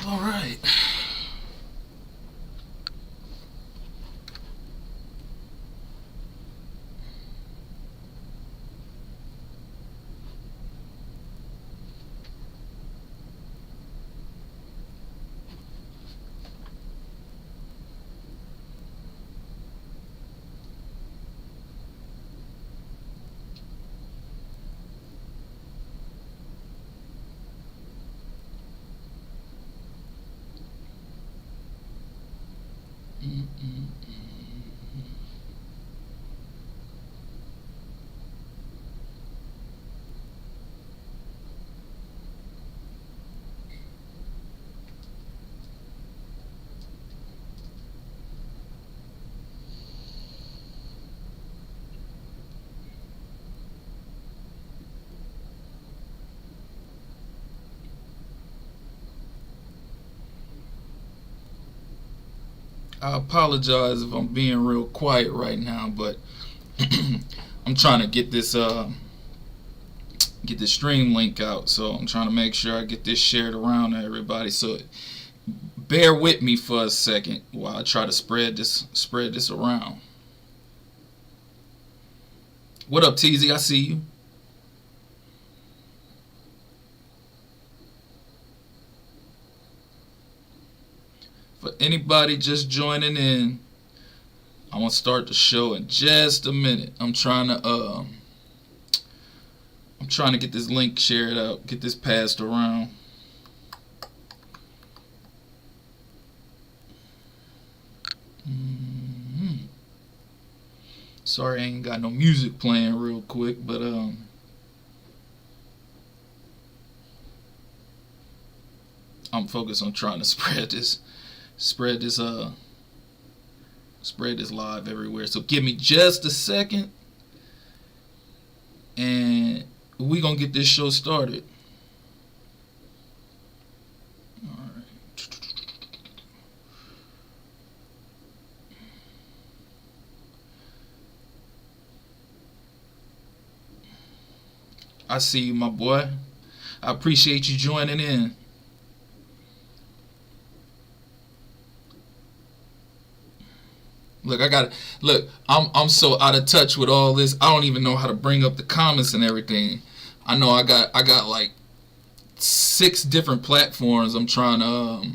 All right. I apologize if I'm being real quiet right now, but I'm trying to get this stream link out, so I'm trying to make sure I get this shared around to everybody. So bear with me for a second while I try to spread this around. What up, TZ? I see you. For anybody just joining in, I'm gonna start the show in just a minute. I'm trying to get this link shared out, get this passed around. Sorry I ain't got no music playing real quick, but I'm focused on trying to spread this live everywhere. So give me just a second and we gonna get this show started. Alright. I see you, my boy. I appreciate you joining in. Look, I'm so out of touch with all this. I don't even know how to bring up the comments and everything. I know I got like 6 different platforms I'm trying to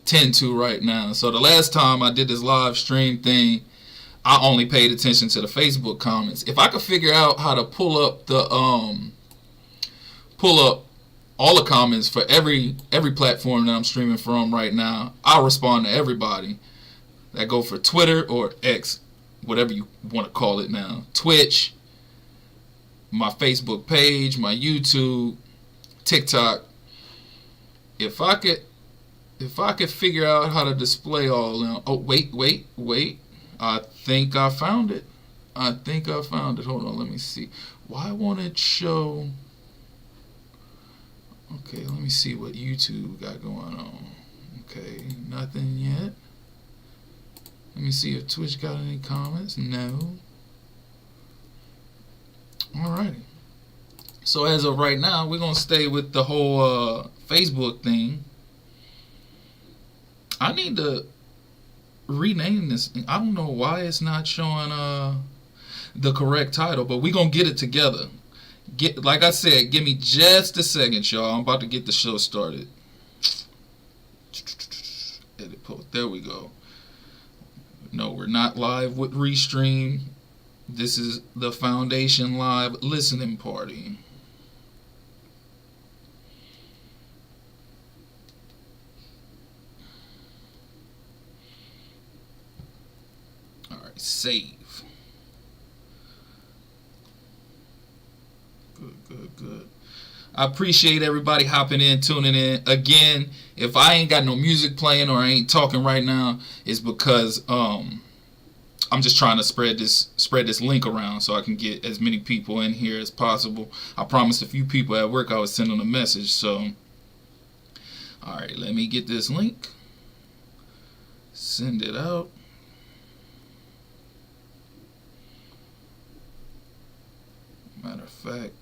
tend to right now. So the last time I did this live stream thing, I only paid attention to the Facebook comments. If I could figure out how to pull up all the comments for every platform that I'm streaming from right now. I respond to everybody that go for Twitter or X, whatever you want to call it now, Twitch, my Facebook page, my YouTube, TikTok. If I could figure out how to display all of them. Oh, wait. I think I found it. Hold on, let me see. Why won't it show? Okay, let me see what YouTube got going on. Okay, nothing yet. Let me see if Twitch got any comments. No. Alrighty. So as of right now, we're going to stay with the whole Facebook thing. I need to rename this thing. I don't know why it's not showing the correct title, but we're going to get it together. Like I said, give me just a second, y'all. I'm about to get the show started. Edit post. There we go. No, we're not live with Restream. This is the Foundation Live listening party. Alright, save. Good. I appreciate everybody hopping in, tuning in. Again, if I ain't got no music playing or I ain't talking right now, it's because I'm just trying to spread this link around so I can get as many people in here as possible. I promised a few people at work I would send them a message. So, all right, let me get this link. Send it out. Matter of fact,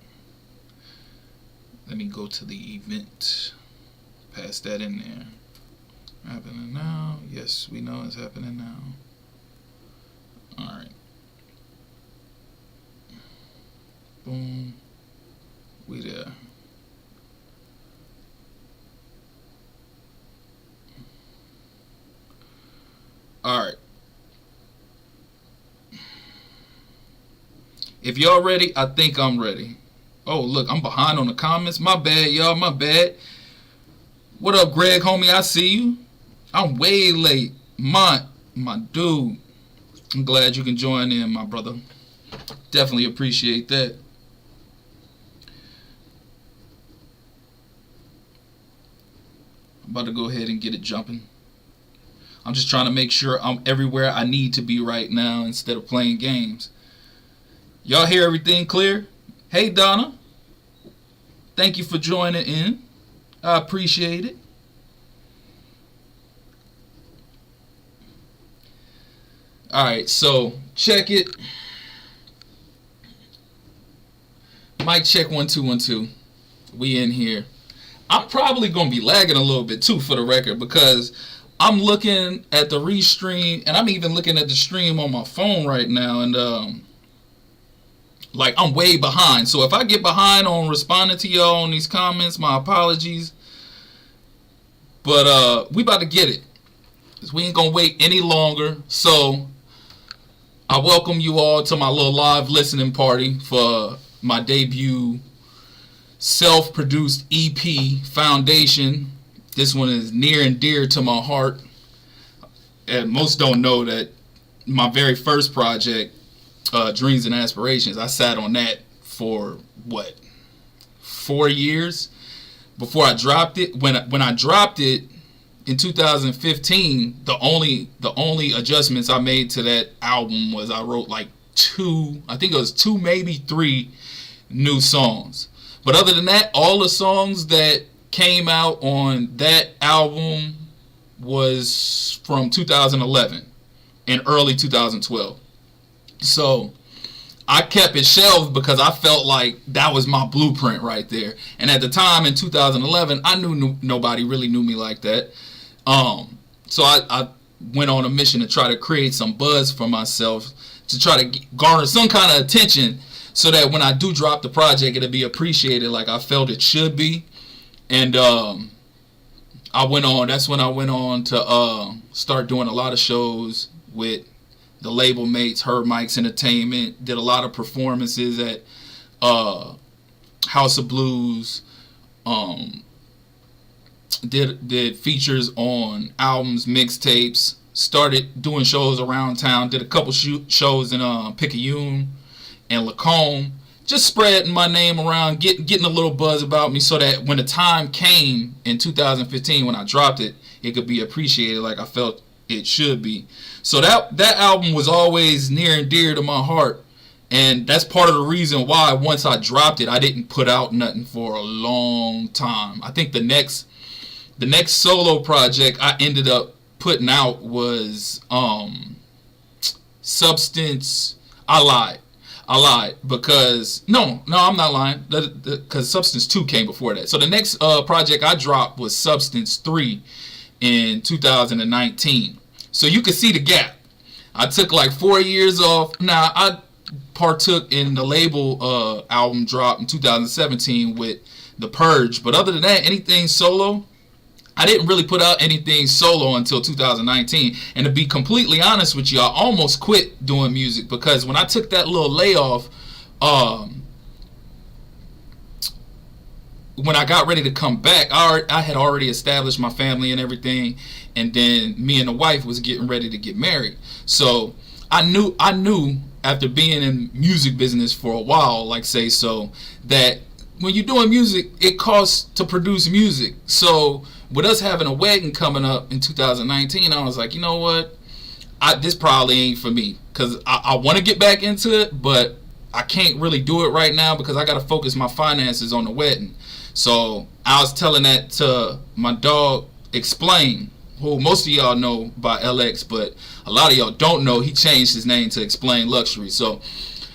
let me go to the event. Pass that in there. Happening now. Yes, we know it's happening now. Alright. Boom. We there. Alright. If y'all ready, I think I'm ready. Oh, look, I'm behind on the comments. My bad, y'all. My bad. What up, Greg, homie? I see you. I'm way late. My dude. I'm glad you can join in, my brother. Definitely appreciate that. I'm about to go ahead and get it jumping. I'm just trying to make sure I'm everywhere I need to be right now instead of playing games. Y'all hear everything clear? Hey, Donna. Thank you for joining in. I appreciate it. Alright, so check it. Mic check 1 2 1 2. We in here. I'm probably gonna be lagging a little bit too, for the record, because I'm looking at the Restream, and I'm even looking at the stream on my phone right now, and like, I'm way behind. So if I get behind on responding to y'all on these comments, my apologies. But we about to get it. We ain't gonna wait any longer. So I welcome you all to my little live listening party for my debut self-produced EP, Foundation. This one is near and dear to my heart. And most don't know that my very first project, Dreams and Aspirations, I sat on that for 4 years before I dropped it. When I dropped it in 2015, the only adjustments I made to that album was I wrote like 2, maybe 3 new songs. But other than that, all the songs that came out on that album was from 2011 and early 2012. So I kept it shelved because I felt like that was my blueprint right there. And at the time in 2011, I knew nobody really knew me like that. So I went on a mission to try to create some buzz for myself, to try to garner some kind of attention, so that when I do drop the project, it'll be appreciated like I felt it should be. And that's when I went on to start doing a lot of shows with the label mates, Herb Mike's Entertainment. Did a lot of performances at House of Blues, Um, did features on albums, mixtapes. Started doing shows around town. Did a couple shows in Picayune and Lacombe. Just spreading my name around, getting a little buzz about me, so that when the time came in 2015 when I dropped it, it could be appreciated like I felt it should be. So that album was always near and dear to my heart, and that's part of the reason why once I dropped it, I didn't put out nothing for a long time. I think the next solo project I ended up putting out was Substance. I lied because no, I'm not lying, because Substance 2 came before that. So the next project I dropped was Substance 3 in 2019. So you can see the gap. I took like 4 years off. Now, I partook in the label album drop in 2017 with The Purge, but other than that, anything solo, I didn't really put out anything solo until 2019. And to be completely honest with you, I almost quit doing music, because when I took that little layoff, when I got ready to come back, I had already established my family and everything, and then me and the wife was getting ready to get married. So I knew after being in music business for a while, like say so, that when you're doing music, it costs to produce music. So with us having a wedding coming up in 2019, I was like, you know what? This probably ain't for me, because I want to get back into it, but I can't really do it right now because I got to focus my finances on the wedding. So I was telling that to my dog, Explain, who most of y'all know by LX, but a lot of y'all don't know. He changed his name to Explain Luxury. So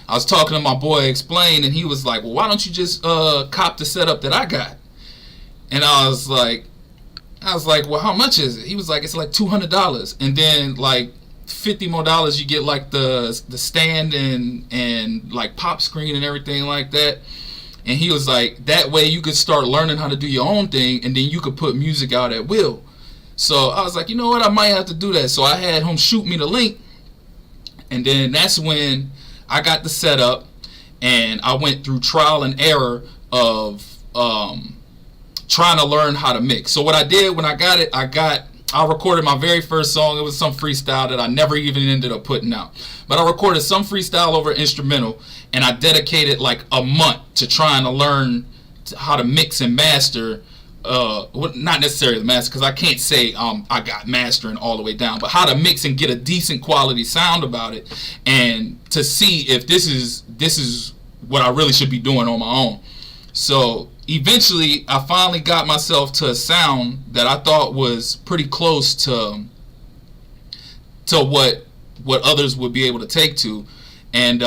I was talking to my boy Explain, and he was like, well, why don't you just cop the setup that I got? And I was like, well, how much is it? He was like, it's like $200, and then like $50 more you get like the stand and like pop screen and everything like that. And he was like, that way you could start learning how to do your own thing, and then you could put music out at will. So I was like, you know what, I might have to do that. So I had him shoot me the link, and then that's when I got the setup, and I went through trial and error of trying to learn how to mix. So what I did when I got it, I recorded my very first song. It was some freestyle that I never even ended up putting out. But I recorded some freestyle over instrumental, and I dedicated like a month to trying to learn how to mix and master. Not necessarily master, because I can't say I got mastering all the way down, but how to mix and get a decent quality sound about it, and to see if this is what I really should be doing on my own. So eventually I finally got myself to a sound that I thought was pretty close to what others would be able to take to, and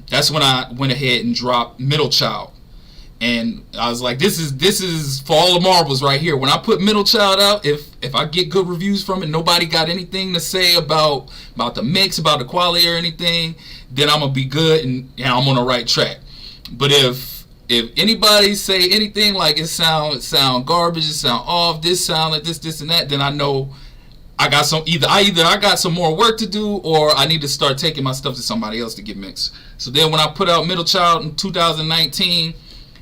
that's when I went ahead and dropped Middle Child. And I was like, this is for all the marbles right here. When I put Middle Child out, if I get good reviews from it, nobody got anything to say about the mix, about the quality or anything, then I'm gonna be good and I'm on the right track. But if anybody say anything like it sound garbage, it sound off, this sound like this and that, then I know I got some either I got some more work to do, or I need to start taking my stuff to somebody else to get mixed. So then when I put out Middle Child in 2019,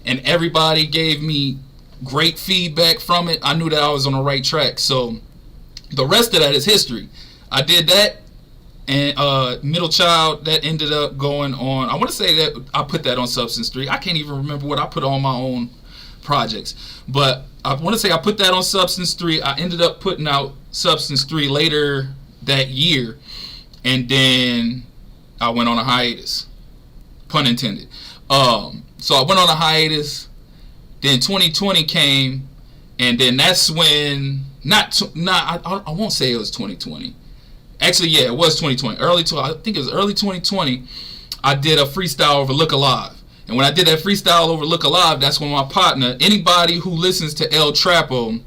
and everybody gave me great feedback from it, I knew that I was on the right track. So the rest of that is history. I did that, and Middle Child, that ended up going on, I want to say that I put that on Substance 3. I can't even remember what I put on my own projects, but I want to say I put that on Substance 3. I ended up putting out Substance 3 later that year, and then I went on a hiatus, pun intended. So I went on a hiatus, then 2020 came, and then that's when, I won't say it was 2020. Actually, yeah, it was 2020. I think it was early 2020, I did a freestyle over Look Alive. And when I did that freestyle over Look Alive, that's when my partner, anybody who listens to El Trapo,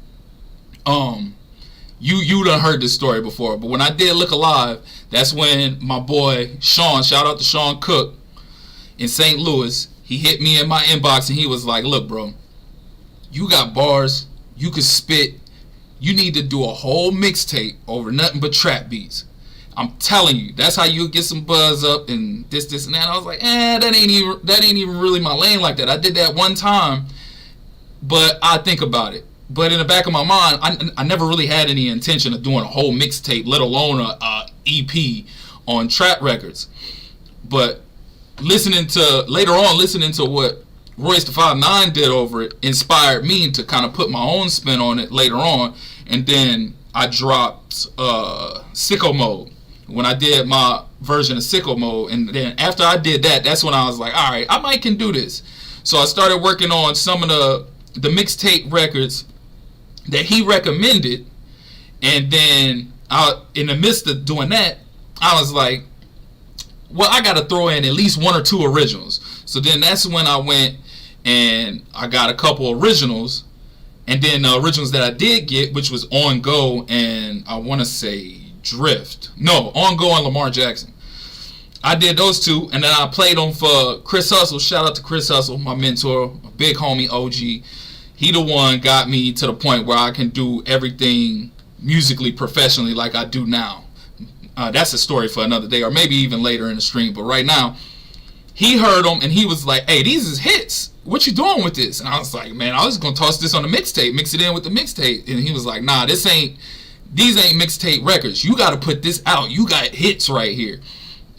you done heard this story before, but when I did Look Alive, that's when my boy Sean, shout out to Sean Cook in St. Louis, he hit me in my inbox and he was like, look bro, you got bars, you can spit, you need to do a whole mixtape over nothing but trap beats. I'm telling you, that's how you get some buzz up and this and that. I was like, that ain't even really my lane like that. I did that one time, but I think about it. But in the back of my mind, I never really had any intention of doing a whole mixtape, let alone a EP on Trap Records. But listening to what Royce the 5'9" did over it inspired me to kind of put my own spin on it later on. And then I dropped Sicko Mode when I did my version of Sicko Mode. And then after I did that, that's when I was like, all right, I can do this. So I started working on some of the mixtape records that he recommended. And then in the midst of doing that, I was like, well, I got to throw in at least one or two originals. So then that's when I went and I got a couple originals. And then the originals that I did get, which was On Go and I want to say Drift. No, On Go and Lamar Jackson. I did those two, and then I played them for Chris Hustle. Shout out to Chris Hustle, my mentor, my big homie OG. He the one got me to the point where I can do everything musically professionally like I do now. That's a story for another day, or maybe even later in the stream. But right now, he heard them and he was like, hey, these is hits. What you doing with this? And I was like, man, I was going to toss this on the mixtape, mix it in with the mixtape. And he was like, nah, these ain't mixtape records. You got to put this out. You got hits right here.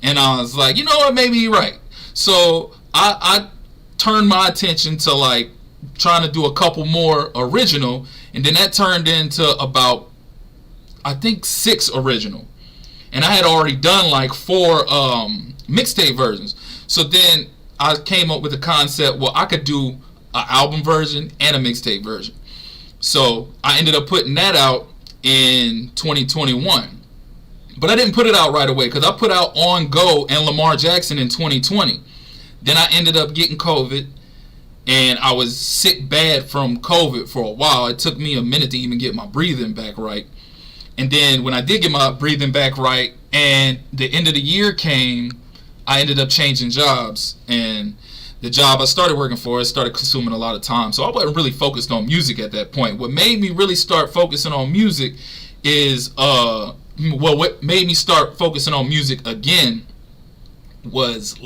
And I was like, you know what, maybe you're right. So I turned my attention to like trying to do a couple more original. And then that turned into about, I think, 6 original. And I had already done like 4 mixtape versions. So then I came up with the concept, well, I could do an album version and a mixtape version. So I ended up putting that out in 2021. But I didn't put it out right away because I put out On Go and Lamar Jackson in 2020. Then I ended up getting COVID. And I was sick bad from COVID for a while. It took me a minute to even get my breathing back right. And then when I did get my breathing back right and the end of the year came, I ended up changing jobs. And the job I started working for, it started consuming a lot of time. So I wasn't really focused on music at that point. What made me really start focusing on music is, what made me start focusing on music again was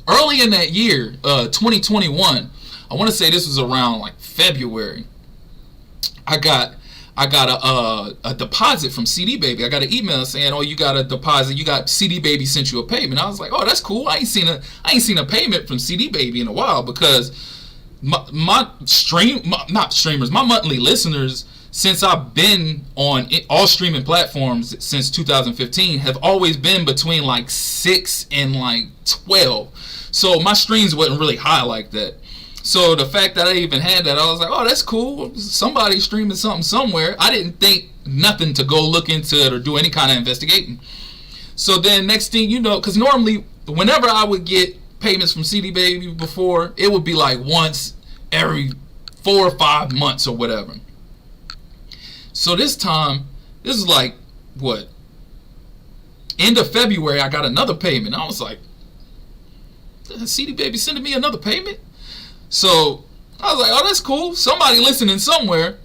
early in that year, 2021. I want to say this was around like February. I got a deposit from CD Baby. I got an email saying, "Oh, you got a deposit. You got CD Baby sent you a payment." I was like, "Oh, that's cool. I ain't seen a payment from CD Baby in a while because my monthly listeners, since I've been on all streaming platforms since 2015, have always been between like 6 and like 12. So my streams wasn't really high like that. So the fact that I even had that, I was like, oh, that's cool. Somebody's streaming something somewhere. I didn't think nothing to go look into it or do any kind of investigating. So then next thing you know, because normally whenever I would get payments from CD Baby before, it would be like once every 4 or 5 months or whatever. So this time, this is like, what? End of February, I got another payment. I was like, CD Baby sending me another payment? So I was like, oh, that's cool. Somebody listening somewhere.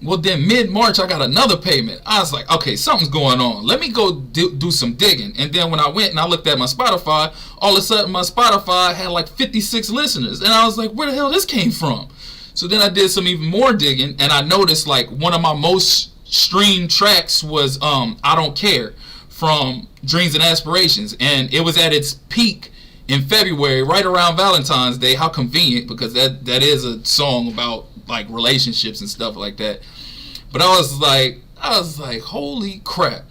Well, then mid-March, I got another payment. I was like, okay, something's going on. Let me go do some digging. And then when I went and I looked at my Spotify, all of a sudden my Spotify had like 56 listeners. And I was like, where the hell this came from? So then I did some even more digging, and I noticed like one of my most streamed tracks was I Don't Care from Dreams and Aspirations. And it was at its peak in February, right around Valentine's Day. How convenient, because that is a song about like relationships and stuff like that. But I was like, holy crap,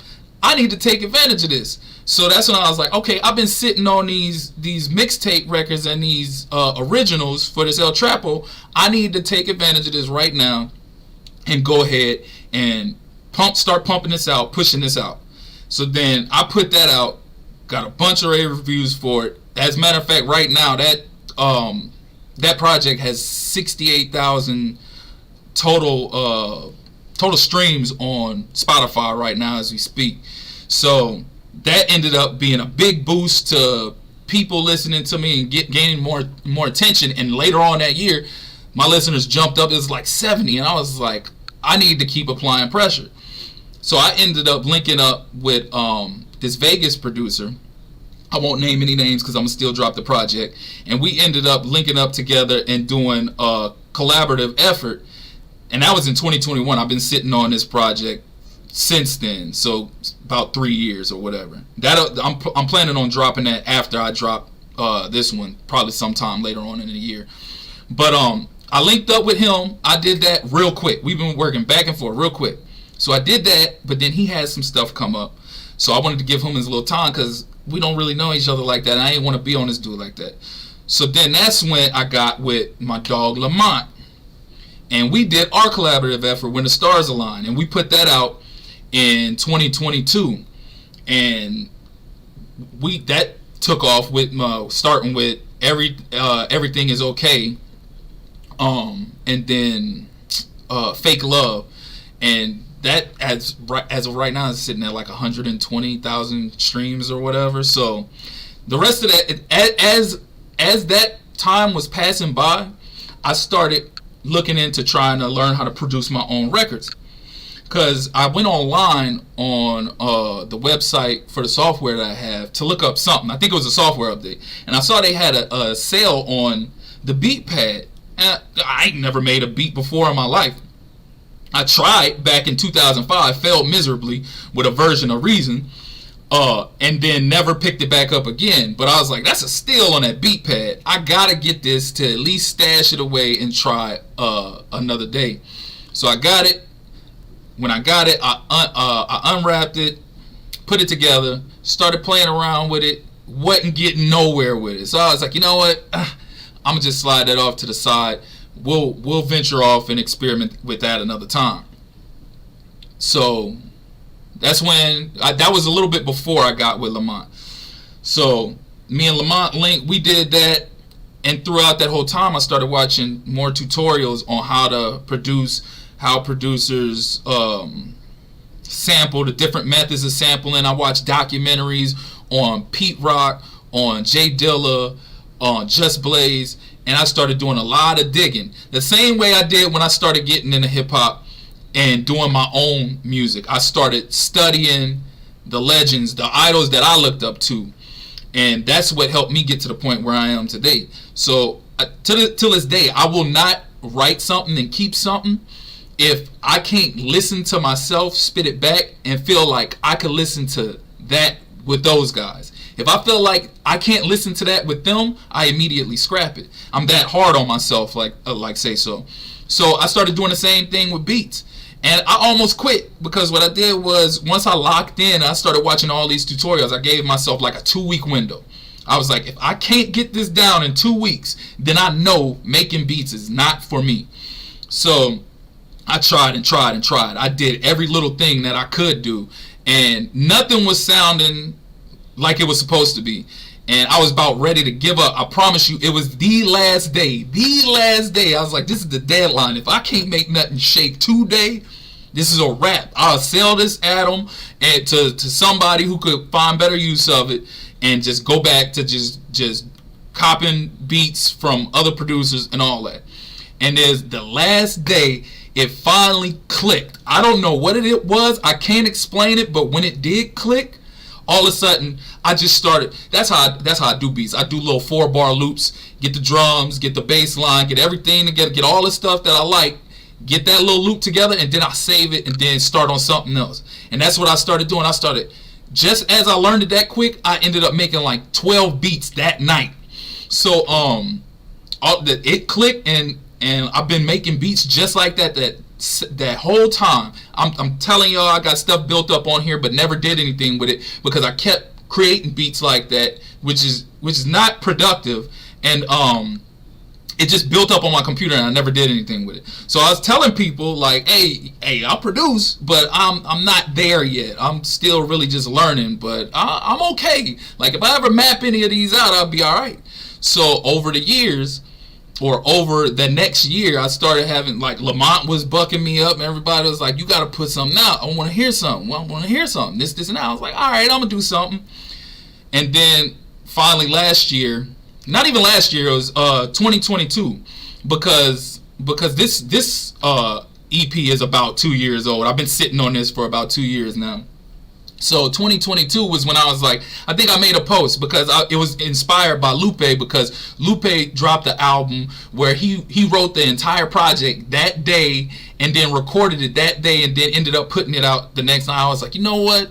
I need to take advantage of this. So that's when I was like, okay, I've been sitting on these mixtape records and these originals for this El Trapo. I need to take advantage of this right now and go ahead and start pumping this out, pushing this out. So then I put that out, got a bunch of rave reviews for it. As a matter of fact, right now that project has 68,000 total streams on Spotify right now as we speak. So that ended up being a big boost to people listening to me and gaining more attention. And later on that year, my listeners jumped up. It was like 70, and I was like, I need to keep applying pressure. So I ended up linking up with this Vegas producer. I won't name any names because I'm going to still drop the project. And we ended up linking up together and doing a collaborative effort, and that was in 2021. I've been sitting on this project since then, so about 3 years or whatever. That I'm planning on dropping that after I drop this one, probably sometime later on in the year. But I linked up with him. I did that real quick. We've been working back and forth real quick. So I did that, but then he had some stuff come up. So I wanted to give him his little time because we don't really know each other like that. And I didn't want to be on this dude like that. So then that's when I got with my dog Lamont. And we did our collaborative effort, When the Stars Align. And we put that out in 2022. And that took off with starting with Everything Is Okay. And then Fake Love. And that as of right now is sitting at like 120,000 streams or whatever. So the rest of that, as that time was passing by, I started looking into trying to learn how to produce my own records. Because I went online on the website for the software that I have to look up something. I think it was a software update. And I saw they had a sale on the beat pad. And I ain't never made a beat before in my life. I tried back in 2005, failed miserably with a version of Reason, and then never picked it back up again. But I was like, that's a steal on that beat pad. I gotta get this to at least stash it away and try another day. So I got it. When I got it, I unwrapped it, put it together, started playing around with it, wasn't getting nowhere with it. So I was like, you know what? I'm gonna just slide that off to the side. We'll venture off and experiment with that another time. So that's when that was a little bit before I got with Lamont. So me and Lamont linked. We did that, and throughout that whole time, I started watching more tutorials on how to produce, how producers sample, the different methods of sampling. I watched documentaries on Pete Rock, on Jay Dilla, on Just Blaze. And I started doing a lot of digging. The same way I did when I started getting into hip-hop and doing my own music. I started studying the legends, the idols that I looked up to. And that's what helped me get to the point where I am today. So till this day, I will not write something and keep something if I can't listen to myself, spit it back, and feel like I could listen to that with those guys. If I feel like I can't listen to that with them, I immediately scrap it. I'm that hard on myself, like say so. So I started doing the same thing with beats. And I almost quit because what I did was once I locked in, I started watching all these tutorials. I gave myself like a 2-week window. I was like, if I can't get this down in 2 weeks, then I know making beats is not for me. So I tried and tried and tried. I did every little thing that I could do, and nothing was sounding like it was supposed to be. And I was about ready to give up. I promise you, it was the last day. I was like, this is the deadline. If I can't make nothing shake today, this is a wrap. I'll sell this atom and to somebody who could find better use of it, and just go back to just copying beats from other producers and all that. And there's the last day, it finally clicked. I don't know what it was. I can't explain it, but when it did click, all of a sudden, I just started. That's how I do beats. I do little 4-bar loops, get the drums, get the bass line, get everything together, get all the stuff that I like, get that little loop together, and then I save it and then start on something else. And that's what I started doing. I started, just as I learned it that quick, I ended up making like 12 beats that night. So it clicked, and I've been making beats just like that whole time. I'm telling y'all, I got stuff built up on here, but never did anything with it because I kept creating beats like that, which is not productive, and it just built up on my computer, and I never did anything with it. So I was telling people like, hey, I'll produce, but I'm not there yet. I'm still really just learning, but I'm okay. Like if I ever map any of these out, I'll be all right. So over the years, or over the next year, I started having, like, Lamont was bucking me up, and everybody was like, you got to put something out. I want to hear something. I want to hear something. This, and that. I was like, all right, I'm going to do something. And then finally last year, not even last year, it was 2022, because this EP is about 2 years old. I've been sitting on this for about 2 years now. So 2022 was when I was like, I think I made a post because it was inspired by Lupe, because Lupe dropped an album where he wrote the entire project that day and then recorded it that day and then ended up putting it out the next night. I was like, you know what?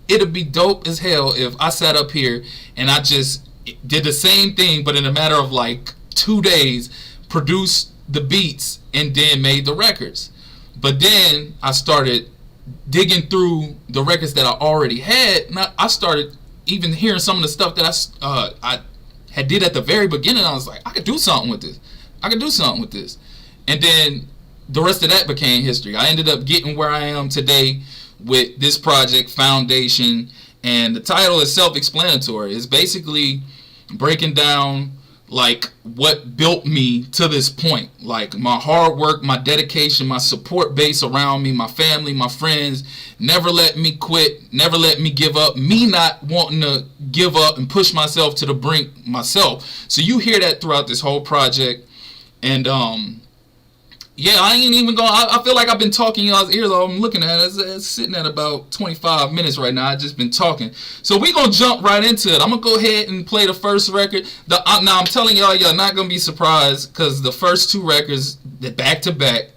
It'd be dope as hell if I sat up here and I just did the same thing, but in a matter of like 2 days, produced the beats and then made the records. But then I started digging through the records that I already had, and I started even hearing some of the stuff that I had did at the very beginning. I was like, I could do something with this. And then the rest of that became history. I ended up getting where I am today with this project, Foundation, and the title is self-explanatory. It's basically breaking down like what built me to this point, like my hard work, my dedication, my support base around me, my family, my friends, never let me quit, never let me give up, me not wanting to give up and push myself to the brink myself. So you hear that throughout this whole project. And yeah, I ain't even going. I feel like I've been talking y'all's ears off. I'm looking at it. It's sitting at about 25 minutes right now. I've just been talking. So we're going to jump right into it. I'm going to go ahead and play the first record. Now, I'm telling y'all not going to be surprised because the first 2 records, back to back,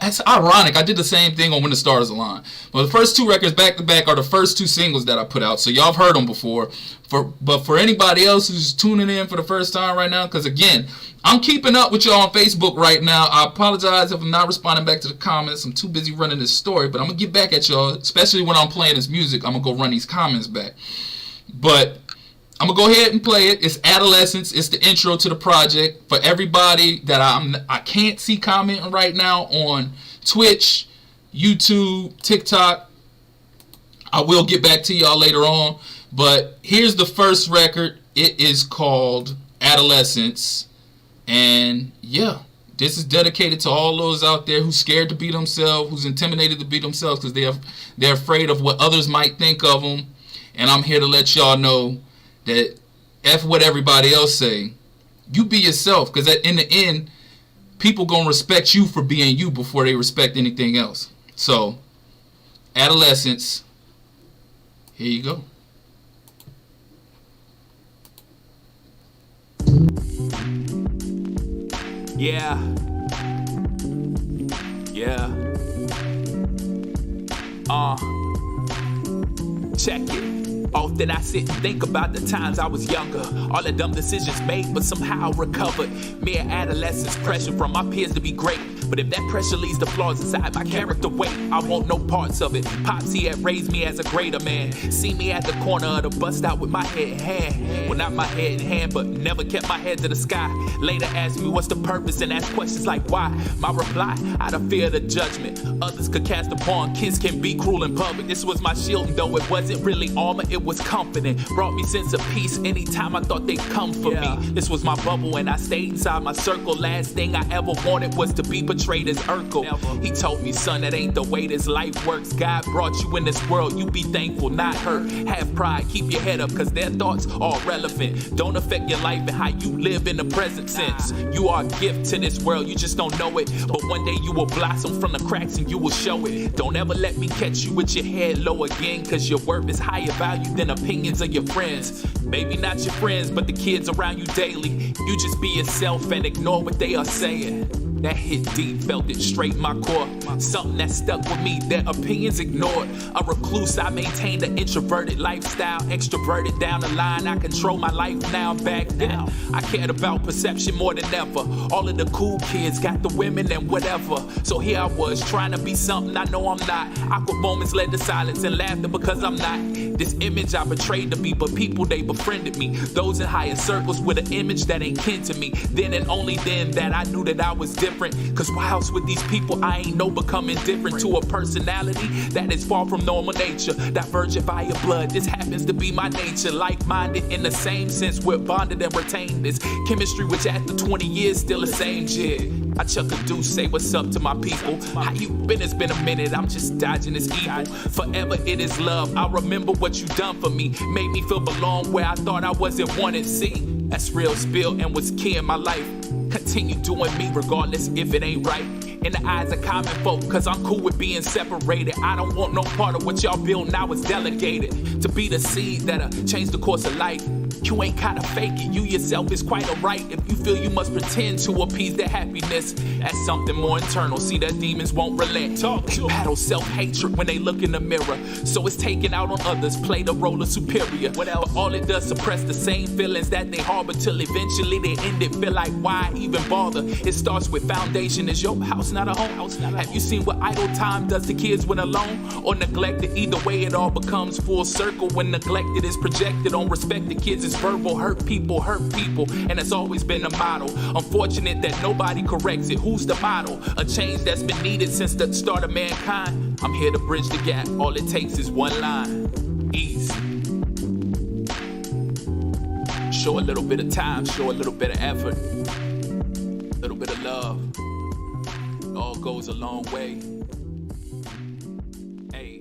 it's ironic. I did the same thing on When the Stars Align. But the first 2 records back to back are the first 2 singles that I put out. So y'all have heard them before. But for anybody else who's tuning in for the first time right now, because again, I'm keeping up with y'all on Facebook right now. I apologize if I'm not responding back to the comments. I'm too busy running this story. But I'm going to get back at y'all, especially when I'm playing this music. I'm going to go run these comments back. But I'm going to go ahead and play it. It's Adolescence. It's the intro to the project. For everybody that I can't see commenting right now on Twitch, YouTube, TikTok, I will get back to y'all later on. But here's the first record. It is called Adolescence. And yeah, this is dedicated to all those out there who's scared to be themselves, who's intimidated to be themselves because they're afraid of what others might think of them. And I'm here to let y'all know that F what everybody else say. You be yourself, because in the end, people gonna respect you for being you before they respect anything else. So, Adolescence, here you go. Yeah. Check it. Often I sit and think about the times I was younger. All the dumb decisions made, but somehow recovered. Mere adolescence pressure from my peers to be great. But if that pressure leads to flaws inside my character, wait, I want no parts of it. Pops, he had raised me as a greater man. See me at the corner of the bus stop with my head in hand. Well, not my head in hand, but never kept my head to the sky. Later asked me what's the purpose and asked questions like why. My reply, out of fear of the judgment others could cast upon. Kids can be cruel in public. This was my shield, and though it wasn't really armor, it was confident. Brought me sense of peace anytime I thought they'd come for me. This was my bubble and I stayed inside my circle. Last thing I ever wanted was to be portrayed as Urkel. He told me, son, that ain't the way this life works. God brought you in this world, you be thankful, not hurt. Have pride, keep your head up, cause their thoughts are relevant. Don't affect your life and how you live in the present sense. You are a gift to this world, you just don't know it. But one day you will blossom from the cracks and you will show it. Don't ever let me catch you with your head low again, cause your worth is higher value than opinions of your friends. Maybe not your friends, but the kids around you daily. You just be yourself and ignore what they are saying. That hit deep, felt it straight in my core. Something that stuck with me, their opinions ignored. A recluse, I maintained an introverted lifestyle. Extroverted down the line, I control my life now. Back now, I cared about perception more than ever. All of the cool kids got the women and whatever. So here I was, trying to be something I know I'm not. Awkward moments led to silence and laughter because I'm not this image I betrayed to be, but people, they befriended me. Those in higher circles with an image that ain't kin to me. Then and only then that I knew that I was different. Cause whilst with these people, I ain't no becoming different to a personality that is far from normal nature. Divergent via blood, this happens to be my nature. Like-minded in the same sense, we're bonded and retained this chemistry, which after 20 years still the same jig. I chuck a deuce, say what's up to my people. How you been? It's been a minute, I'm just dodging this evil. Forever it is love, I'll remember what you done for me. Made me feel belong where I thought I wasn't wanted. See, that's real spill and was key in my life. Continue doing me regardless if it ain't right. in the eyes of common folk, cause I'm cool with being separated. I don't want no part of what y'all build now is delegated to be the seed that'll change the course of life. You ain't gotta fake it, you yourself is quite alright. If you feel you must pretend to appease their happiness, that's something more internal. See, that demons won't relent. They battle self-hatred when they look in the mirror, so it's taken out on others, play the role of superior. But all it does suppress the same feelings that they harbor, till eventually they end it. Feel like, why even bother? It starts with foundation. Is your house not a home? Have you seen what idle time does to kids when alone or neglected? Either way, it all becomes full circle when neglected is projected on respected kids. It's verbal, hurt people, and it's always been a model. Unfortunate that nobody corrects it. Who's the model? A change that's been needed since the start of mankind. I'm here to bridge the gap. All it takes is one line. Easy. Show a little bit of time, show a little bit of effort, a little bit of love. It all goes a long way. Hey.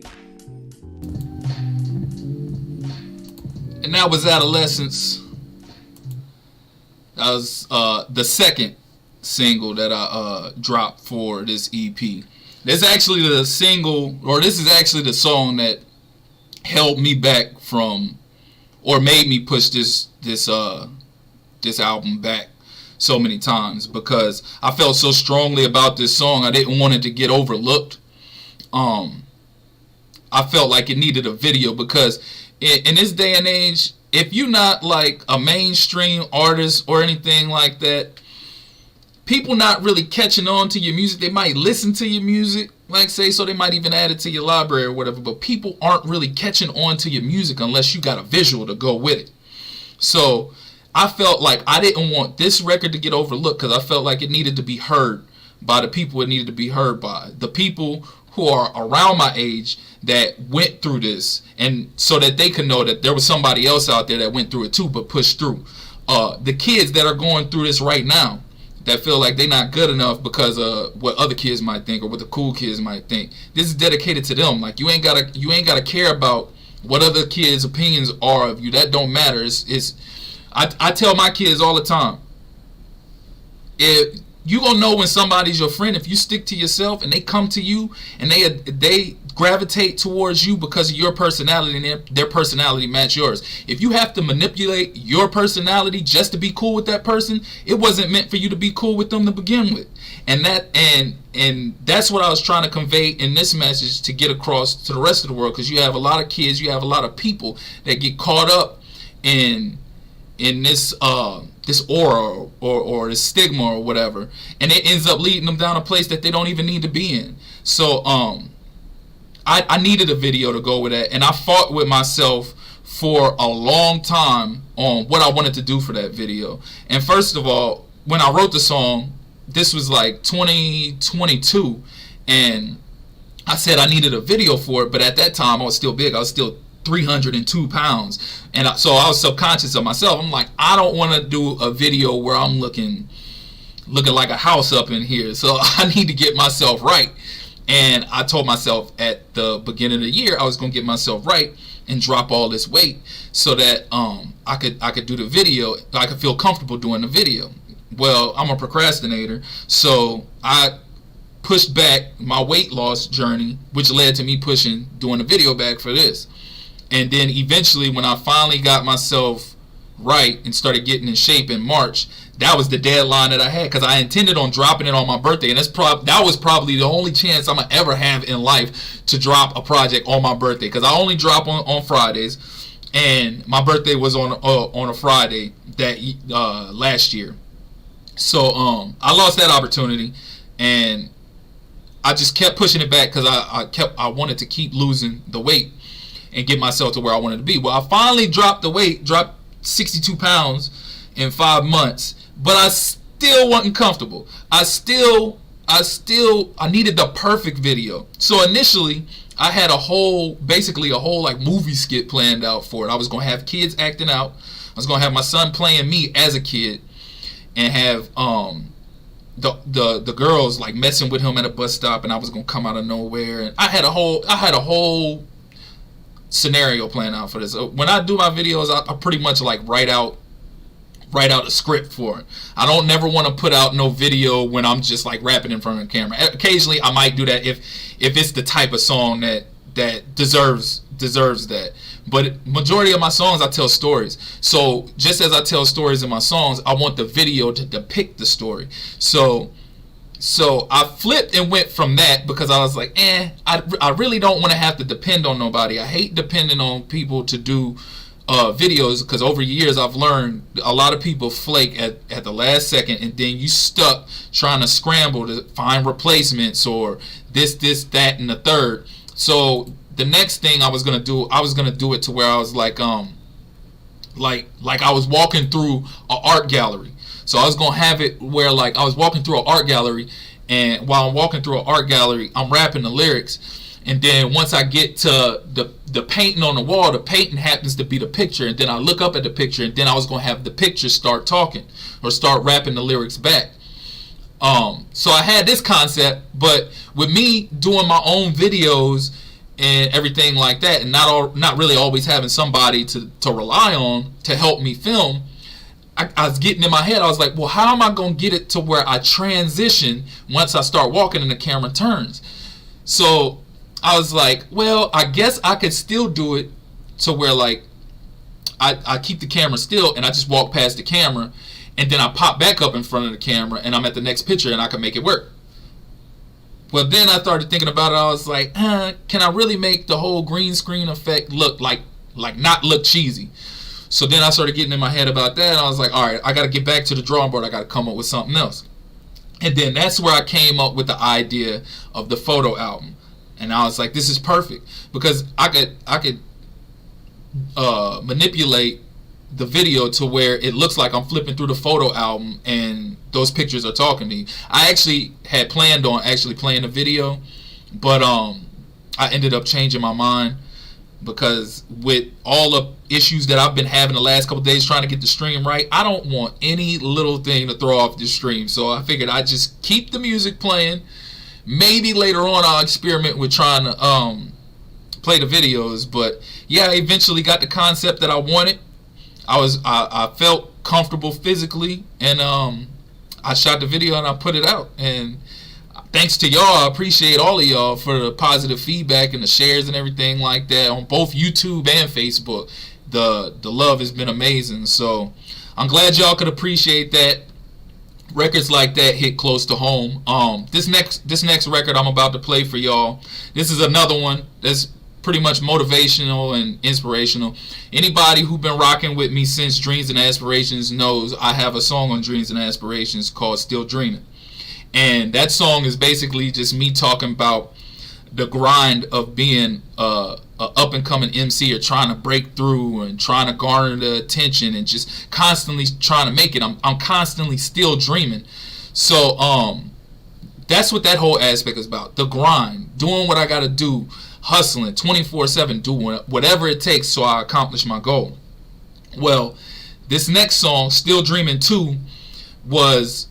And that was Adolescence. That was the second single that I dropped for this EP. This is actually the single, or this is actually the song that held me back from, or made me push this album back so many times, because I felt so strongly about this song. I didn't want it to get overlooked. I felt like it needed a video, because in this day and age, if you're not like a mainstream artist or anything like that, people not really catching on to your music. They might listen to your music, like say, so they might even add it to your library or whatever, but people aren't really catching on to your music unless you got a visual to go with it. So I felt like I didn't want this record to get overlooked, because I felt like it needed to be heard by the people it needed to be heard by. The people who are around my age that went through this, and so that they could know that there was somebody else out there that went through it too but pushed through. The kids that are going through this right now, that feel like they're not good enough because of what other kids might think or what the cool kids might think. This is dedicated to them. Like, you ain't gotta care about what other kids' opinions are of you. That don't matter. I tell my kids all the time, if you gonna know when somebody's your friend if you stick to yourself and they come to you and they gravitate towards you because of your personality and their personality match yours. If you have to manipulate your personality just to be cool with that person, it wasn't meant for you to be cool with them to begin with. And that's what I was trying to convey in this message, to get across to the rest of the world, because you have a lot of kids, you have a lot of people that get caught up in this this aura or this stigma or whatever, and it ends up leading them down a place that they don't even need to be in. So I needed a video to go with that, and I fought with myself for a long time on what I wanted to do for that video. And first of all, when I wrote the song, this was like 2022, and I said I needed a video for it, but at that time I was still big. I was still 302 pounds, and so I was subconscious of myself. I'm like, I don't want to do a video where I'm looking like a house up in here, so I need to get myself right. And I told myself at the beginning of the year I was going to get myself right and drop all this weight so that I could do the video. I could feel comfortable doing the video. Well, I'm a procrastinator, so I pushed back my weight loss journey, which led to me doing the video back for this. And then eventually, when I finally got myself right and started getting in shape in March, that was the deadline that I had, because I intended on dropping it on my birthday, and that was probably the only chance I'm gonna ever have in life to drop a project on my birthday, because I only drop on Fridays, and my birthday was on a Friday that last year. So I lost that opportunity, and I just kept pushing it back because I wanted to keep losing the weight and get myself to where I wanted to be. Well, I finally dropped 62 pounds in 5 months, but I still wasn't comfortable. I needed the perfect video. So initially, I had basically a whole like movie skit planned out for it. I was gonna have kids acting out. I was gonna have my son playing me as a kid, and have the girls like messing with him at a bus stop, and I was gonna come out of nowhere. And I had a whole scenario planned out for this. When I do my videos, I pretty much like write out write out a script for it. I don't never want to put out no video when I'm just like rapping in front of the camera. Occasionally I might do that if it's the type of song that deserves that. But majority of my songs, I tell stories. So just as I tell stories in my songs, I want the video to depict the story. So I flipped and went from that because I was like, I really don't want to have to depend on nobody. I hate depending on people to do videos, because over years I've learned a lot of people flake at the last second, and then you stuck trying to scramble to find replacements or this, that, and the third. So the next thing I was gonna do it to where I was like I was walking through an art gallery. So I was gonna have it where like I was walking through an art gallery, and while I'm walking through an art gallery, I'm rapping the lyrics. And then once I get to the painting on the wall, the painting happens to be the picture. And then I look up at the picture, and then I was going to have the picture start talking or start rapping the lyrics back. So I had this concept, but with me doing my own videos and everything like that, and not really always having somebody to rely on to help me film, I was getting in my head, I was like, well, how am I going to get it to where I transition once I start walking and the camera turns? So I was like, well, I guess I could still do it to where like I keep the camera still and I just walk past the camera, and then I pop back up in front of the camera and I'm at the next picture and I can make it work. Well, then I started thinking about it. I was like, can I really make the whole green screen effect look like not look cheesy? So then I started getting in my head about that, and I was like, all right, I got to get back to the drawing board. I got to come up with something else. And then that's where I came up with the idea of the photo album. And I was like, this is perfect, because I could manipulate the video to where it looks like I'm flipping through the photo album and those pictures are talking to me. I actually had planned on actually playing the video, but I ended up changing my mind, because with all the issues that I've been having the last couple days trying to get the stream right, I don't want any little thing to throw off the stream. So I figured I'd just keep the music playing. Maybe later on I'll experiment with trying to play the videos. But yeah, I eventually got the concept that I wanted. I felt comfortable physically, and I shot the video and I put it out. And thanks to y'all, I appreciate all of y'all for the positive feedback and the shares and everything like that on both YouTube and Facebook. The love has been amazing. So I'm glad y'all could appreciate that. Records like that hit close to home. This next record I'm about to play for y'all, this is another one that's pretty much motivational and inspirational. Anybody who's been rocking with me since Dreams and Aspirations knows I have a song on Dreams and Aspirations called Still Dreaming. And that song is basically just me talking about the grind of being a up and coming MC, or trying to break through and trying to garner the attention and just constantly trying to make it. I'm constantly still dreaming. So that's what that whole aspect is about. The grind, doing what I got to do, hustling 24/7, doing whatever it takes so I accomplish my goal. Well, this next song, Still Dreaming 2, was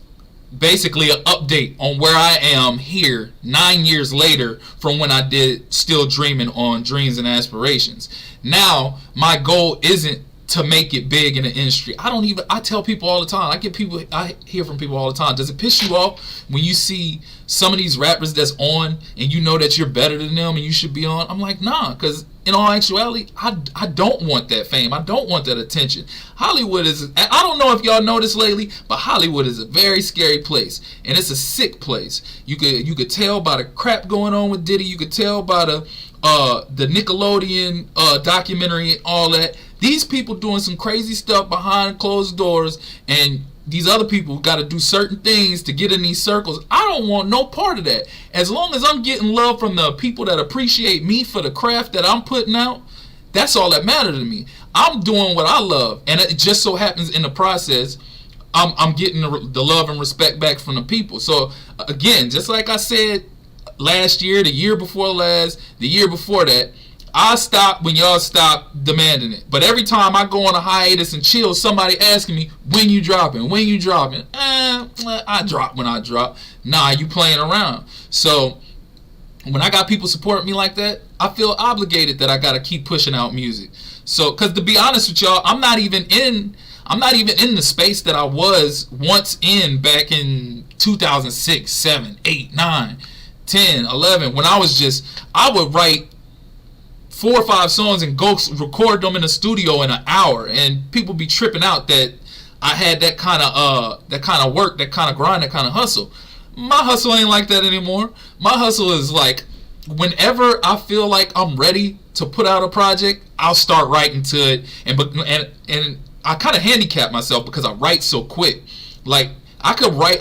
basically an update on where I am here 9 years later from when I did Still Dreaming on Dreams and Aspirations. Now my goal isn't to make it big in the industry. I tell people all the time, I hear from people all the time, does it piss you off when you see some of these rappers that's on and you know that you're better than them and you should be on? I'm like, nah, because in all actuality, I don't want that fame. I don't want that attention. Hollywood is, I don't know if y'all noticed lately, but Hollywood is a very scary place, and it's a sick place. You could tell by the crap going on with Diddy. You could tell by the Nickelodeon documentary and all that. These people doing some crazy stuff behind closed doors, and these other people got to do certain things to get in these circles. I don't want no part of that. As long as I'm getting love from the people that appreciate me for the craft that I'm putting out, that's all that matters to me. I'm doing what I love, and it just so happens in the process, I'm getting the love and respect back from the people. So again, just like I said last year, the year before last, the year before that, I stop when y'all stop demanding it. But every time I go on a hiatus and chill, somebody asking me, when you dropping? I drop when I drop. Nah, you playing around. So when I got people supporting me like that, I feel obligated that I got to keep pushing out music. So, because to be honest with y'all, I'm not even I'm not even in the space that I was once in back in 2006, 7, 8, 9, 10, 11. When I would write 4 or 5 songs and go record them in the studio in an hour, and people be tripping out that I had that kind of work, that kind of grind, that kind of hustle. My hustle ain't like that anymore. My hustle is like, whenever I feel like I'm ready to put out a project, I'll start writing to it, and I kind of handicap myself because I write so quick. Like, I could write,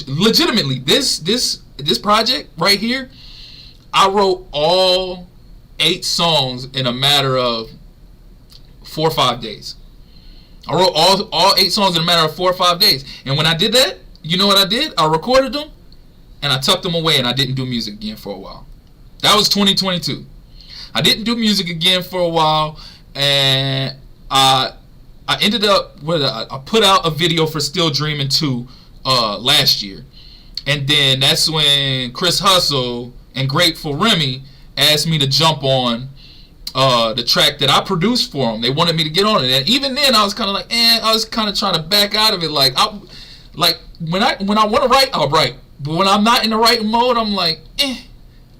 legitimately, this project right here, I wrote all 8 songs in a matter of 4 or 5 days. I wrote all 8 songs in a matter of 4 or 5 days. And when I did that, you know what I did? I recorded them, and I tucked them away, and I didn't do music again for a while. That was 2022. I didn't do music again for a while, and I ended up with I put out a video for Still Dreaming 2 last year. And then that's when Chris Hustle and Grateful Remy asked me to jump on the track that I produced for them. They wanted me to get on it, and even then I was kind of like, I was kind of trying to back out of it. Like when I want to write, I'll write, but when I'm not in the writing mode, I'm like,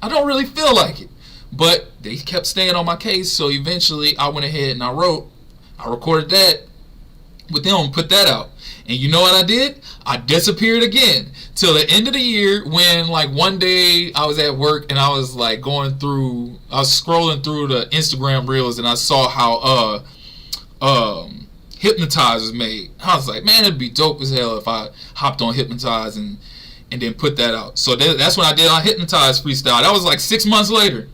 I don't really feel like it. But they kept staying on my case, so eventually I went ahead and I recorded that with them, put that out. And you know what I did? I disappeared again till the end of the year, when like one day I was at work and I was like I was scrolling through the Instagram reels, and I saw how Hypnotize was made. I was like, man, it'd be dope as hell if I hopped on Hypnotize and then put that out. So that's when I did on Hypnotize freestyle. That was like 6 months later.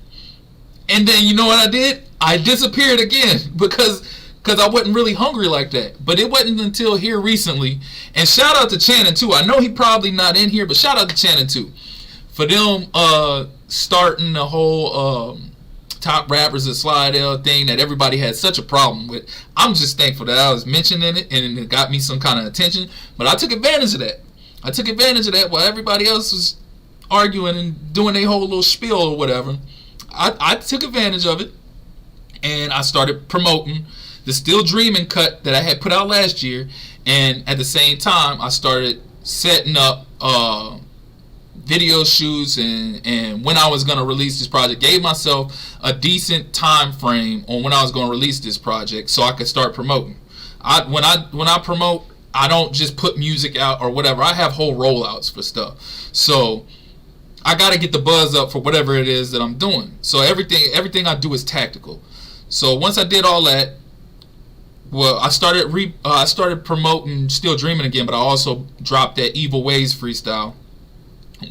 And then you know what I did? I disappeared again because I wasn't really hungry like that. But it wasn't until here recently. And shout out to Channing too. I know he probably not in here, but shout out to Channing too for them starting the whole top rappers of Slidell thing that everybody had such a problem with. I'm just thankful that I was mentioning it and it got me some kind of attention. But I took advantage of that. While everybody else was arguing and doing their whole little spiel or whatever. I took advantage of it, and I started promoting the Still Dreaming cut that I had put out last year, and at the same time I started setting up video shoots and when I was going to release this project. Gave myself a decent time frame on when I was going to release this project so I could start promoting. When I promote, I don't just put music out or whatever. I have whole rollouts for stuff. So I got to get the buzz up for whatever it is that I'm doing. So everything I do is tactical. So once I did all that, well, I started promoting Still Dreaming again, but I also dropped that Evil Ways freestyle,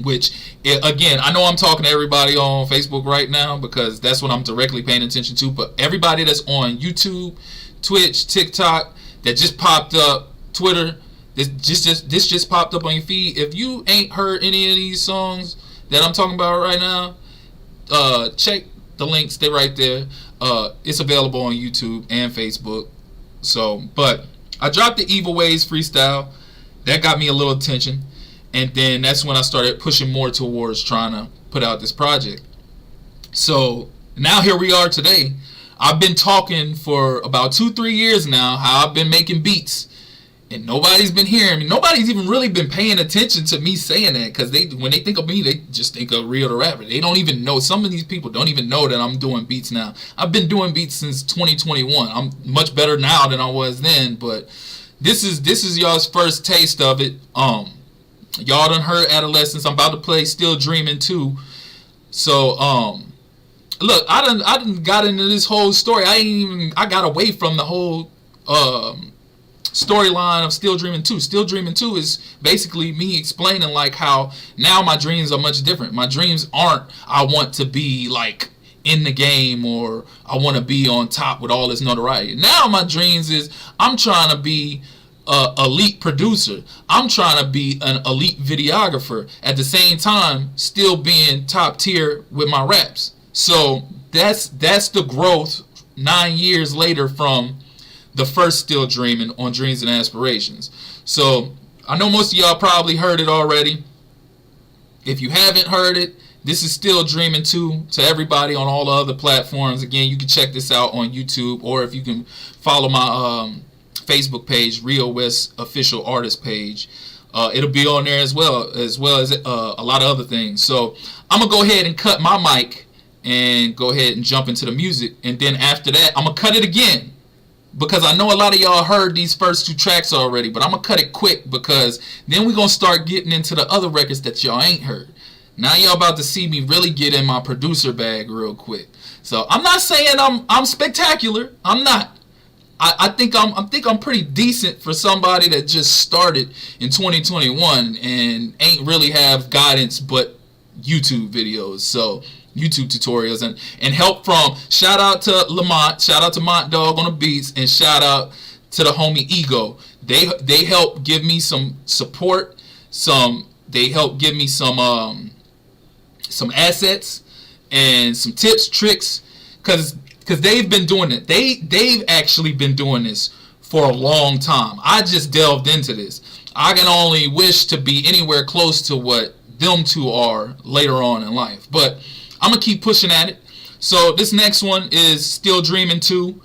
which, again, I know I'm talking to everybody on Facebook right now because that's what I'm directly paying attention to, but everybody that's on YouTube, Twitch, TikTok, that just popped up, Twitter, this just popped up on your feed. If you ain't heard any of these songs that I'm talking about right now, check the links. They're right there. It's available on YouTube and Facebook. So, but I dropped the Evil Ways freestyle. That got me a little attention. And then that's when I started pushing more towards trying to put out this project. So now here we are today. I've been talking for about 2-3 years now how I've been making beats. And nobody's been hearing me. Nobody's even really been paying attention to me saying that, because when they think of me, they just think of Real the Rapper. They don't even know. Some of these people don't even know that I'm doing beats now. I've been doing beats since 2021. I'm much better now than I was then, but this is y'all's first taste of it. Y'all done heard Adolescence. I'm about to play Still Dreaming 2. So look, I done got into this whole story. I got away from the whole storyline of Still Dreaming 2. Still Dreaming 2 is basically me explaining like how now my dreams are much different. My dreams aren't I want to be like in the game or I want to be on top with all this notoriety. Now my dreams is I'm trying to be an elite producer. I'm trying to be an elite videographer at the same time still being top tier with my raps. So that's the growth 9 years later from the first Still Dreaming on Dreams and Aspirations. So I know most of y'all probably heard it already. If you haven't heard it, this is Still Dreaming 2 to everybody on all the other platforms. Again, you can check this out on YouTube, or if you can follow my Facebook page, Rio West Official Artist page. It'll be on there as well as a lot of other things. So I'm gonna go ahead and cut my mic and go ahead and jump into the music, and then after that I'm gonna cut it again, because I know a lot of y'all heard these first 2 tracks already, but I'm gonna cut it quick, because then we're gonna start getting into the other records that y'all ain't heard. Now y'all about to see me really get in my producer bag real quick. So I'm not saying I'm spectacular. I'm not. I think I'm pretty decent for somebody that just started in 2021 and ain't really have guidance but YouTube videos. So YouTube tutorials and help from, shout out to Lamont, shout out to Mont Dog on the beats, and shout out to the homie Ego. They help give me some support, they help give me some assets and some tips, tricks, because they've been doing it. They've actually been doing this for a long time. I just delved into this. I can only wish to be anywhere close to what them two are later on in life. But I'm going to keep pushing at it. So this next one is Still Dreaming 2.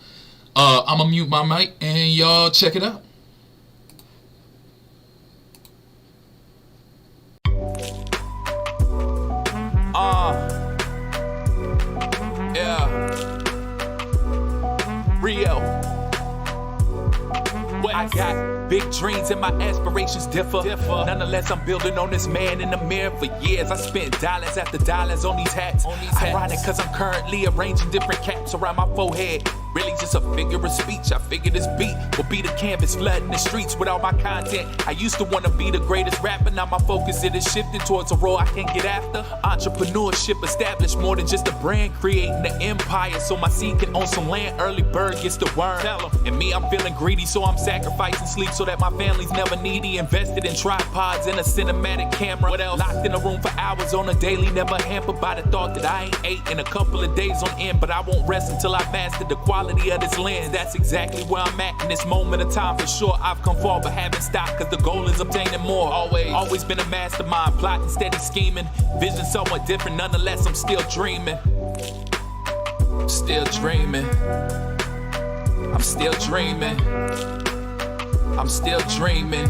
I'm going to mute my mic and y'all check it out. Rio. I got big dreams and my aspirations differ. Nonetheless, I'm building on this man in the mirror for years. I spent dollars after dollars on these hats. Ironic, cause I'm currently arranging different caps around my forehead. Really just a figure of speech. I figure this beat will be the canvas flooding the streets with all my content. I used to want to be the greatest rapper. Now my focus it is shifting towards a role I can get after. Entrepreneurship established more than just a brand, creating an empire so my seed can own some land. Early bird gets the worm. And me, I'm feeling greedy, so I'm sacrificing sleep so that my family's never needy. Invested in tripods and a cinematic camera. What else? Locked in a room for hours on a daily, never hampered by the thought that I ain't ate in a couple of days on end. But I won't rest until I master the quality of this lens. That's exactly where I'm at in this moment of time. For sure, I've come far but haven't stopped, cause the goal is obtaining more. Always been a mastermind, plotting, steady scheming. Vision somewhat different, nonetheless I'm still dreaming. Still dreaming. I'm still dreaming. I'm still dreaming.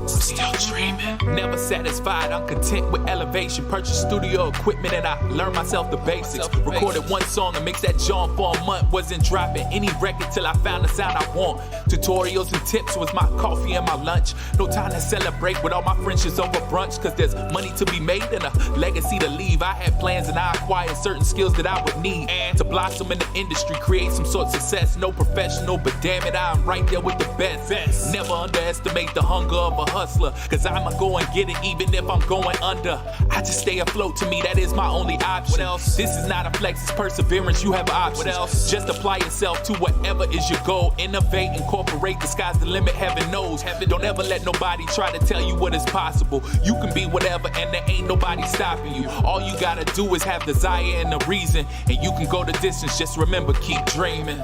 Still dreaming. Never satisfied, I'm content with elevation. Purchase studio equipment and I learned myself the basics. Recorded one song and mixed that joint for a month. Wasn't dropping any record till I found the sound I want. Tutorials and tips was my coffee and my lunch. No time to celebrate with all my friendships over brunch, cause there's money to be made and a legacy to leave. I had plans and I acquired certain skills that I would need and to blossom in the industry, create some sort of success. No professional, but damn it, I'm right there with the best. Never underestimate the hunger of a hustler, cause I'ma go and get it even if I'm going under. I just stay afloat, to me that is my only option. What else? This is not a flex, it's perseverance, you have options. What else? Just apply yourself to whatever is your goal. Innovate, incorporate, the sky's the limit, heaven knows. Don't ever let nobody try to tell you what is possible. You can be whatever and there ain't nobody stopping you. All you gotta do is have desire and a reason, and you can go the distance. Just remember, keep dreaming.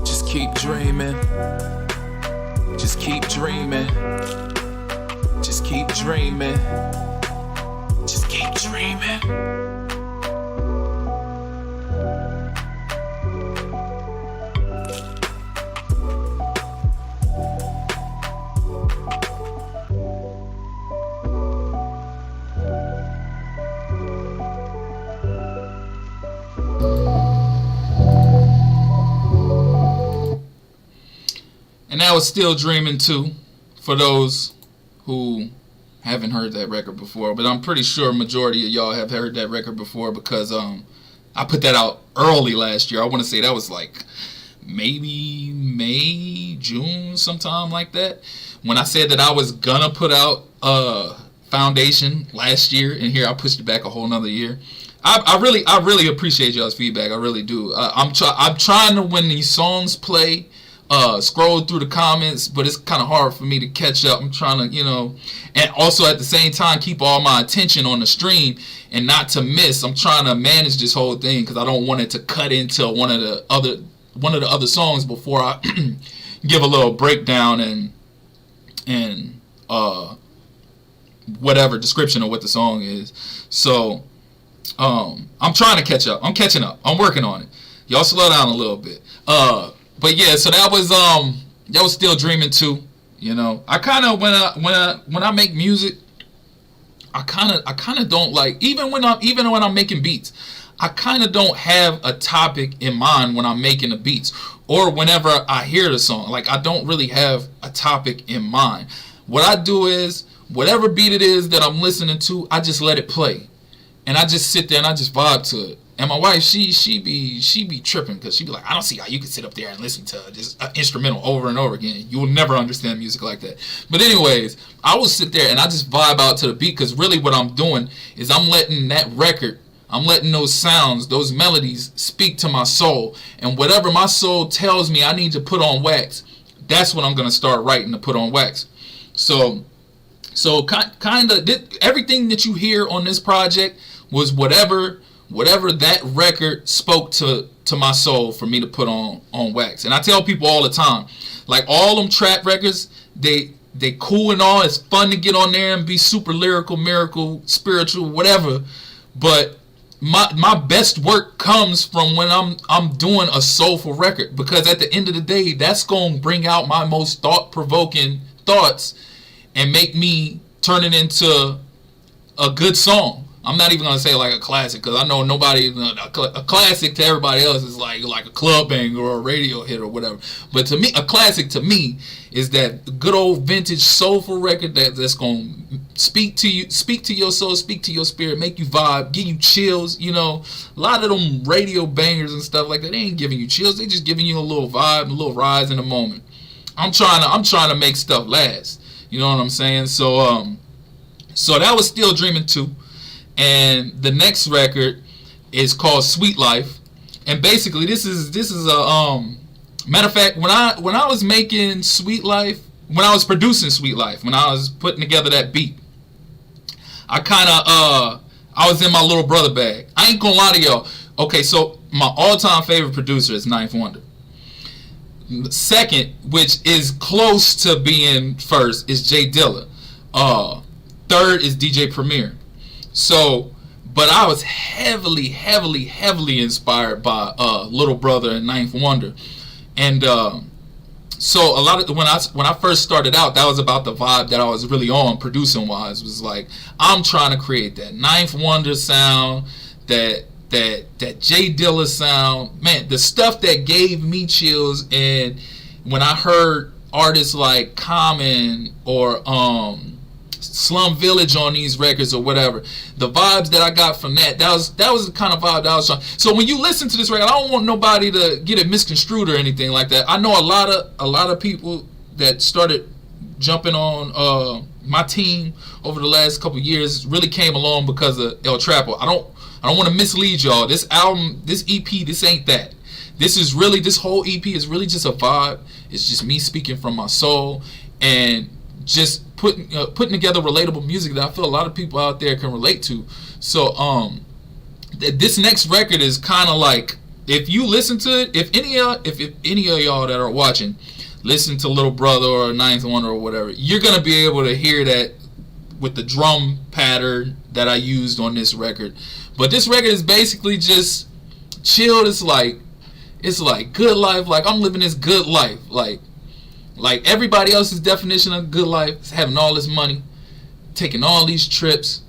Just keep dreaming. Just keep dreaming. Just keep dreaming. Just keep dreaming. And that was Still Dreaming 2, for those who haven't heard that record before. But I'm pretty sure a majority of y'all have heard that record before, because I put that out early last year. I want to say that was like maybe May, June, sometime like that, when I said that I was gonna put out Foundation last year, and here I pushed it back a whole nother year. I really appreciate y'all's feedback. I really do. I'm trying to, when these songs play, scroll through the comments, but it's kind of hard for me to catch up. I'm trying to, and also at the same time keep all my attention on the stream and not to miss. I'm trying to manage this whole thing because I don't want it to cut into one of the other songs before I give a little breakdown and whatever description of what the song is. So I'm trying to catch up. I'm catching up. I'm working on it. Y'all slow down a little bit. but yeah, so that was Still Dreaming too. You know, I kind of when I make music, I kind of don't like, even when I'm making beats, I kind of don't have a topic in mind when I'm making the beats or whenever I hear the song. Like, I don't really have a topic in mind. What I do is whatever beat it is that I'm listening to, I just let it play, and I just sit there and I just vibe to it. And my wife, she be tripping because she be like, I don't see how you can sit up there and listen to this instrumental over and over again. You will never understand music like that. But anyways, I will sit there and I just vibe out to the beat, because really what I'm doing is I'm letting that record, I'm letting those sounds, those melodies speak to my soul. And whatever my soul tells me I need to put on wax, that's what I'm going to start writing to put on wax. So kind of everything that you hear on this project was whatever that record spoke to my soul for me to put on wax. And I tell people all the time, like, all them trap records, they cool and all, it's fun to get on there and be super lyrical, miracle, spiritual, whatever, but my best work comes from when I'm doing a soulful record, because at the end of the day, that's going to bring out my most thought-provoking thoughts and make me turn it into a good song. I'm not even going to say like a classic, because I know nobody, a classic to everybody else is like a club banger or a radio hit or whatever. But to me, a classic to me is that good old vintage soulful record that's going to speak to you, speak to your soul, speak to your spirit, make you vibe, give you chills. You know, a lot of them radio bangers and stuff like that, they ain't giving you chills. They just giving you a little vibe, a little rise in the moment. I'm trying to make stuff last. You know what I'm saying? So that was Still Dreaming 2. And the next record is called Sweet Life. And basically this is a matter of fact, when I was making Sweet Life, when I was producing Sweet Life, when I was putting together that beat, I was in my little brother bag. I ain't gonna lie to y'all. Okay, so my all-time favorite producer is Ninth Wonder. Second, which is close to being first, is Jay Dilla. Third is DJ Premier. So, but I was heavily inspired by Little Brother and Ninth Wonder, and so a lot of when I first started out, that was about the vibe that I was really on producing wise. Was like, I'm trying to create that Ninth Wonder sound, that Jay Dilla sound, man, the stuff that gave me chills. And when I heard artists like Common or Slum Village on these records or whatever, the vibes that I got from that was the kind of vibe that I was trying. So when you listen to this record, I don't want nobody to get it misconstrued or anything like that. I know a lot of people that started jumping on my team over the last couple years really came along because of El Trapo. I don't want to mislead y'all. This album, this EP, this ain't that. This whole EP is really just a vibe. It's just me speaking from my soul and just putting together relatable music that I feel a lot of people out there can relate to. So this next record is kind of like, if you listen to it, if any of y'all that are watching listen to Little Brother or Ninth Wonder or whatever, you're gonna be able to hear that with the drum pattern that I used on this record. But this record is basically just chilled. It's like good life. Like, I'm living this good life. Like everybody else's definition of good life is having all this money, taking all these trips,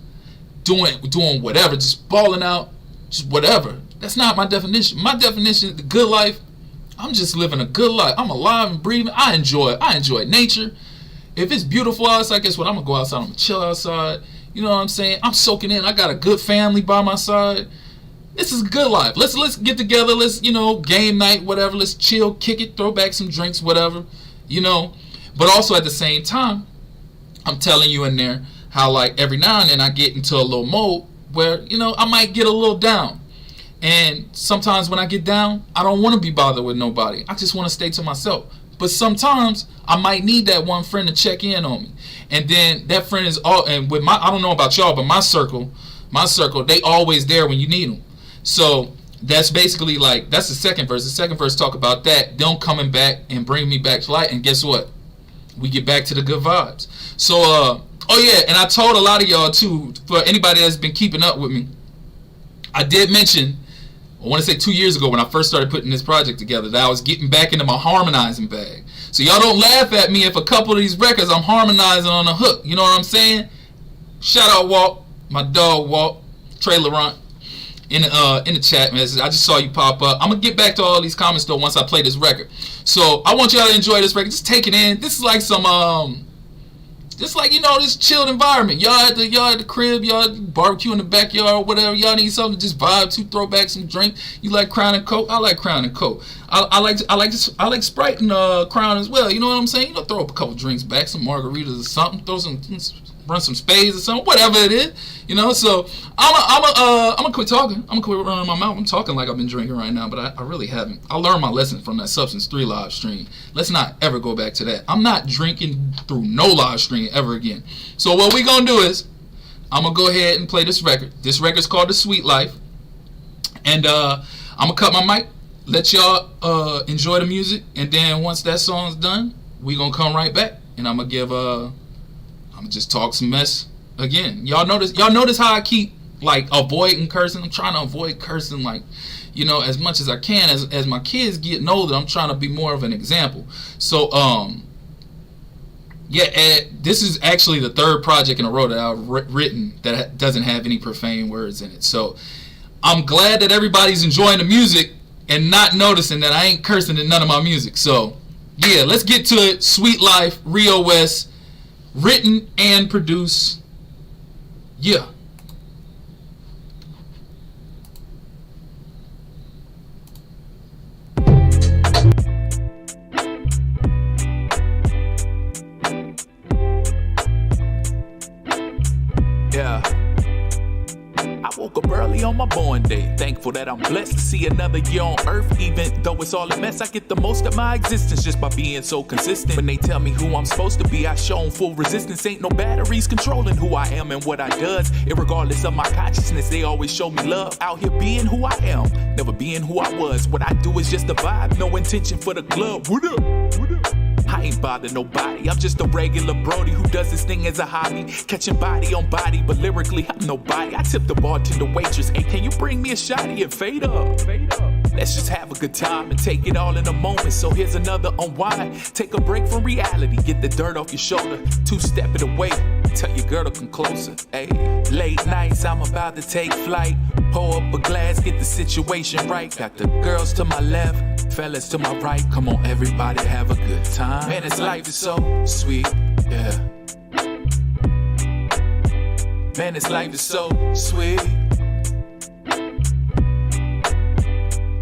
doing whatever, just balling out, just whatever. That's not my definition. My definition of the good life, I'm just living a good life. I'm alive and breathing. I enjoy nature. If it's beautiful outside, guess what? I'm gonna go outside. I'm gonna chill outside. You know what I'm saying? I'm soaking in. I got a good family by my side. This is a good life. Let's get together. Let's, game night, whatever. Let's chill, kick it, throw back some drinks, whatever. But also at the same time, I'm telling you in there how, like, every now and then I get into a little mode where, I might get a little down. And sometimes when I get down, I don't want to be bothered with nobody. I just want to stay to myself. But sometimes I might need that one friend to check in on me. And then that friend is all, and with I don't know about y'all, but my circle, they always there when you need them. So that's basically like, that's the second verse. The second verse talk about that, them coming back and bring me back to light. And guess what? We get back to the good vibes. So, oh yeah, and I told a lot of y'all too, for anybody that's been keeping up with me, I did mention I want to say 2 years ago when I first started putting this project together, that I was getting back into my harmonizing bag. So y'all don't laugh at me if a couple of these records I'm harmonizing on a hook. You know what I'm saying? Shout out Walt, my dog Walt, Trey Laurent, in the chat message. I just saw you pop up. I'm gonna get back to all these comments though once I play this record. So I want y'all to enjoy this record. Just take it in. This is like some just like, you know, this chilled environment. Y'all at the crib, y'all barbecue in the backyard or whatever. Y'all need something to just vibe to, throw back some drink. You like Crown and Coke? I like Crown and Coke. I like Sprite and Crown as well. You know what I'm saying? You know, throw up a couple drinks back, some margaritas or something. Run some spades or something, whatever it is, you know. So I'm gonna quit talking. I'm gonna quit running my mouth. I'm talking like I've been drinking right now, but I really haven't. I learned my lesson from that Substance 3 live stream. Let's not ever go back to that. I'm not drinking through no live stream ever again. So what we gonna do is I'm gonna go ahead and play this record. This record's called The Sweet Life, and I'm gonna cut my mic, let y'all enjoy the music, and then once that song's done, we gonna come right back, and I'm gonna just talk some mess again. Y'all notice how I keep like avoiding cursing. I'm trying to avoid cursing, like, you know, as much as I can. As my kids getting older, I'm trying to be more of an example. So this is actually the third project in a row that I've written that doesn't have any profane words in it. So I'm glad that everybody's enjoying the music and not noticing that I ain't cursing in none of my music. So yeah, let's get to it. Sweet Life, Rio West. Written and produced, yeah. Yeah. I woke up early on my born day, thankful that I'm blessed to see another year on earth. Even though it's all a mess, I get the most of my existence just by being so consistent. When they tell me who I'm supposed to be, I show 'em full resistance. Ain't no batteries controlling who I am and what I does. Irregardless of my consciousness, they always show me love. Out here being who I am, never being who I was. What I do is just a vibe, no intention for the club. What up? What up? I ain't bother nobody, I'm just a regular Brody who does this thing as a hobby. Catching body on body, but lyrically I'm nobody. I tip the bartender waitress, hey, can you bring me a shotty and fade up? Let's just have a good time and take it all in a moment. So here's another unwind. Take a break from reality, get the dirt off your shoulder. Two-step it away, tell your girl to come closer. Hey, late nights, I'm about to take flight. Pour up a glass, get the situation right. Got the girls to my left, fellas to my right. Come on, everybody, have a good time. Man, this life is so sweet, yeah. Man, this life is so sweet.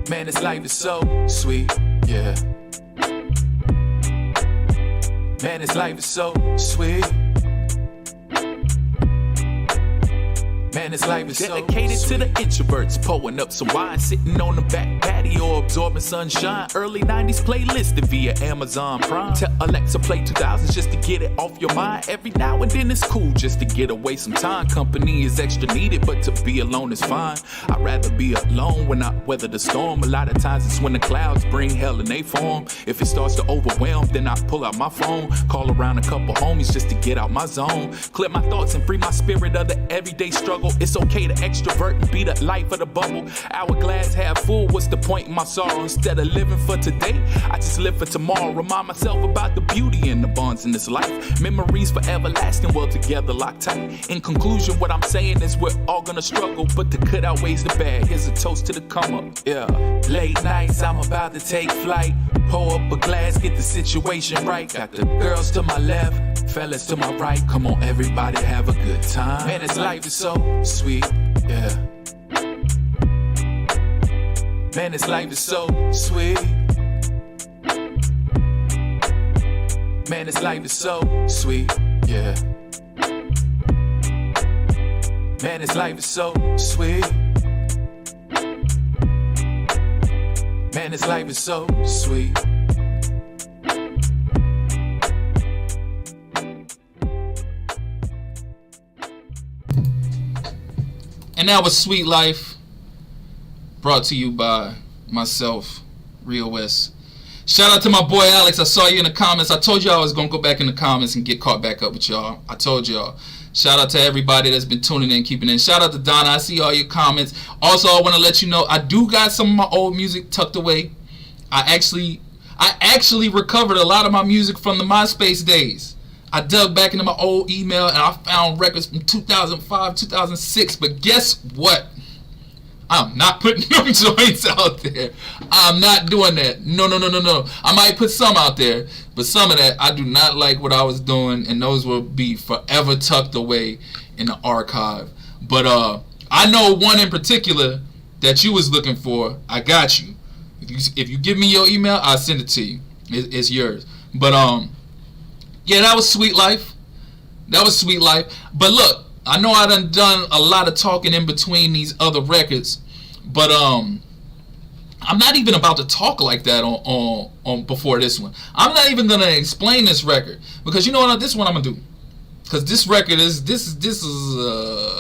Man, this life is so sweet, yeah. Man, this life is so sweet. Man, this life is dedicated so to the introverts, pulling up some wine, sitting on the back patio, absorbing sunshine. Early 90s playlist via Amazon Prime. Tell Alexa play 2000s just to get it off your mind. Every now and then it's cool just to get away some time. Company is extra needed, but to be alone is fine. I'd rather be alone when I weather the storm. A lot of times it's when the clouds bring hell in they form. If it starts to overwhelm, then I pull out my phone, call around a couple homies just to get out my zone. Clear my thoughts and free my spirit of the everyday struggle. It's okay to extrovert and be the life of the bubble. Hourglass half full, what's the point in my sorrow? Instead of living for today, I just live for tomorrow. Remind myself about the beauty in the bonds in this life. Memories forever lasting, well together, locked tight. In conclusion, what I'm saying is we're all gonna struggle, but the good outweighs the bad. Here's a toast to the come up, yeah. Late nights, I'm about to take flight. Pour up a glass, get the situation right. Got the girls to my left, fellas to my right. Come on, everybody, have a good time. Man, this life is so sweet, yeah. Man, this life is so sweet. Man, this life is so sweet, yeah. Man, this life is so sweet. Man, this life is so sweet. And that was Sweet Life, brought to you by myself, Rio West. Shout out to my boy Alex. I saw you in the comments. I told y'all I was going to go back in the comments and get caught back up with y'all. I told y'all. Shout out to everybody that's been tuning in, keeping in. Shout out to Donna. I see all your comments. Also, I want to let you know I do got some of my old music tucked away. I actually recovered a lot of my music from the MySpace days. I dug back into my old email and I found records from 2005, 2006. But guess what? I'm not putting them joints out there. I'm not doing that. No. I might put some out there, but some of that, I do not like what I was doing, and those will be forever tucked away in the archive. But I know one in particular that you was looking for. I got you. If you give me your email, I'll send it to you. It's yours. But yeah, that was Sweet Life. But look, I know I done a lot of talking in between these other records, but I'm not even about to talk like that on before this one. I'm not even gonna explain this record because you know what? This one I'm gonna do, because this record is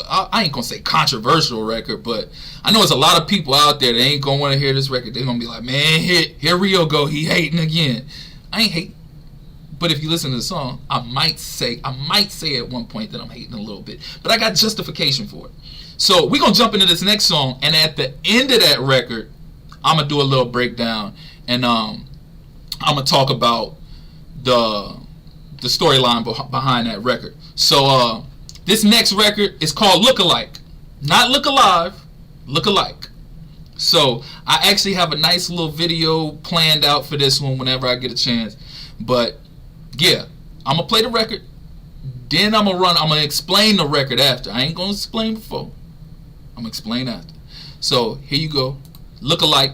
I ain't gonna say controversial record, but I know there's a lot of people out there that ain't gonna want to hear this record. They're gonna be like, man, here Rio go, he hating again. I ain't hating. But if you listen to the song, I might say at one point that I'm hating a little bit. But I got justification for it. So we're going to jump into this next song. And at the end of that record, I'm going to do a little breakdown. And I'm going to talk about the storyline behind that record. So this next record is called Look Alike. Not Look Alive, Look Alike. So I actually have a nice little video planned out for this one whenever I get a chance. But yeah, I'm going to play the record, then I'm going to explain the record after. I ain't going to explain before. I'm going to explain after. So, here you go. Look Alike,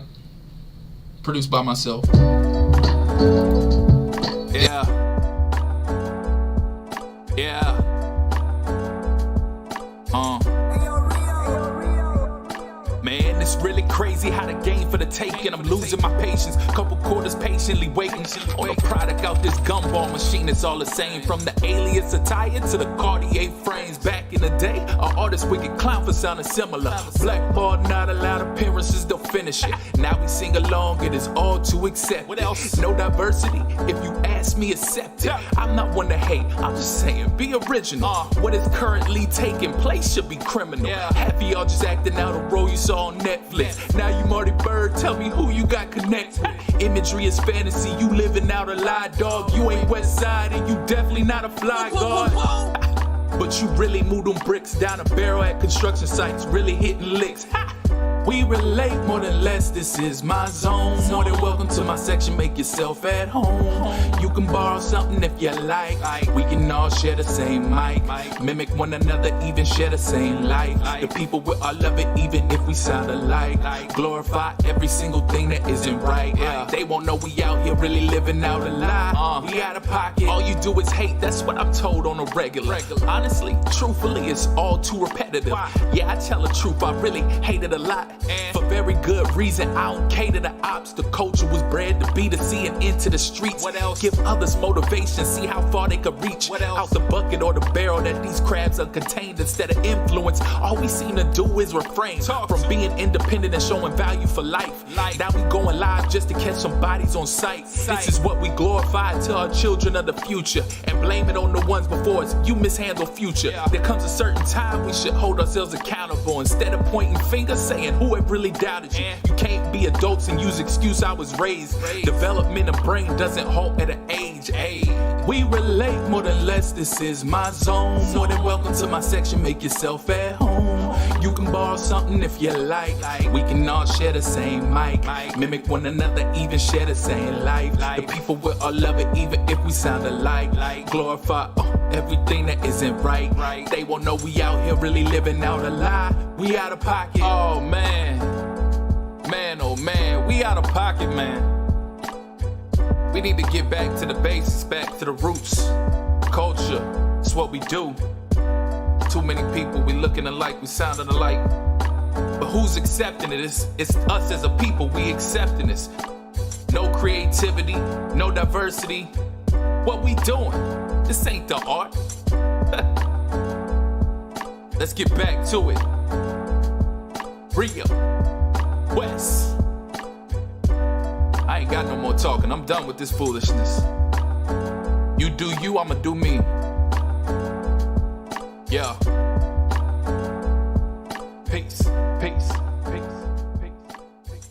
produced by myself. Yeah. Man, it's really crazy how the game for the taking. I'm losing my patience. Couple quarters patiently waiting on a product out this gumball machine. It's all the same, from the Alias attire to the Cartier frames. Back in the day, our artist wicked clown for sounding similar. Blackball, not allowed appearances, they'll finish it. Now we sing along, it is all to accept. What else? No diversity, if you ask me, accept it. I'm not one to hate, I'm just saying, be original. What is currently taking place should be criminal. Half of y'all just acting out a role you saw on Netflix. Now you Marty Bird, tell me who you got connected. Imagery is fantasy, you living out a lie, dog. You ain't West Side and you definitely not a fly guard. But you really move them bricks down a barrel at construction sites, really hitting licks. We relate more than less, this is my zone. More than welcome to my section, make yourself at home. You can borrow something if you like. We can all share the same mic, mimic one another, even share the same life. The people will all love it even if we sound alike. Glorify every single thing that isn't right. They won't know we out here really living out a lie. We out of pocket, all you do is hate, that's what I'm told on a regular. Honestly, truthfully, it's all too repetitive. Yeah, I tell the truth, I really hate it a lot. And for very good reason, I don't cater to ops. The culture was bred to be to see and into the streets. What else? Give others motivation, see how far they could reach. What else? Out the bucket or the barrel that these crabs are contained instead of influence. All we seem to do is refrain from being independent and showing value for life. Now we going live just to catch some bodies on sight. This is what we glorify to our children of the future, and blame it on the ones before us. You mishandle future. There comes a certain time we should hold ourselves accountable instead of pointing fingers saying who it really doubted you. You can't be adults and use excuse I was raised. Development of brain doesn't halt at an age. We relate more than less, this is my zone. More than welcome to my section, make yourself at home. You can borrow something if you like. We can all share the same mic, mimic one another, even share the same life. The people will all love it even if we sound alike. Glorify everything that isn't right. They won't know we out here really living out a lie. We out of pocket. Oh man, oh man, we out of pocket, man. We need to get back to the basics, back to the roots. Culture, it's what we do. Too many people, we looking alike, we sounding alike. But who's accepting it? It's us as a people, we accepting this. No creativity, no diversity. What we doing? This ain't the art. Let's get back to it. Rio, West. I ain't got no more talking. I'm done with this foolishness. You do you, I'ma do me. Yeah. Peace, peace, peace, peace, peace.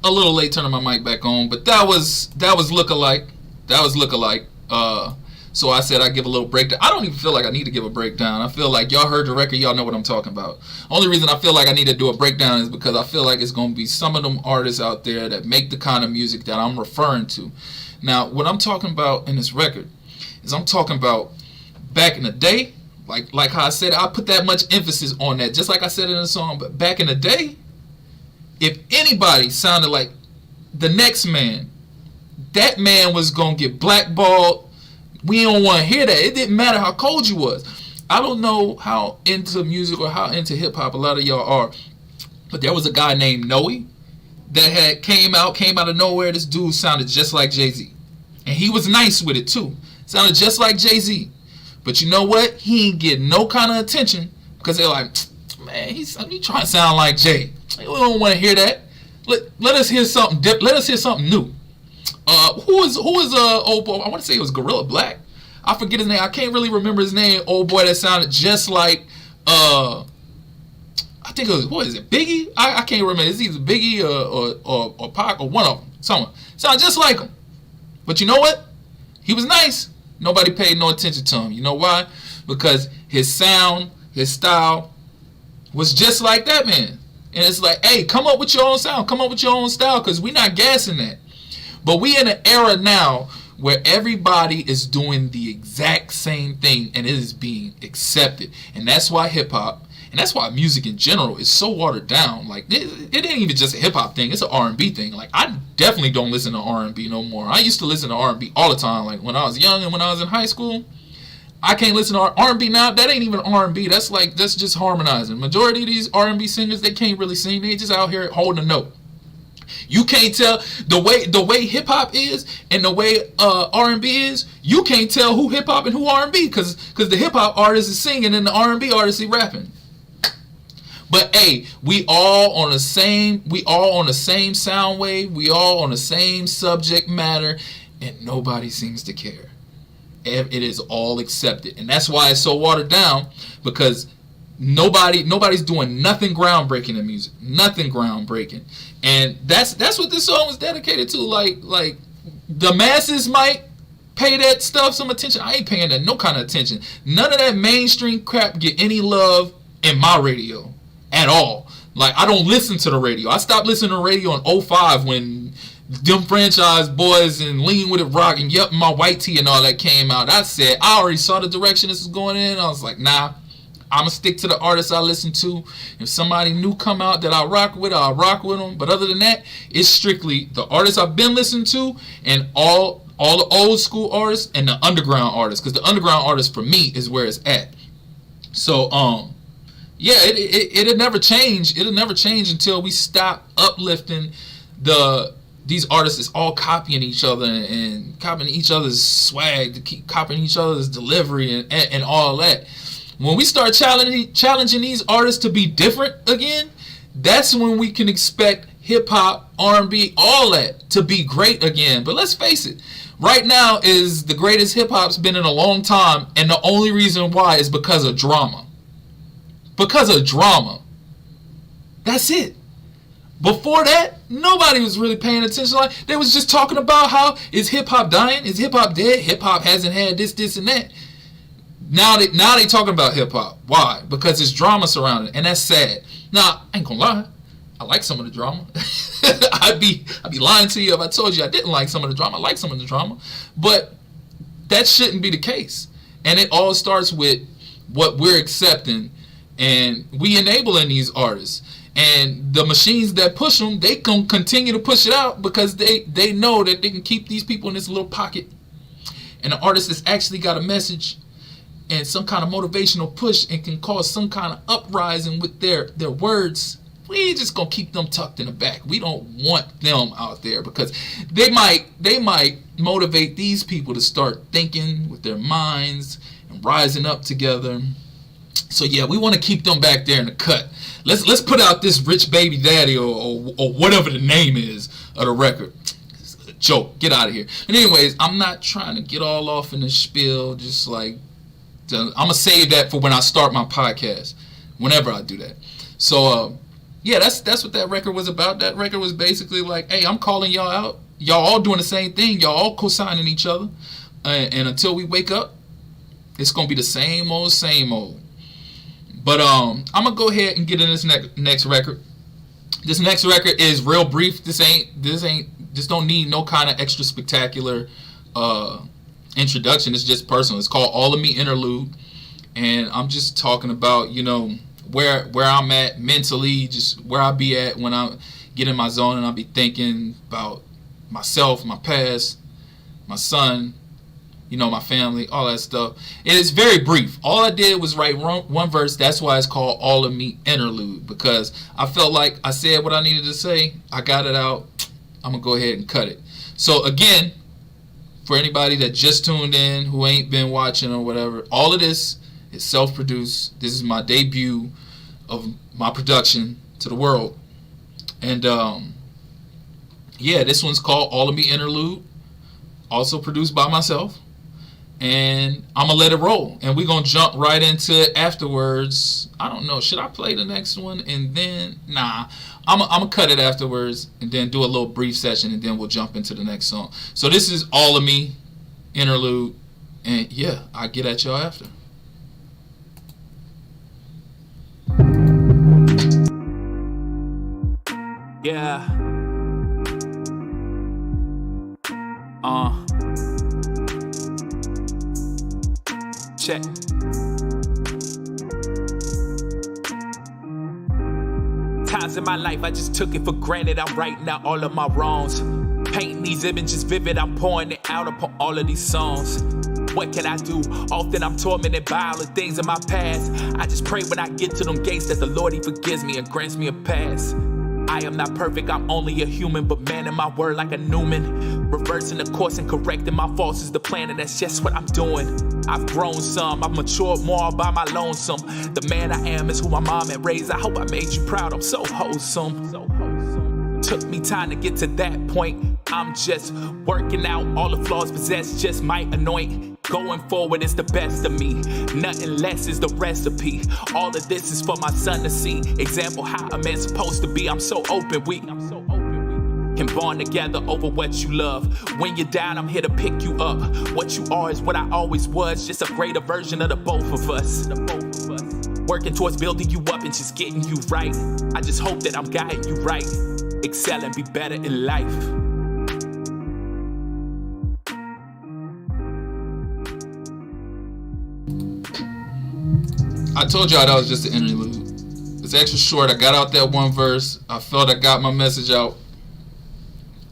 A little late turning my mic back on, but that was look-alike. That was look-alike. So I said I'd give a little breakdown. I don't even feel like I need to give a breakdown. I feel like y'all heard the record, y'all know what I'm talking about. Only reason I feel like I need to do a breakdown is because I feel like it's going to be some of them artists out there that make the kind of music that I'm referring to. Now, what I'm talking about in this record is I'm talking about back in the day, like how I said, I put that much emphasis on that, just like I said in the song, but back in the day, if anybody sounded like the next man, that man was going to get blackballed. We don't want to hear that. It didn't matter how cold you was. I don't know how into music or how into hip-hop a lot of y'all are, but there was a guy named Noe that had came out of nowhere. This dude sounded just like Jay-Z. And he was nice with it too. Sounded just like Jay-Z. But you know what? He ain't getting no kind of attention because they're like, man, he trying to sound like Jay. We don't want to hear that. Let us hear something Let us hear something new. Who is old boy? I want to say it was Gorilla Black. I forget his name. I can't really remember his name. Old boy that sounded just like I think it was, what is it, Biggie? I can't remember. It's either Biggie or Pac or one of them. Someone sounded just like him. But you know what? He was nice. Nobody paid no attention to him. You know why? Because his sound, his style was just like that man. And it's like, hey, come up with your own sound. Come up with your own style because we not gassing that. But we in an era now where everybody is doing the exact same thing and it is being accepted. And that's why hip-hop, and that's why music in general is so watered down. Like, it ain't even just a hip-hop thing. It's an R&B thing. Like, I definitely don't listen to R&B no more. I used to listen to R&B all the time. Like, when I was young and when I was in high school, I can't listen to R&B now. That ain't even R&B. That's just harmonizing. Majority of these R&B singers, they can't really sing. They just out here holding a note. You can't tell the way hip hop is and the way R&B is. You can't tell who hip hop and who R&B because the hip hop artist is singing and the R&B artist is rapping. But hey, we all on the same sound wave. We all on the same subject matter, and nobody seems to care. It is all accepted, and that's why it's so watered down because nobody's doing nothing groundbreaking in music, nothing groundbreaking. And that's what this song was dedicated to. Like the masses might pay that stuff some attention. I ain't paying that no kind of attention. None of that mainstream crap get any love in my radio at all. Like, I don't listen to the radio. I stopped listening to radio in 2005 when them Franchise Boys and Lean With It Rock and Yup, My White Tee and all that came out. I said, I already saw the direction this is going in. I was like, nah, I'm going to stick to the artists I listen to. If somebody new come out that I rock with, I'll rock with them. But other than that, it's strictly the artists I've been listening to and all the old school artists and the underground artists. Because the underground artists, for me, is where it's at. So, yeah, it'll never change. It'll never change until we stop uplifting these artists is all copying each other and copying each other's swag, to keep copying each other's delivery and all that. When we start challenging these artists to be different again, that's when we can expect hip-hop, R&B, all that to be great again. But let's face it, right now is the greatest hip-hop's been in a long time, and the only reason why is because of drama. Because of drama. That's it. Before that, nobody was really paying attention. Like, they was just talking about how is hip-hop dying? Is hip-hop dead? Hip-hop hasn't had this, and that. Now they talking about hip-hop. Why? Because there's drama surrounding it, and that's sad. Now, I ain't gonna lie. I like some of the drama. I'd be lying to you if I told you I didn't like some of the drama. I like some of the drama. But that shouldn't be the case. And it all starts with what we're accepting, and we enabling these artists. And the machines that push them, they can continue to push it out because they know that they can keep these people in this little pocket. And the artist that's actually got a message and some kind of motivational push and can cause some kind of uprising with their words, we just gonna keep them tucked in the back. We don't want them out there because they might motivate these people to start thinking with their minds and rising up together. So yeah, we want to keep them back there in the cut. Let's put out this Rich Baby Daddy or whatever the name is of the record. Joke. Get out of here. And anyways, I'm not trying to get all off in the spiel. Just like, I'm going to save that for when I start my podcast. Whenever I do that. So, yeah, that's what that record was about. That record was basically like, hey, I'm calling y'all out. Y'all all doing the same thing. Y'all all co-signing each other. And until we wake up, it's going to be the same old, same old. But I'm going to go ahead and get in this next record. This next record is real brief. This don't need no kind of extra spectacular introduction. It's just personal. It's called All of Me Interlude. And I'm just talking about, you know, where I'm at mentally, just where I be at when I get in my zone and I'll be thinking about myself, my past, my son, you know, my family, all that stuff. And it's very brief. All I did was write one verse. That's why it's called All of Me Interlude, because I felt like I said what I needed to say. I got it out. I'm going to go ahead and cut it. So again, for anybody that just tuned in, who ain't been watching or whatever, all of this is self-produced. This is my debut of my production to the world. And yeah, this one's called All of Me Interlude. Also produced by myself. And I'm going to let it roll. And we're going to jump right into it afterwards. I don't know. Should I play the next one? And then, nah. I'm going to cut it afterwards and then do a little brief session. And then we'll jump into the next song. So this is All of Me Interlude. And yeah, I'll get at y'all after. Yeah. Check. Times in my life, I just took it for granted. I'm writing out all of my wrongs. Painting these images vivid, I'm pouring it out upon all of these songs. What can I do? Often I'm tormented by all the things in my past. I just pray when I get to them gates that the Lord, He forgives me and grants me a pass. I am not perfect, I'm only a human, but man in my word like a Newman. Reversing the course and correcting my faults is the plan, and that's just what I'm doing. I've grown some, I've matured more by my lonesome. The man I am is who my mom had raised. I hope I made you proud, I'm so wholesome. Took me time to get to that point. I'm just working out all the flaws possessed, just might anoint. Going forward is the best of me. Nothing less is the recipe. All of this is for my son to see. Example how a man's supposed to be. I'm so open, we can bond together over what you love. When you're down, I'm here to pick you up. What you are is what I always was. Just a greater version of the both of us. Working towards building you up and just getting you right. I just hope that I'm guiding you right. Excel and be better in life. I told y'all that was just an interlude. It's extra short. I got out that one verse. I felt I got my message out.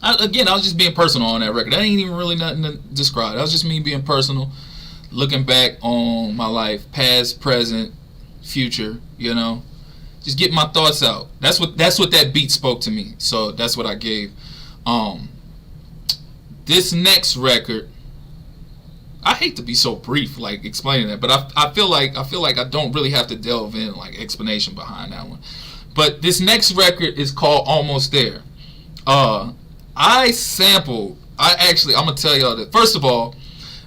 I was just being personal on that record. That ain't even really nothing to describe. That was just me being personal, looking back on my life, past, present, future. You know, just getting my thoughts out. That's what that beat spoke to me. So that's what I gave. This next record, I hate to be so brief, like explaining that, but I feel like I don't really have to delve in like explanation behind that one. But this next record is called Almost There. I'm gonna tell y'all that, first of all,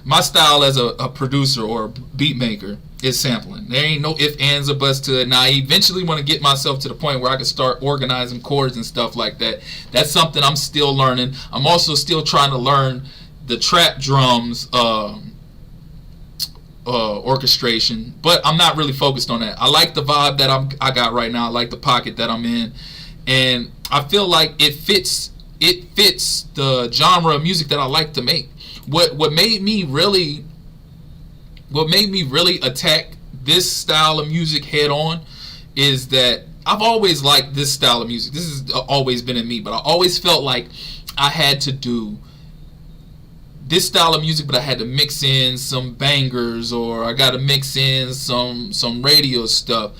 my style as a producer or beat maker is sampling. There ain't no ifs, ands, or buts to it. Now, I eventually want to get myself to the point where I can start organizing chords and stuff like that. That's something I'm still learning. I'm also still trying to learn the trap drums orchestration, but I'm not really focused on that. I like the vibe that I got right now. I like the pocket that I'm in, and I feel like it fits the genre of music that I like to make. What made me really attack this style of music head on is that I've always liked this style of music. This has always been in me, but I always felt like I had to do this style of music, but I had to mix in some bangers, or I got to mix in some radio stuff.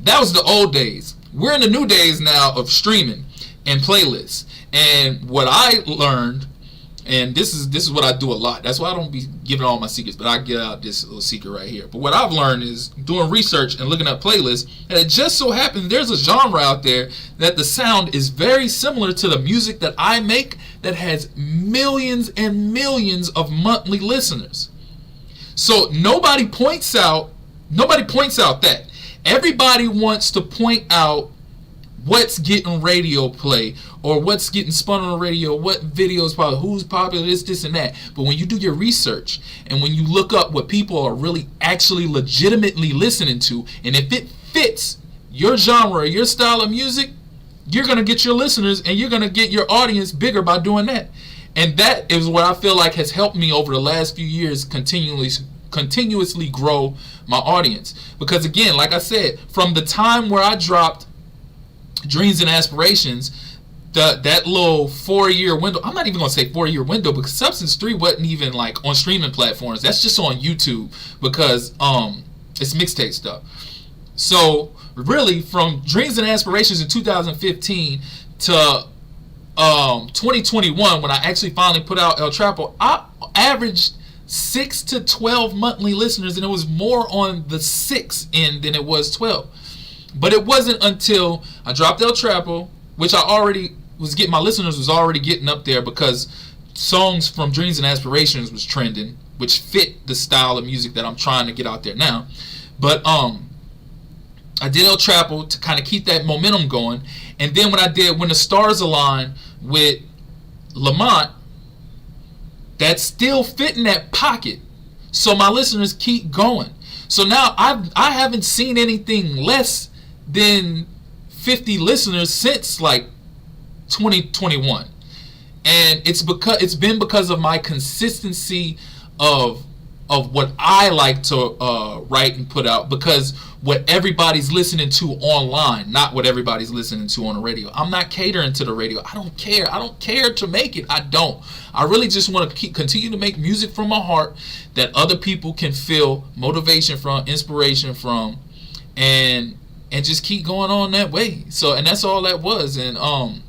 That was the old days. We're in the new days now of streaming and playlists. And what I learned And this is what I do a lot. That's why I don't be giving all my secrets, but I get out this little secret right here. But what I've learned is doing research and looking at playlists, and it just so happens there's a genre out there that the sound is very similar to the music that I make that has millions and millions of monthly listeners. So nobody points out that. Everybody wants to point out what's getting radio play or what's getting spun on the radio, what videos popular, who's popular, this and that. But when you do your research and when you look up what people are really actually legitimately listening to, and if it fits your genre or your style of music, you're going to get your listeners and you're going to get your audience bigger by doing that. And that is what I feel like has helped me over the last few years continuously grow my audience. Because again, like I said, from the time where I dropped Dreams and Aspirations, that little 4-year window, I'm not even going to say 4-year window, because Substance 3 wasn't even like on streaming platforms. That's just on YouTube because it's mixtape stuff. So really, from Dreams and Aspirations in 2015 to 2021, when I actually finally put out El Trapo, I averaged 6 to 12 monthly listeners, and it was more on the 6 end than it was 12. But it wasn't until I dropped El Trapo, which I already was getting, my listeners was already getting up there because songs from Dreams and Aspirations was trending, which fit the style of music that I'm trying to get out there now. But I did El Trapo to kind of keep that momentum going. And then when the stars aligned with Lamont, that still fit in that pocket. So my listeners keep going. So now I haven't seen anything less than 50 listeners since like 2021. And it's been because of my consistency of what I like to write and put out, because what everybody's listening to online, not what everybody's listening to on the radio. I'm not catering to the radio. I don't care to make it. I don't. I really just want to continue to make music from my heart that other people can feel motivation from, inspiration from, and just keep going on that way. So, and that's all that was. And I'm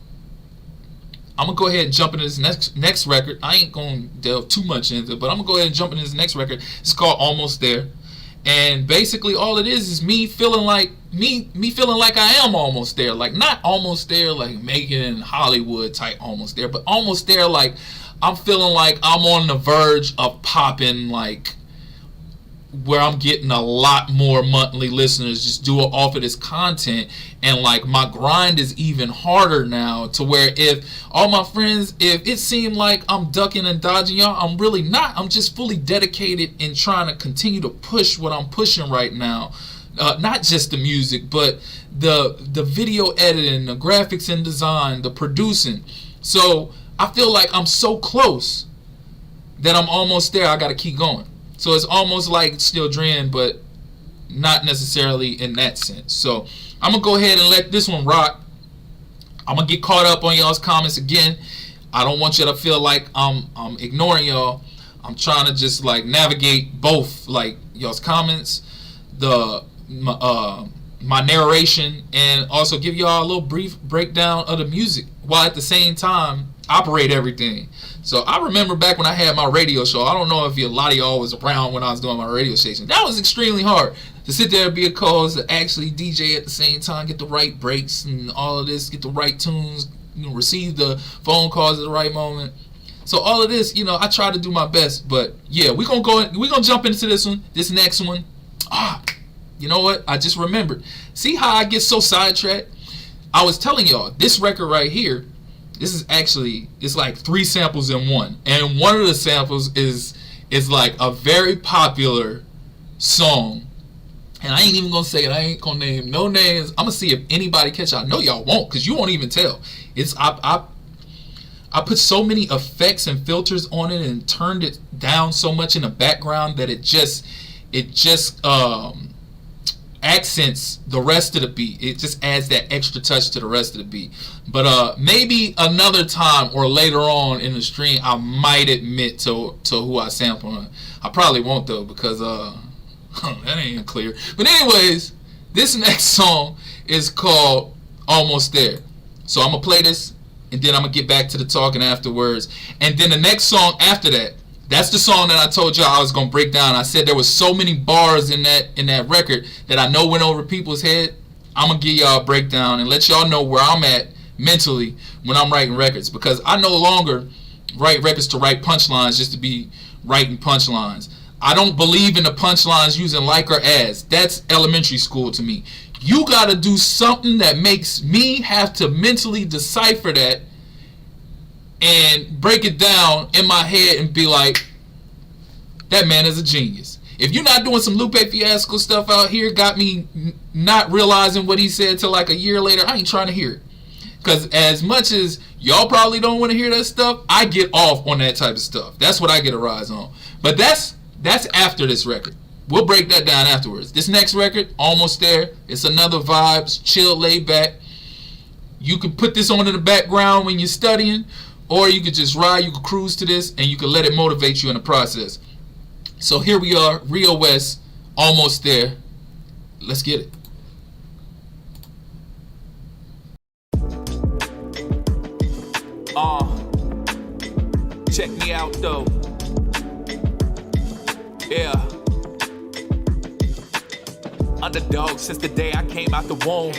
gonna go ahead and jump into this next record. I ain't gonna delve too much into it, but I'm gonna go ahead and jump into this next record. It's called Almost There. And basically all it is me feeling like I am almost there. Like, not almost there like making it in Hollywood type almost there, but almost there like I'm feeling like I'm on the verge of popping, like where I'm getting a lot more monthly listeners just do it off of this content. And like my grind is even harder now, to where if all my friends, if it seemed like I'm ducking and dodging y'all, I'm really not. I'm just fully dedicated in trying to continue to push what I'm pushing right now. Not just the music, but the video editing, the graphics and design, the producing. So I feel like I'm so close that I'm almost there. I got to keep going. So it's almost like Still Dream, but not necessarily in that sense. So I'm going to go ahead and let this one rock. I'm going to get caught up on y'all's comments again. I don't want you to feel like I'm ignoring y'all. I'm trying to just like navigate both, like y'all's comments, my narration, and also give y'all a little brief breakdown of the music, while at the same time operate everything. So I remember back when I had my radio show, I don't know if a lot of y'all was around when I was doing my radio station. That was extremely hard, to sit there and be a co-host, to actually DJ at the same time, get the right breaks and all of this, get the right tunes, receive the phone calls at the right moment. So all of this, I try to do my best. But yeah, we're gonna jump into this next one. You know what? I just remembered. See how I get so sidetracked? I was telling y'all, this record right here, this is actually, it's like 3 samples in one. And one of the samples is like a very popular song. And I ain't even gonna say it. I ain't gonna name no names. I'm gonna see if anybody catch it. I know y'all won't, because you won't even tell. I put so many effects and filters on it and turned it down so much in the background that it just accents the rest of the beat. It just adds that extra touch to the rest of the beat. But maybe another time or later on in the stream, I might admit to who I sampled. I probably won't though, because that ain't clear. But anyways, this next song is called Almost There. So I'm gonna play this and then I'm gonna get back to the talking afterwards. And then the next song after that, that's the song that I told y'all I was gonna break down. I said there was so many bars in that record that I know went over people's head. I'm gonna give y'all a breakdown and let y'all know where I'm at mentally when I'm writing records, because I no longer write records to write punchlines just to be writing punchlines. I don't believe in the punchlines using like or as. That's elementary school to me. You gotta do something that makes me have to mentally decipher that and break it down in my head and be like, that man is a genius. If you're not doing some Lupe Fiasco stuff out here, got me not realizing what he said till like a year later, I ain't trying to hear it. Because as much as y'all probably don't want to hear that stuff, I get off on that type of stuff. That's what I get a rise on. But that's after this record. We'll break that down afterwards. This next record, Almost There. It's another vibes, chill, laid back. You can put this on in the background when you're studying, or you could just ride, you could cruise to this, and you can let it motivate you in the process. So here we are, Rio West, Almost There. Let's get it. Check me out though. Yeah. Underdog since the day I came out the womb.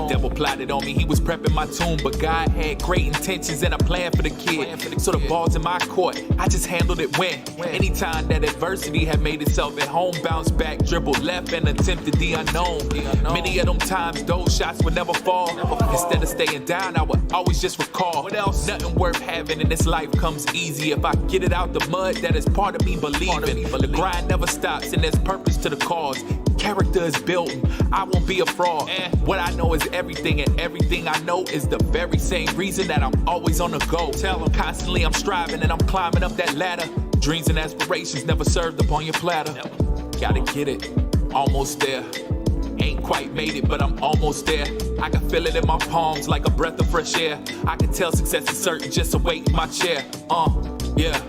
Devil plotted on me, he was prepping my tomb, but God had great intentions and a plan for the kid. So the ball's in my court, I just handled it when. Anytime that adversity had made itself at home, bounced back, dribbled left, and attempted the unknown. Many of them times, those shots would never fall. Instead of staying down, I would always just recall. What else? Nothing worth having in this life comes easy. If I get it out the mud, that is part of me believing. The grind never stops, and there's purpose to the cause. Character is built, I won't be a fraud. What I know is everything, and everything I know is the very same reason that I'm always on the go. Tell them constantly I'm striving and I'm climbing up that ladder. Dreams and aspirations never served upon your platter. Gotta get it, almost there. Ain't quite made it, but I'm almost there. I can feel it in my palms like a breath of fresh air. I can tell success is certain just awaiting my chair. Yeah,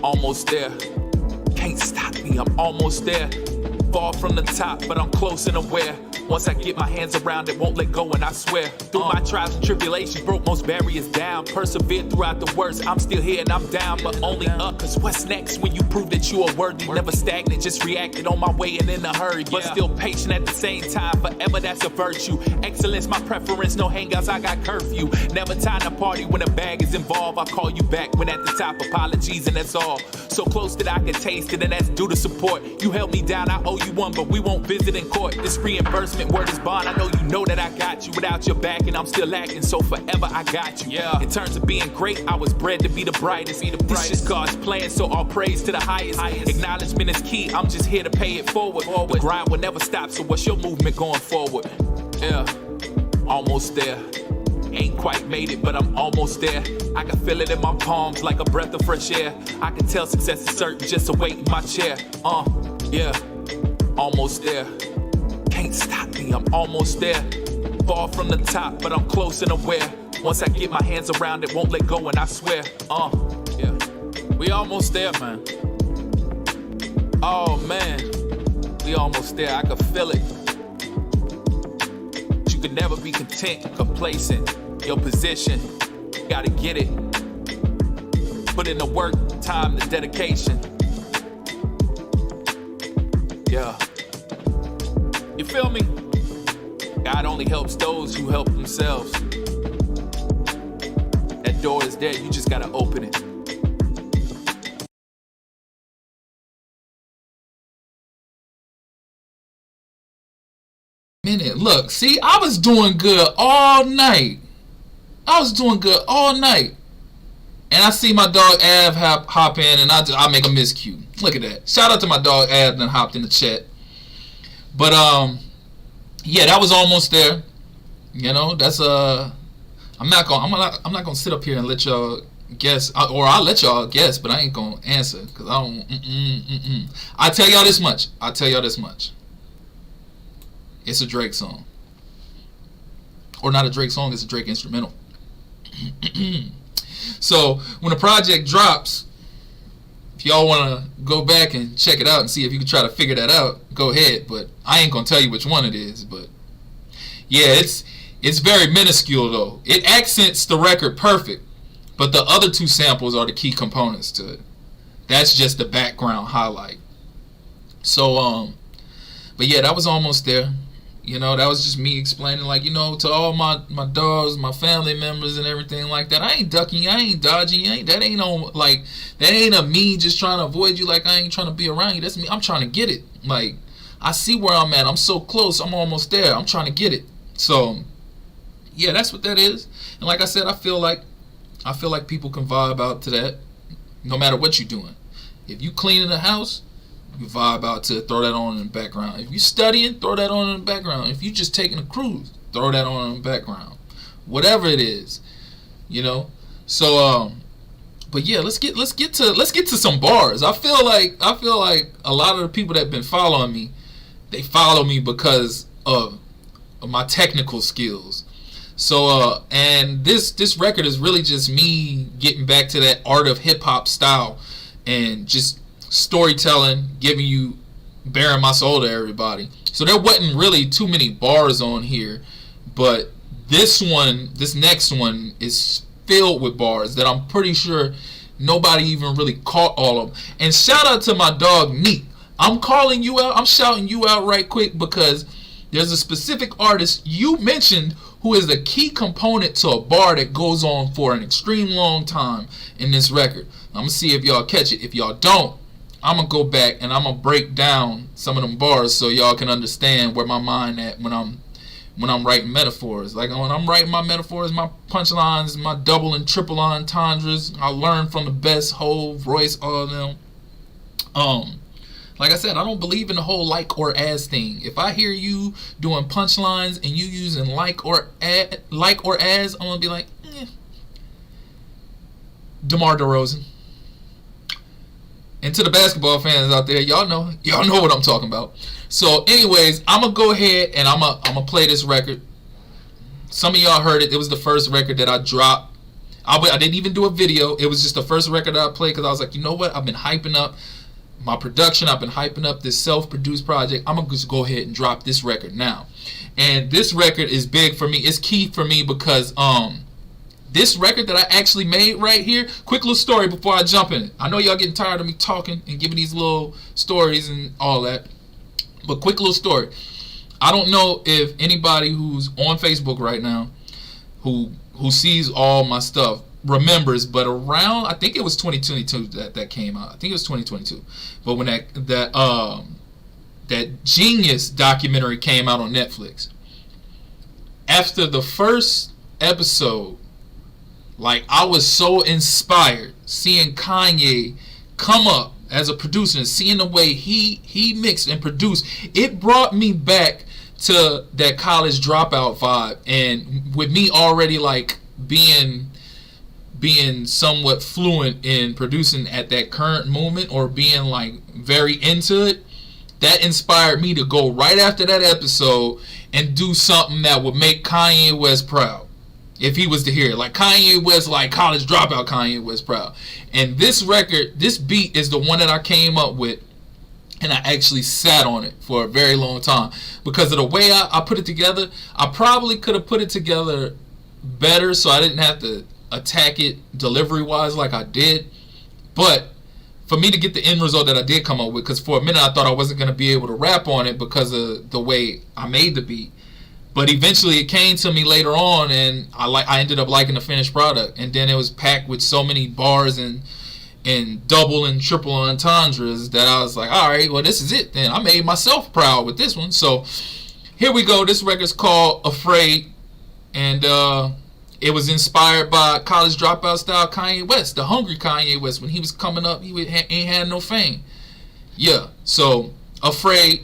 almost there. Can't stop me, I'm almost there. Far from the top, but I'm close and aware. Once I get my hands around it, won't let go, and I swear. Through my trials and tribulations, broke most barriers down. Persevered throughout the worst, I'm still here and I'm down, but only up. Cause what's next when you prove that you are worthy? Never stagnant, just reacted on my way and in a hurry. But still patient at the same time, forever that's a virtue. Excellence my preference, no hangouts, I got curfew. Never time to party when a bag is involved. I'll call you back when at the top, apologies and that's all. So close that I can taste it, and that's due to support. You held me down, I owe you one, but we won't visit in court. This reimbursement word is bond. I know you know that I got you. Without your back and I'm still lacking, so forever I got you. Yeah. In terms of being great, I was bred to be the brightest. This is God's plan, so all praise to the highest. Acknowledgement is key, I'm just here to pay it forward. The grind will never stop, so what's your movement going forward? Yeah, almost there. Ain't quite made it, but I'm almost there. I can feel it in my palms like a breath of fresh air. I can tell success is certain just awaiting my chair. Yeah, almost there. Can't stop me, I'm almost there. Far from the top, but I'm close and aware. Once I get my hands around it, won't let go, and I swear. Yeah, we almost there, man. Oh man, we almost there. I can feel it. You can never be content, complacent. Your position, gotta get it. Put in the work, time, the dedication. Yeah. You feel me? God only helps those who help themselves. That door is there, you just gotta open it. Look, see, I was doing good all night. And I see my dog Av hop in, and I make a miscue. Look at that. Shout out to my dog Av that hopped in the chat. But yeah, that was almost there. You know, that's I'm not gonna sit up here and let y'all guess, or I'll let y'all guess, but I ain't gonna answer because I don't. I tell y'all this much. It's a Drake song. Or not a Drake song, it's a Drake instrumental. So when the project drops, if y'all want to go back and check it out and see if you can try to figure that out, go ahead. But I ain't going to tell you which one it is. But yeah, It's very minuscule though. It accents the record perfect, but the other two samples are the key components to it. That's just the background highlight. So but yeah, that was almost there. You know, that was just me explaining, like, you know, to all my dogs, my family members and everything like that. I ain't ducking you, I ain't dodging you, that ain't a me just trying to avoid you, like I ain't trying to be around you. That's me. I'm trying to get it. Like, I see where I'm at. I'm so close. I'm almost there. I'm trying to get it. So yeah, that's what that is. And like I said, I feel like people can vibe out to that no matter what you're doing. If you cleaning the house, you vibe out to throw that on in the background. If you studying, throw that on in the background. If you just taking a cruise, throw that on in the background. Whatever it is, you know. So but yeah, let's get to some bars. I feel like a lot of the people that have been following me, they follow me because of my technical skills. So and this record is really just me getting back to that art of hip hop style and just storytelling, bearing my soul to everybody. So there wasn't really too many bars on here, but this next one is filled with bars that I'm pretty sure nobody even really caught all of them. And shout out to my dog Neat. I'm calling you out. I'm shouting you out right quick because there's a specific artist you mentioned who is a key component to a bar that goes on for an extreme long time in this record. I'm gonna see if y'all catch it. If y'all don't, I'm gonna go back and I'm gonna break down some of them bars so y'all can understand where my mind at when I'm writing metaphors. Like when I'm writing my metaphors, my punchlines, my double and triple entendres, I learn from the best, Hov, Royce, all of them. Like I said, I don't believe in the whole like or as thing. If I hear you doing punchlines and you using like or as, I'm gonna be like, DeMar DeRozan. And to the basketball fans out there, y'all know what I'm talking about. So anyways, I'm gonna go ahead and I'm gonna play this record. Some of y'all heard it. It was the first record that I dropped. I didn't even do a video. It was just the first record that I played because I was like, you know what? I've been hyping up my production. I've been hyping up this self-produced project. I'm gonna just go ahead and drop this record now. And this record is big for me. It's key for me because this record that I actually made right here, quick little story before I jump in it. I know y'all getting tired of me talking and giving these little stories and all that, but quick little story. I don't know if anybody who's on Facebook right now who sees all my stuff remembers, but around, I think it was 2022 that came out. I think it was 2022. But when that Genius documentary came out on Netflix, after the first episode, like, I was so inspired seeing Kanye come up as a producer and seeing the way he mixed and produced. It brought me back to that college dropout vibe. And with me already like being somewhat fluent in producing at that current moment or being like very into it, that inspired me to go right after that episode and do something that would make Kanye West proud. If he was to hear it, like Kanye West, like college dropout Kanye West proud. And this record, this beat is the one that I came up with, and I actually sat on it for a very long time because of the way I put it together. I probably could have put it together better so I didn't have to attack it delivery wise like I did. But for me to get the end result that I did come up with, because for a minute I thought I wasn't going to be able to rap on it because of the way I made the beat. But eventually it came to me later on, and I ended up liking the finished product. And then it was packed with so many bars and double and triple entendres that I was like, all right, well, this is it then. I made myself proud with this one. So here we go. This record's called Afraid, and it was inspired by college dropout style Kanye West, the hungry Kanye West. When he was coming up, he ain't had no fame. Yeah, so Afraid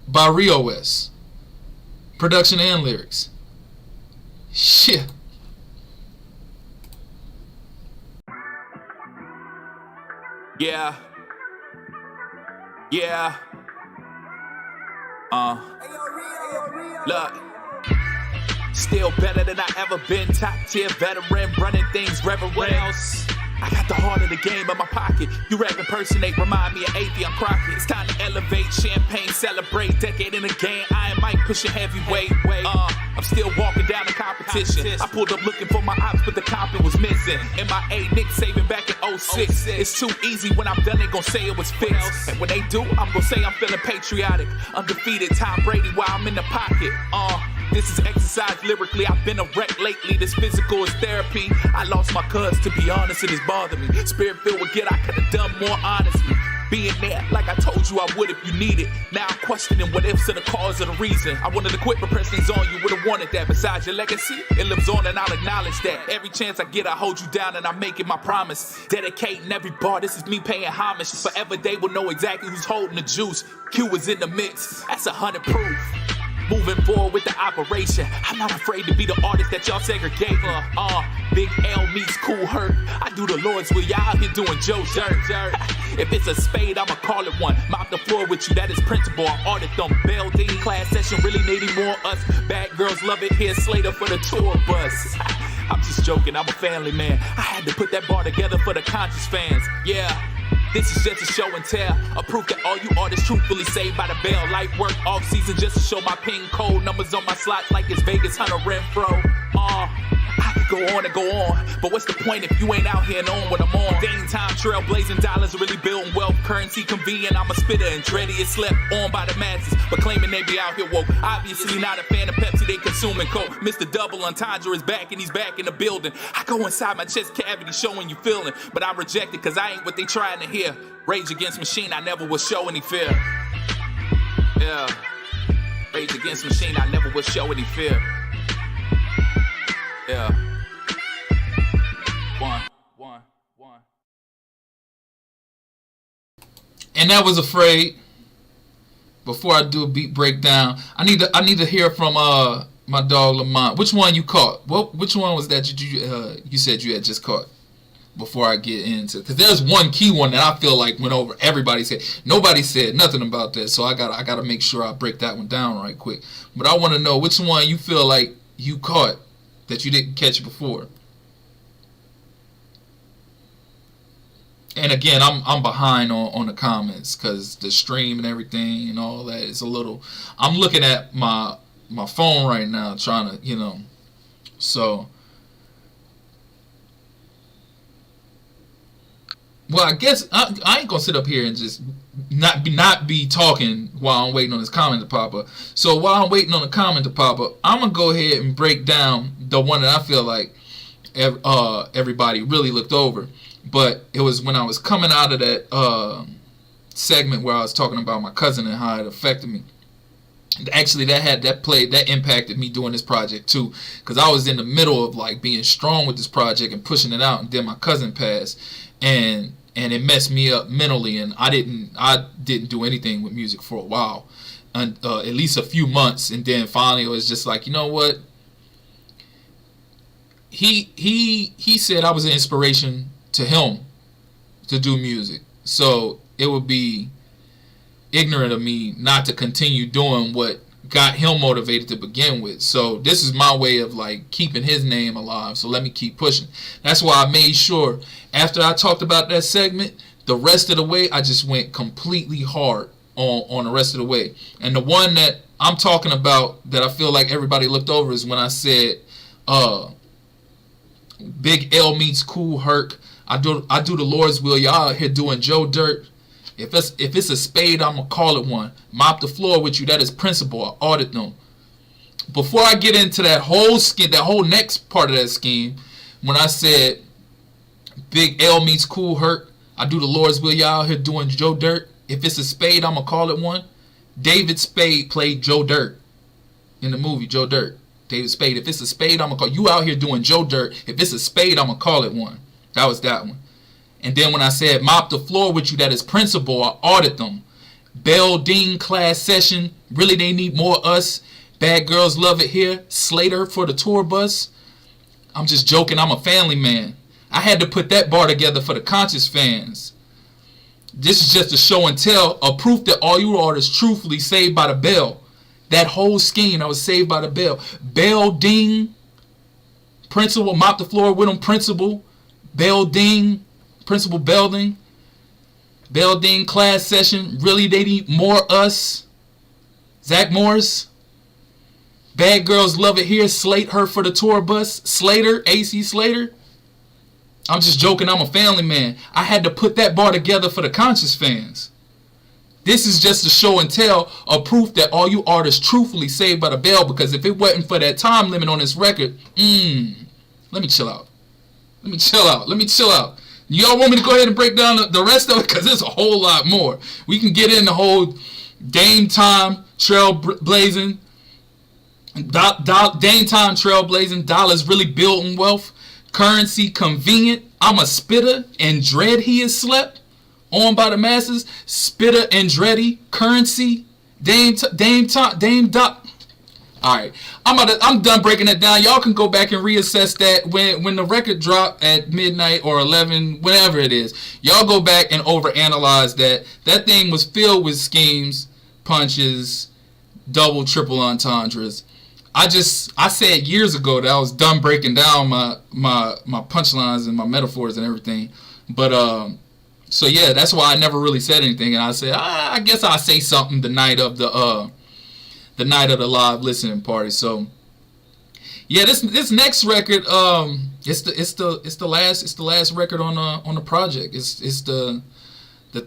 by Rio West. Production and lyrics. Shit. Yeah. Look. Still better than I ever been. Top tier veteran, running things reverence. I got the heart of the game in my pocket. You rap impersonate, remind me of Atheon Crockett. It's time to elevate, champagne, celebrate. Decade in the game, I ain't Mike pushing heavyweight. I'm still walking down the competition. I pulled up looking for my ops, but the copy was missing. MIA Nick saving back in 06. It's too easy. When I'm done, they gon' say it was fixed. And when they do, I'm gon' say I'm feeling patriotic. Undefeated Tom Brady while I'm in the pocket. This is exercise lyrically. I've been a wreck lately. This physical is therapy. I lost my cuz, to be honest, it has bothered me. Spirit filled with guilt, I could have done more honestly. Being there, like I told you I would if you need it. Now I'm questioning what ifs and the cause of the reason. I wanted to quit, but pressing's on you would've wanted that. Besides your legacy, it lives on and I'll acknowledge that. Every chance I get, I hold you down and I make it my promise. Dedicating every bar, this is me paying homage. Forever they will know exactly who's holding the juice. Q is in the mix, that's 100 proof. Moving forward with the operation. I'm not afraid to be the artist that y'all segregate. Big L meets Cool Hurt. I do the Lord's will, y'all out here doing Joe Dirt. If it's a spade, I'ma call it one. Mop the floor with you, that is principle. I audit them. Bell Dean class session, really needing more us. Bad girls love it, here Slater for the tour bus. I'm just joking, I'm a family man. I had to put that bar together for the conscious fans. Yeah. This is just a show and tell, a proof that all you artists truthfully saved by the bell. Life work off season just to show my pin code numbers on my slots like it's Vegas Hunter Renfro. I could go on and go on, but what's the point if you ain't out here knowing what I'm on? Dame time, trailblazing dollars, really building wealth, currency convenient. I'm a spitter and dready is slept on by the masses, but claiming they be out here woke. Obviously not a fan of Pepsi, they consuming Coke. Mr. Double Entendre is back and he's back in the building. I go inside my chest cavity showing you feeling, but I reject it cause I ain't what they trying to hear. Rage Against Machine, I never will show any fear. Yeah. Rage Against Machine, I never will show any fear. Yeah. One. And that was Afraid. Before I do a beat breakdown, I need to hear from my dog Lamont. Which one you caught? Which one was that you said you had just caught? Before I get into, because there's one key one that I feel like went over. Everybody said, nobody said nothing about that, so I gotta make sure I break that one down right quick. But I want to know which one you feel like you caught that you didn't catch before. And again, I'm behind on the comments because the stream and everything and all that is a little. I'm looking at my phone right now trying to so. Well, I guess I ain't gonna sit up here and just not be talking while I'm waiting on this comment to pop up. So while I'm waiting on the comment to pop up, I'm gonna go ahead and break down the one that I feel like everybody really looked over. But it was when I was coming out of that segment where I was talking about my cousin and how it affected me. Actually, that impacted me doing this project too, because I was in the middle of like being strong with this project and pushing it out, and then my cousin passed, and it messed me up mentally, and I didn't do anything with music for a while, and at least a few months, and then finally it was just like, you know what? He said I was an inspiration to him to do music, so it would be ignorant of me not to continue doing what got him motivated to begin with. So this is my way of like keeping his name alive, so let me keep pushing. That's why I made sure after I talked about that segment, the rest of the way I just went completely hard on the rest of the way. And the one that I'm talking about that I feel like everybody looked over is when I said Big L meets Cool Herc. I do the Lord's will, y'all out here doing Joe Dirt. If it's a spade, I'm going to call it one. Mop the floor with you, that is principle. I audit them. Before I get into that whole scheme, that whole next part of that scheme, when I said Big L meets Cool Hurt, I do the Lord's will, y'all out here doing Joe Dirt. If it's a spade, I'm going to call it one. David Spade played Joe Dirt in the movie Joe Dirt. David Spade. If it's a spade, I'm going to call you out here doing Joe Dirt. If it's a spade, I'm going to call it one. That was that one. And then when I said mop the floor with you, that is principle, I audit them. Bell Dean class session, really they need more us. Bad girls love it here. Slater for the tour bus. I'm just joking, I'm a family man. I had to put that bar together for the conscious fans. This is just a show and tell, a proof that all you artists truthfully saved by the bell. That whole scheme, I was saved by the bell. Bell Dean, principle, mop the floor with them, principle. Bell Dean, Principal Belding class session, really they need more us. Zach Morris, Bad girls love it here. Slate her for the tour bus. Slater, AC Slater. I'm just joking. I'm a family man. I had to put that bar together for the conscious fans. This is just a show and tell of proof that all you artists truthfully saved by the bell, because if it wasn't for that time limit on this record, let me chill out. Let me chill out. Y'all want me to go ahead and break down the rest of it? Because there's a whole lot more. We can get in the whole Dame Time, Trailblazing, Dame Time, Trailblazing, dollars really building wealth, currency convenient, I'm a spitter, and dread he is slept, on by the masses, spitter and dready, currency, Dame Doc. Alright, I'm done breaking that down. Y'all can go back and reassess that when the record drop at midnight or 11, whatever it is. Y'all go back and overanalyze that. That thing was filled with schemes, punches, double, triple entendres. I said years ago that I was done breaking down my punchlines and my metaphors and everything. But so yeah, that's why I never really said anything. And I said, I guess I'll say something the night of the live listening party. So yeah, this next record, it's the last record on the project. It's the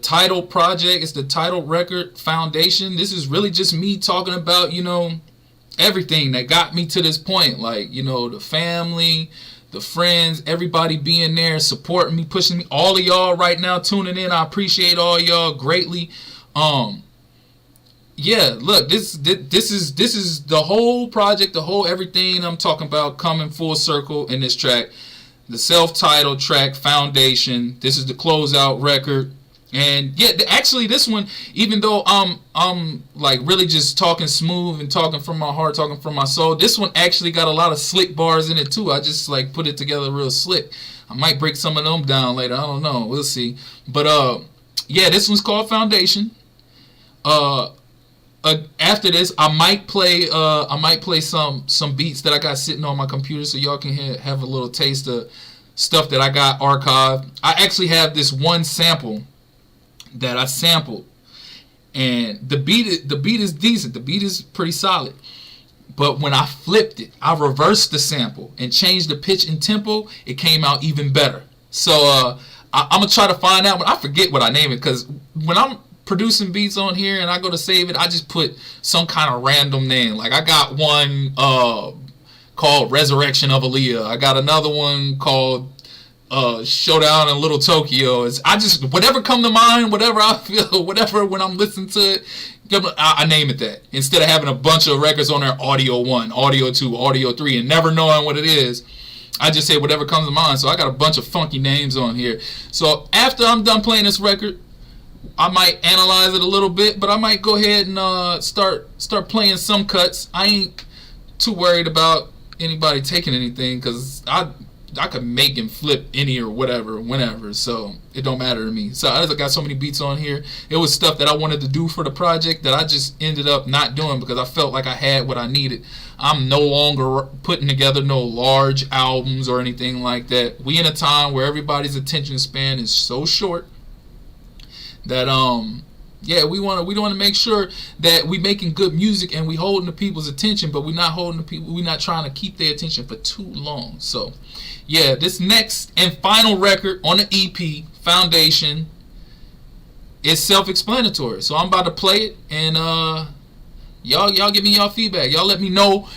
title project. It's the title record, Foundation. This is really just me talking about, everything that got me to this point. Like, the family, the friends, everybody being there, supporting me, pushing me. All of y'all right now tuning in, I appreciate all y'all greatly. Yeah, look, this is the whole project, the whole everything I'm talking about coming full circle in this track. The self-titled track, Foundation. This is the closeout record. And yeah, actually this one, even though I'm like really just talking smooth and talking from my heart, talking from my soul, this one actually got a lot of slick bars in it too. I just like put it together real slick. I might break some of them down later. I don't know. We'll see. But yeah, this one's called Foundation. After this, I might play some beats that I got sitting on my computer, so y'all can have a little taste of stuff that I got archived. I actually have this one sample that I sampled, and the beat is decent. The beat is pretty solid. But when I flipped it, I reversed the sample and changed the pitch and tempo. It came out even better. So I'm gonna try to find out. But I forget what I name it, because when I'm producing beats on here and I go to save it, I just put some kind of random name. Like I got one called Resurrection of Aaliyah. I got another one called Showdown in Little Tokyo. I just, whatever come to mind, whatever I feel, whatever when I'm listening to it, I name it that. Instead of having a bunch of records on there, Audio 1, Audio 2, Audio 3, and never knowing what it is, I just say whatever comes to mind. So I got a bunch of funky names on here. So after I'm done playing this record, I might analyze it a little bit, but I might go ahead and start playing some cuts. I ain't too worried about anybody taking anything, because I could make and flip any or whatever, whenever, so it don't matter to me. So I got so many beats on here. It was stuff that I wanted to do for the project that I just ended up not doing because I felt like I had what I needed. I'm no longer putting together no large albums or anything like that. We in a time where everybody's attention span is so short that yeah, we want to make sure that we making good music and we holding the people's attention, but we're not trying to keep their attention for too long. So yeah, this next and final record on the EP, Foundation, is self-explanatory. So I'm about to play it, and y'all give me y'all feedback. Y'all let me know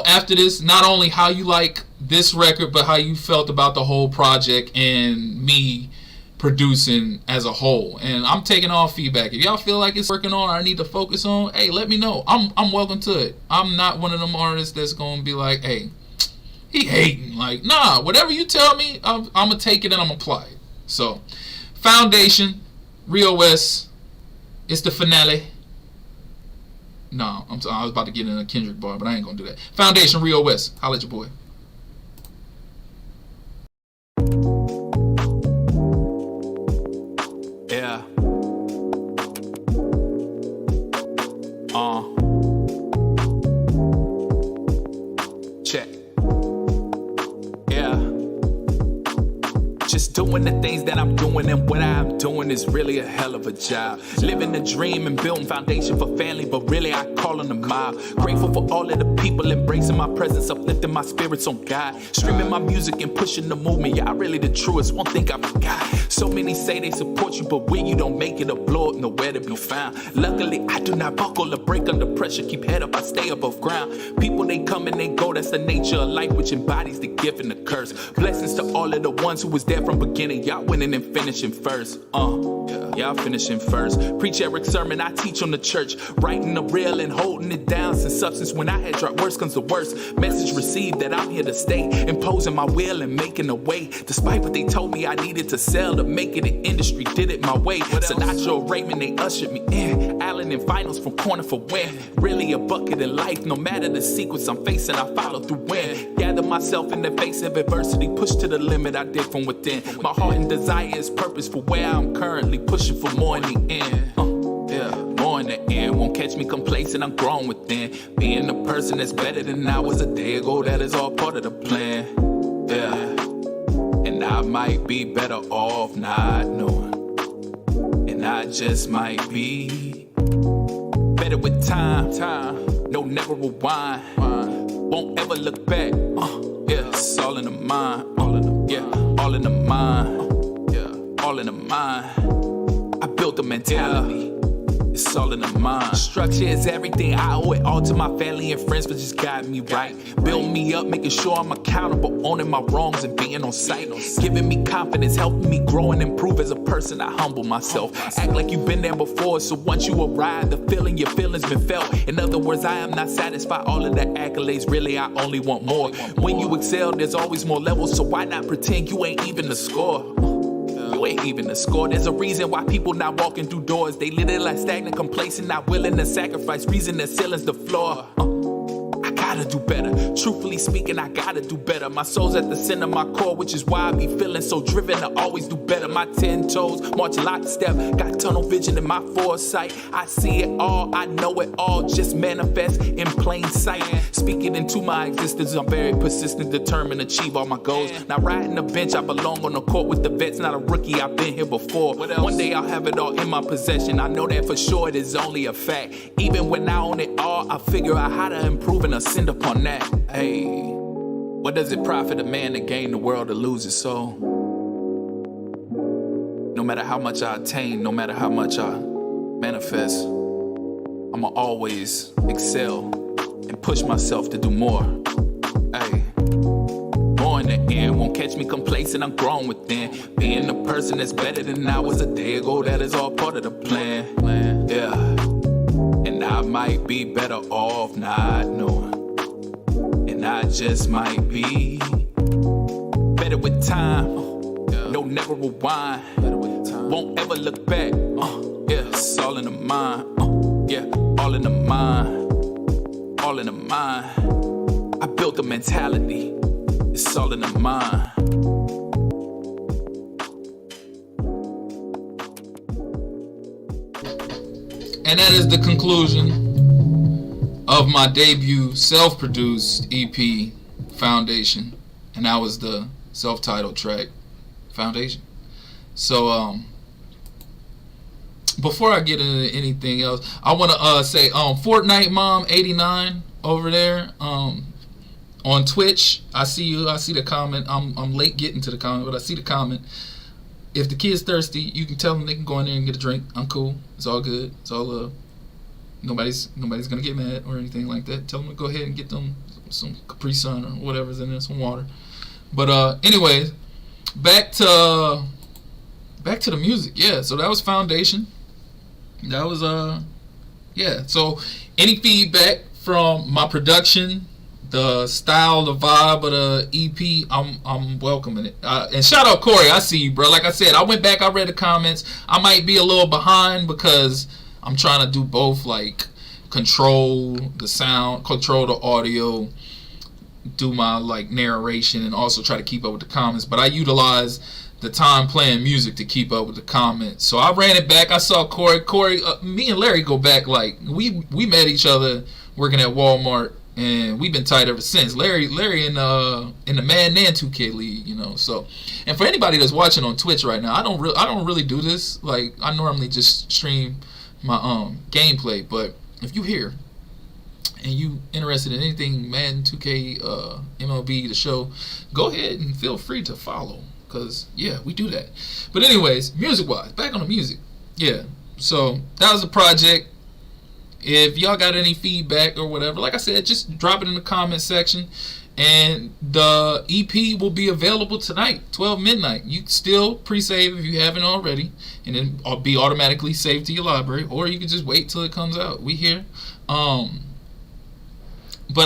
after this, not only how you like this record, but how you felt about the whole project and me producing as a whole. And I'm taking all feedback. If y'all feel like it's working on or I need to focus on, hey, let me know. I'm welcome to it. I'm not one of them artists that's gonna be like, hey, he hating. Like, nah, whatever you tell me, I'm gonna take it and I'm gonna apply it. So Foundation, Rio West, it's the finale. No, I was about to get in a Kendrick bar, but I ain't gonna do that. Foundation, Rio West. Holla at your boy. Yeah. Check. Yeah. Just doing the things that I'm doing, and what I'm doing is really a hell of a job. Living the dream and building foundation for family, but really I call them the mob. Grateful for all of the people embracing my presence, uplifting my spirits on God. Streaming my music and pushing the movement. Y'all really the truest, one thing I forgot. So many say they support you, but when you don't make it or blow up, nowhere to be found. Luckily, I do not buckle or break under pressure. Keep head up, I stay above ground. People, they come and they go, that's the nature of life, which embodies the gift and the curse. Blessings to all of the ones who was there from beginning. Y'all winning and finishing first. Y'all finishing first. Preach Eric's sermon, I teach on the church. Writing the real and holding it down. Since substance when I had dropped, worse comes the worst. Message received that I'm here to stay. Imposing my will and making a way. Despite what they told me I needed to sell to make it in industry, did it my way. Sinatra, Raymond, they ushered me in. Allen in finals from corner for win. Really a bucket in life. No matter the sequence I'm facing, I follow through win. Gather myself in the face of adversity. Push to the limit, I dig from within. My heart and desire is purpose for where I'm currently pushing for more in the end. More in the end. Won't catch me complacent, I'm grown within. Being the person that's better than I was a day ago, that is all part of the plan. And I might be better off not knowing. And I just might be better with time. No, never rewind. Won't ever look back. It's all in the mind. All in the mind. All in the mind. I built a mentality. It's all in the mind. Structure is everything. I owe it all to my family and friends for just guiding me right. Build me up, making sure I'm accountable, owning my wrongs and being on sight. Giving me confidence, helping me grow and improve as a person. I humble myself. Act like you've been there before, so once you arrive, the feeling, your feelings been felt. In other words, I am not satisfied. All of the accolades, really, I only want more. When you excel, there's always more levels, so why not pretend you ain't even the score? You ain't even the score. There's a reason why people not walking through doors. They literally like stagnant, complacent, not willing to sacrifice. Reason that ceiling's the floor. I gotta do better. Truthfully speaking, I gotta do better. My soul's at the center of my core, which is why I be feeling so driven to always do better. My 10 toes march lockstep. Got tunnel vision in my foresight. I see it all, I know it all. Just manifest in plain sight. Speak it into my existence. I'm very persistent, determined to achieve all my goals. Not riding the bench, I belong on the court with the vets. Not a rookie, I've been here before. One day I'll have it all in my possession. I know that for sure, it is only a fact. Even when I own it all, I figure out how to improve and ascend upon that. Hey, what does it profit a man to gain the world to lose his soul? No matter how much I attain, no matter how much I manifest, I'ma always excel and push myself to do more. Hey, more in the end. Won't catch me complacent, I'm grown within. Being the person that's better than I was a day ago, that is all part of the plan. And I might be better off not knowing. And I just might be better with time. No, never rewind. Won't ever look back. It's all in the mind. All in the mind. All in the mind. I built a mentality. It's all in the mind. And that is the conclusion of my debut self-produced EP, Foundation. And that was the self-titled track, Foundation. So, before I get into anything else, I want to say, Fortnite Mom 89 over there, on Twitch. I see you. I see the comment. I'm late getting to the comment, but I see the comment. If the kid's thirsty, you can tell them they can go in there and get a drink. I'm cool. It's all good. It's all love. Nobody's gonna get mad or anything like that. Tell them to go ahead and get them some Capri Sun or whatever's in there, some water. But anyways, back to the music. Yeah. So that was Foundation. That was yeah. So any feedback from my production, the style, the vibe of the EP, I'm welcoming it. And shout out Corey, I see you, bro. Like I said, I went back, I read the comments. I might be a little behind because I'm trying to do both, like control the sound, control the audio, do my like narration, and also try to keep up with the comments. But I utilize the time playing music to keep up with the comments. So I ran it back. I saw Corey, me and Larry go back, like we met each other working at Walmart. And we've been tight ever since. Larry in the Madden and 2K league, you know. So, and for anybody that's watching on Twitch right now, I don't really do this. Like I normally just stream my gameplay. But if you here and you interested in anything Madden 2K, MLB, the show, go ahead and feel free to follow, because yeah, we do that. But anyways, music wise, back on the music. Yeah, so that was a project. If y'all got any feedback or whatever, like I said, just drop it in the comment section. And the EP will be available tonight, 12 midnight. You can still pre-save if you haven't already, and then it'll be automatically saved to your library, or you can just wait till it comes out. We here. But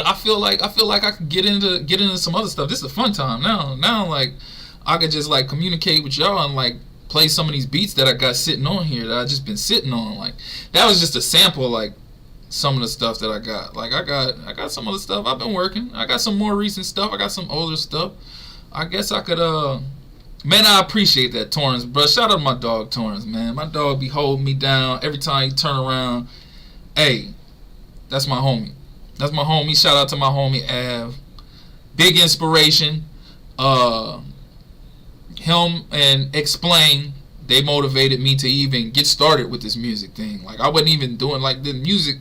I feel like I could get into some other stuff. This is a fun time now. Like, I could just like communicate with y'all and like play some of these beats that I got sitting on here that I just been sitting on. Like, that was just a sample. Like, some of the stuff that I got. Like, I got some of the stuff I've been working. I got some more recent stuff. I got some older stuff. I guess I could man, I appreciate that, Torrance, bro. Shout out to my dog Torrance, man. My dog be holding me down every time he turn around. Hey, that's my homie. That's my homie. Shout out to my homie Av. Big inspiration. Him and Explain, they motivated me to even get started with this music thing. Like, I wasn't even doing, like, the music,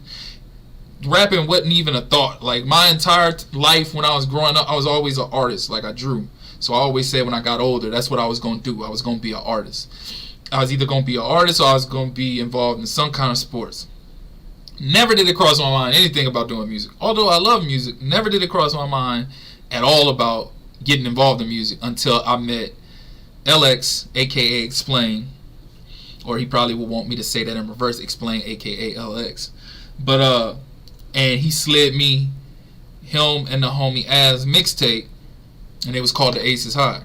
rapping wasn't even a thought. Like, my entire life when I was growing up, I was always an artist. Like, I drew. So I always said when I got older, that's what I was going to do. I was going to be an artist. I was either going to be an artist or I was going to be involved in some kind of sports. Never did it cross my mind anything about doing music. Although I love music, never did it cross my mind at all about getting involved in music until I met LX, aka Explain, or he probably will want me to say that in reverse, Explain, aka LX. But and he slid me him and the homie As mixtape, and it was called The Ace Is High.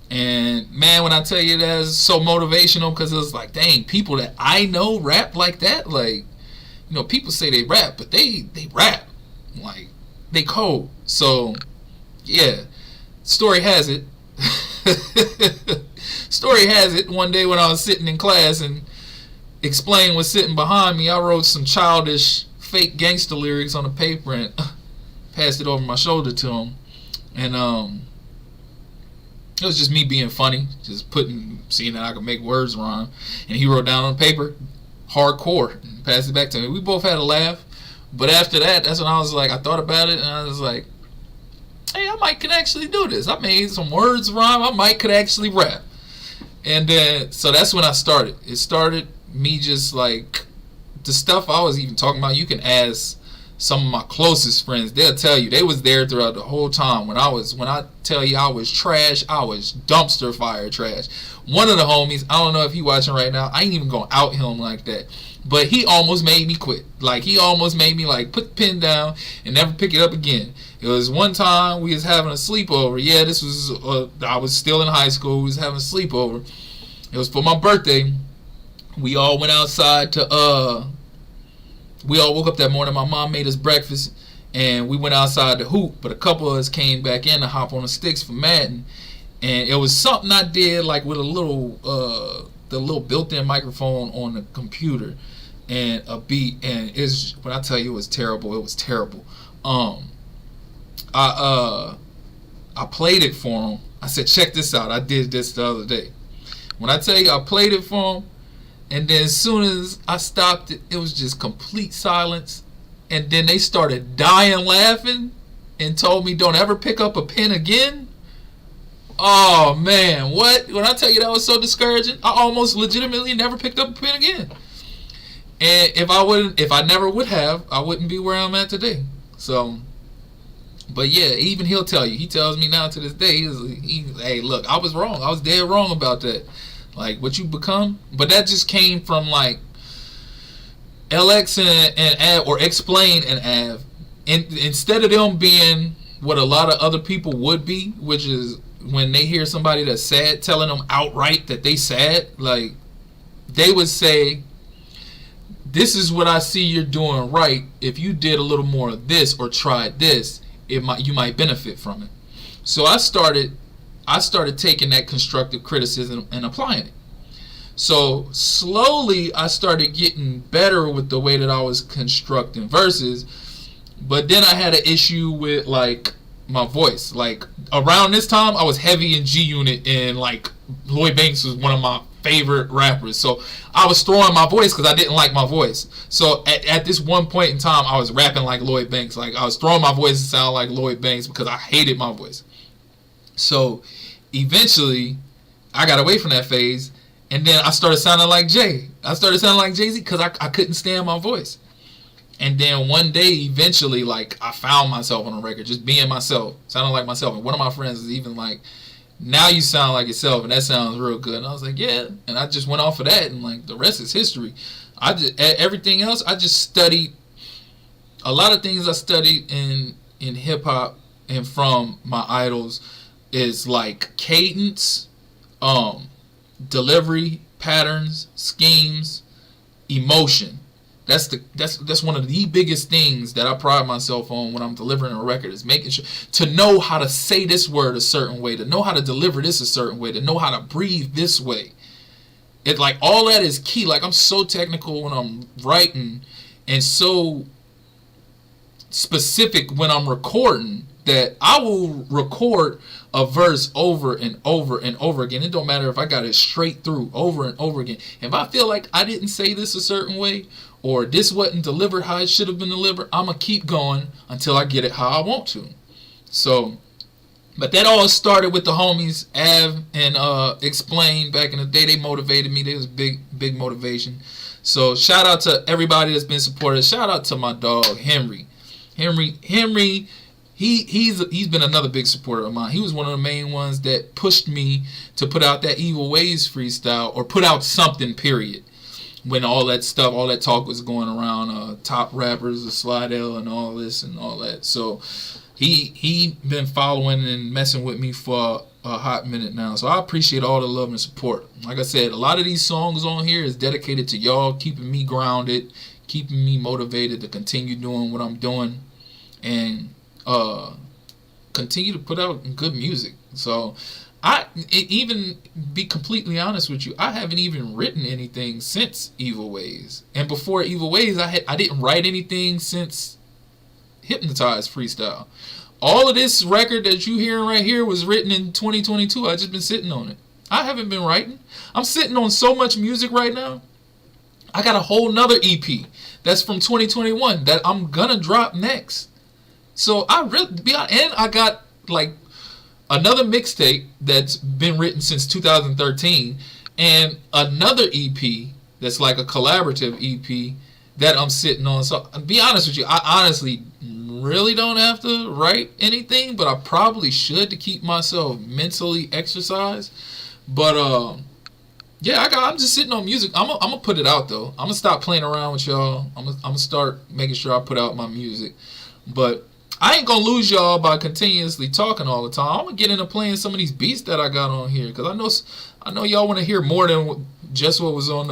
And man, when I tell you that's so motivational, because it was like, dang, people that I know rap like that. Like, you know, people say they rap, but they rap like they cold. So yeah, story has it. Story has it, one day when I was sitting in class and Explain was sitting behind me, I wrote some childish fake gangster lyrics on the paper and passed it over my shoulder to him. And it was just me being funny, just seeing that I could make words rhyme. And he wrote down on paper, hardcore, and passed it back to me. We both had a laugh. But after that, that's when I was like, I thought about it and I was like, hey, I might could actually do this. I made some words rhyme. I might could actually rap. And then, so that's when I started. It started me just like, the stuff I was even talking about, you can ask some of my closest friends. They'll tell you, they was there throughout the whole time. When I tell you I was trash, I was dumpster fire trash. One of the homies, I don't know if he watching right now, I ain't even gonna out him like that. But he almost made me quit. Like, he almost made me like put the pen down and never pick it up again. It was one time we was having a sleepover. Yeah, this was, I was still in high school. We was having a sleepover. It was for my birthday. We all went outside to, we all woke up that morning. My mom made us breakfast, and we went outside to hoop. But a couple of us came back in to hop on the sticks for Madden. And it was something I did, like with a little, the little built-in microphone on the computer and a beat. And it's, when I tell you it was terrible, it was terrible. I played it for him. I said, check this out. I did this the other day. When I tell you I played it for him, and then as soon as I stopped it, it was just complete silence. And then they started dying laughing and told me don't ever pick up a pen again. Oh man, what? When I tell you that was so discouraging, I almost legitimately never picked up a pen again. And if I never would have, I wouldn't be where I'm at today. So, but yeah, even he'll tell you. He tells me now to this day, hey, look, I was wrong. I was dead wrong about that. Like, what you become. But that just came from like LX and Av, or Explain and Av. Instead of them being what a lot of other people would be, which is when they hear somebody that's sad, telling them outright that they sad, like, they would say, this is what I see you're doing right. If you did a little more of this or tried this, you might benefit from it. So I started taking that constructive criticism and applying it. So slowly I started getting better with the way that I was constructing verses. But then I had an issue with like my voice. Like around this time I was heavy in G Unit, and like Lloyd Banks was one of my favorite rappers. So I was throwing my voice because I didn't like my voice. So at this one point in time, I was rapping like Lloyd Banks. Like I was throwing my voice to sound like Lloyd Banks because I hated my voice. So eventually, I got away from that phase, and then I started sounding like Jay. I started sounding like Jay-Z because I couldn't stand my voice. And then one day, eventually, like, I found myself on a record, just being myself, sounding like myself. And one of my friends is even like, now you sound like yourself, and that sounds real good. And I was like, yeah. And I just went off of that, and, like, the rest is history. Everything else, I just studied. A lot of things I studied in hip-hop and from my idols is, like, cadence, delivery, patterns, schemes, emotion. That's one of the biggest things that I pride myself on when I'm delivering a record, is making sure to know how to say this word a certain way, to know how to deliver this a certain way, to know how to breathe this way. It, like, all that is key. Like, I'm so technical when I'm writing and so specific when I'm recording that I will record a verse over and over and over again. It don't matter if I got it straight through over and over again. If I feel like I didn't say this a certain way, or this wasn't delivered how it should have been delivered, I'm going to keep going until I get it how I want to. So, but that all started with the homies, Av and Explain back in the day. They motivated me. They was big motivation. So shout out to everybody that's been supportive. Shout out to my dog, Henry. He's been another big supporter of mine. He was one of the main ones that pushed me to put out that Evil Ways freestyle, or put out something, period. When all that talk was going around, top rappers, the Slidell and all this and all that. So he been following and messing with me for a hot minute now. So I appreciate all the love and support. Like I said, a lot of these songs on here is dedicated to y'all, keeping me grounded, keeping me motivated to continue doing what I'm doing, and continue to put out good music. So even be completely honest with you, I haven't even written anything since Evil Ways. And before Evil Ways, I didn't write anything since Hypnotized Freestyle. All of this record that you hearing right here was written in 2022. I just been sitting on it. I haven't been writing. I'm sitting on so much music right now. I got a whole nother EP that's from 2021 that I'm gonna drop next. So I got like another mixtape that's been written since 2013, and another EP that's like a collaborative EP that I'm sitting on. So to be honest with you, I honestly really don't have to write anything, but I probably should to keep myself mentally exercised. But yeah, I'm just sitting on music. I'm gonna put it out though. I'm gonna stop playing around with y'all. I'm gonna start making sure I put out my music. But I ain't gonna lose y'all by continuously talking all the time. I'm gonna get into playing some of these beats that I got on here, because I know y'all want to hear more than just what was on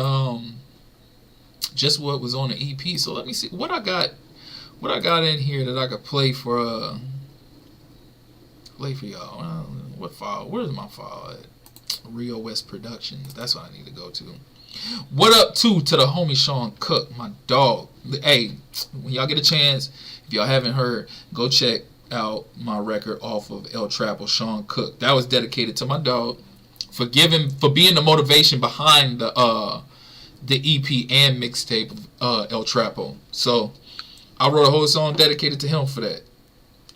the EP. So let me see what I got in here that I could play for y'all. What file? Where's my file at? Rio West Productions. That's what I need to go to. What up to the homie Sean Cook, my dog. Hey, when y'all get a chance, if y'all haven't heard, go check out my record off of El Trapo, Sean Cook. That was dedicated to my dog for being the motivation behind the EP and mixtape of El Trapo. So I wrote a whole song dedicated to him for that.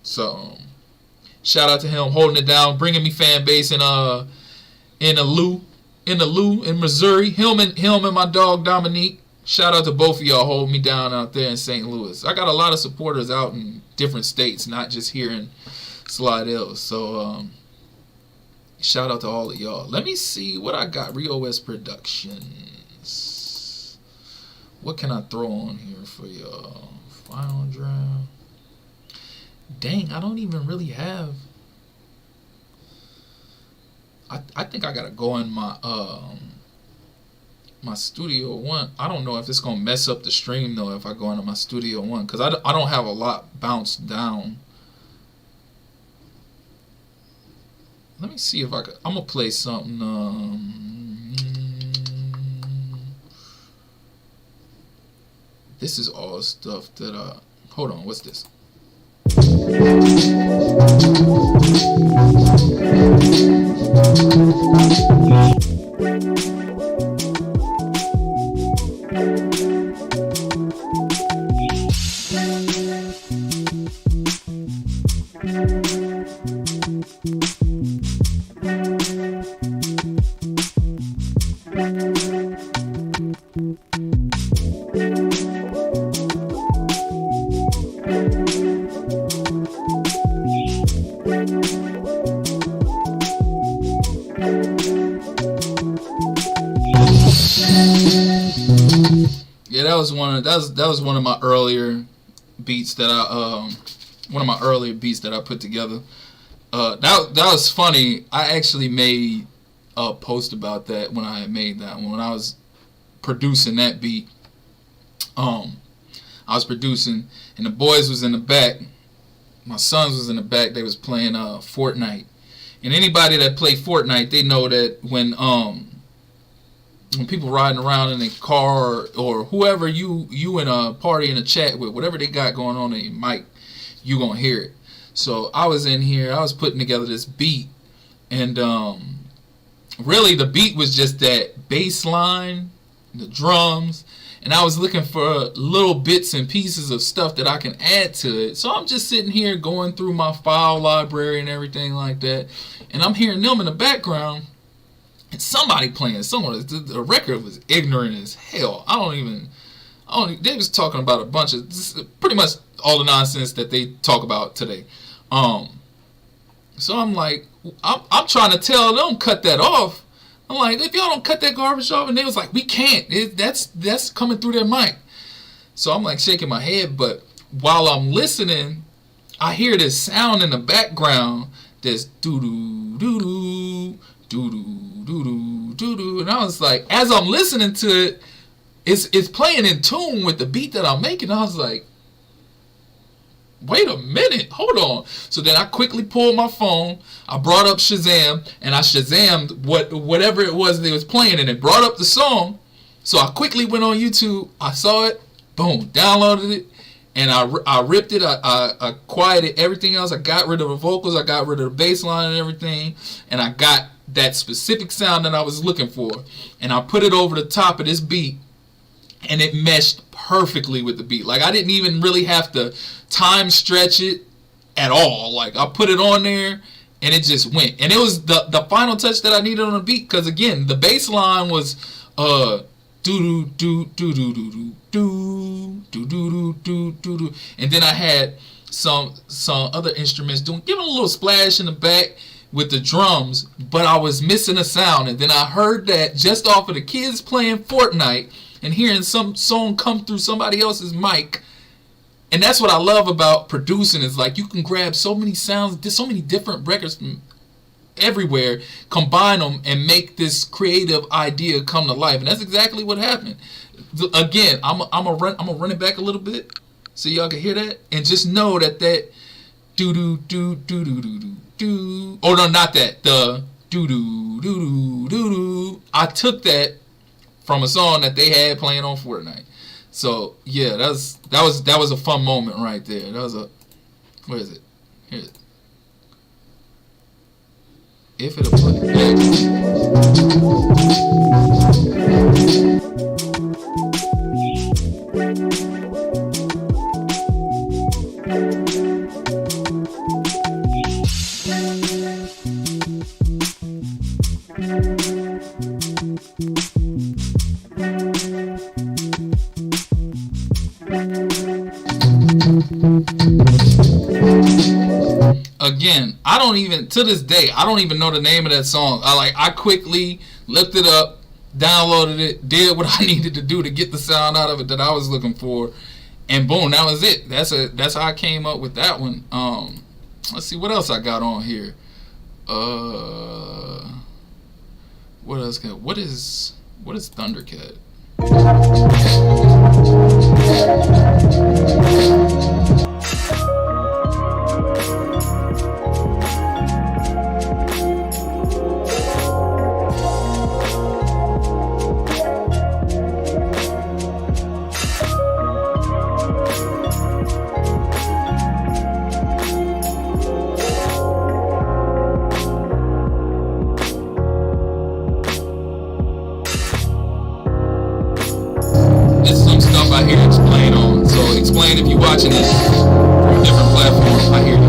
So shout out to him, holding it down, bringing me fan base in the Lou in Missouri. Him and my dog Dominique. Shout out to both of y'all holding me down out there in St. Louis. I got a lot of supporters out in different states, not just here in Slidell. So shout out to all of y'all. Let me see what I got. Rio West Productions. What can I throw on here for y'all? Final draft. Dang, I don't even really have. I think I gotta go in my my Studio One. I don't know if it's gonna mess up the stream though if I go into my Studio One, because I don't have a lot bounced down. Let me see if I could. I'm gonna play something. This is all stuff that hold on, what's this? Yeah, that was one of my earlier beats that I put together. That was funny. I actually made a post about that when I had made that one. When I was producing that beat, I was producing, and the boys was in the back. My sons was in the back. They was playing Fortnite. And anybody that play Fortnite, they know that when people riding around in a car or whoever you in a party in a chat with, whatever they got going on in your mic, you gonna hear it. So I was in here, I was putting together this beat, and really the beat was just that bass line, the drums, and I was looking for little bits and pieces of stuff that I can add to it. So I'm just sitting here going through my file library and everything like that, and I'm hearing them in the background, and somebody playing somewhere. The record was ignorant as hell. They was talking about a bunch of, pretty much all the nonsense that they talk about today. So I'm like, I'm trying to tell them, cut that off. I'm like, if y'all don't cut that garbage off, and they was like, we can't. That's coming through their mic. So I'm like shaking my head, but while I'm listening, I hear this sound in the background. This doo doo doo doo doo doo doo doo doo, and I was like, as I'm listening to it, it's playing in tune with the beat that I'm making. I was like, wait a minute, hold on. So then I quickly pulled my phone, I brought up Shazam, and I Shazammed whatever it was they was playing, and it brought up the song. So I quickly went on YouTube, I saw it, boom, downloaded it, and I ripped it, I quieted everything else, I got rid of the vocals, I got rid of the bass line and everything, and I got that specific sound that I was looking for, and I put it over the top of this beat, and it meshed perfectly with the beat. Like, I didn't even really have to time stretch it at all. Like, I put it on there, and it just went. And it was the final touch that I needed on the beat, because, again, the bass line was do-do-do-do-do-do-do-do-do-do-do-do-do. And then I had some other instruments giving a little splash in the back with the drums, but I was missing a sound. And then I heard that just off of the kids playing Fortnite, and hearing some song come through somebody else's mic. And that's what I love about producing, is like you can grab so many sounds, so many different records from everywhere, combine them, and make this creative idea come to life. And that's exactly what happened. Again, I'm gonna run it back a little bit so y'all can hear that, and just know that do do do do do do do do. Oh no, not that. The do do do do do do. I took that from a song that they had playing on Fortnite. So yeah, that was a fun moment right there. That was where is it? Here it is. If it'll play. Again, to this day, I don't even know the name of that song. I quickly looked it up, downloaded it, did what I needed to do to get the sound out of it that I was looking for, and boom, that was it. That's how I came up with that one. Let's see what else I got on here. What else? What is Thundercat? I hear Explain on. So Explain, if you're watching this from a different platform, I hear you.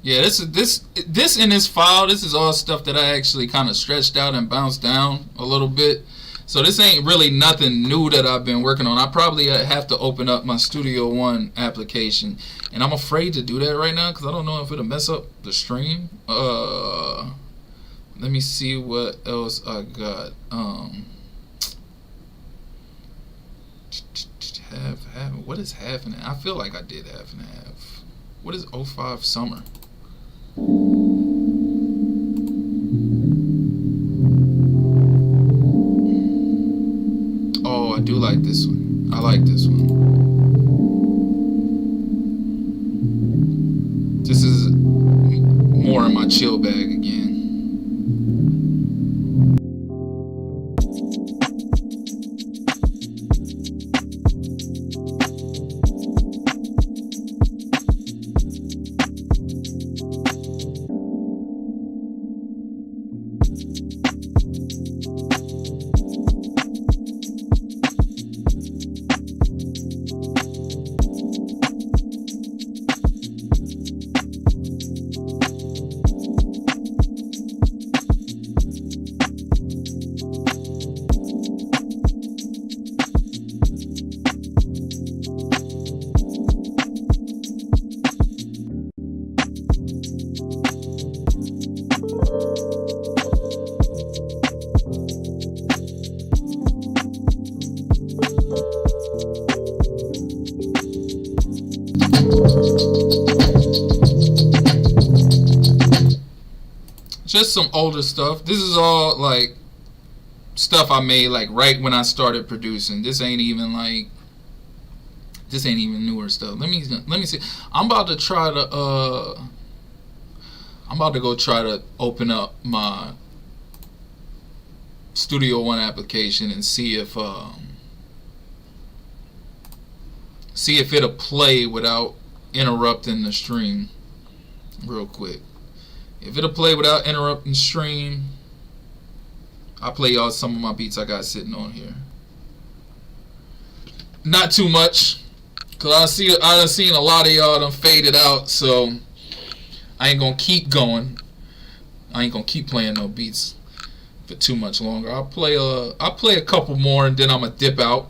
Yeah, this in this file, this is all stuff that I actually kind of stretched out and bounced down a little bit. So this ain't really nothing new that I've been working on. I probably have to open up my Studio One application, and I'm afraid to do that right now because I don't know if it'll mess up the stream. Let me see what else I got. What is half and half? I feel like I did half and half. What is 05 summer? Oh, I do like this one. I like this one. This is more in my chill bag again. Just some older stuff. This is all like stuff I made like right when I started producing. This ain't even newer stuff. Let me see. I'm about to go try to open up my Studio One application and see if it'll play without interrupting the stream real quick. If it'll play without interrupting stream, I'll play y'all some of my beats I got sitting on here. Not too much, cause I done seen a lot of y'all done faded out, so I ain't gonna keep going. I ain't gonna keep playing no beats for too much longer. I'll play a couple more and then I'm gonna dip out.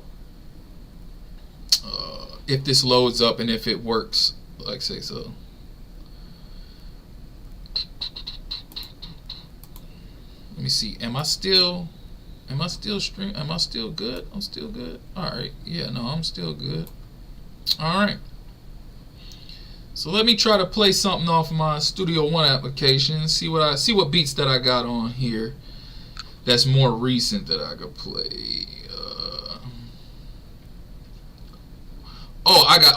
If this loads up and if it works, like say so. Let me see. Am I still stream? Am I still good? I'm still good. All right. Yeah. No, I'm still good. All right. So let me try to play something off of my Studio One application. See what beats that I got on here. That's more recent that I could play.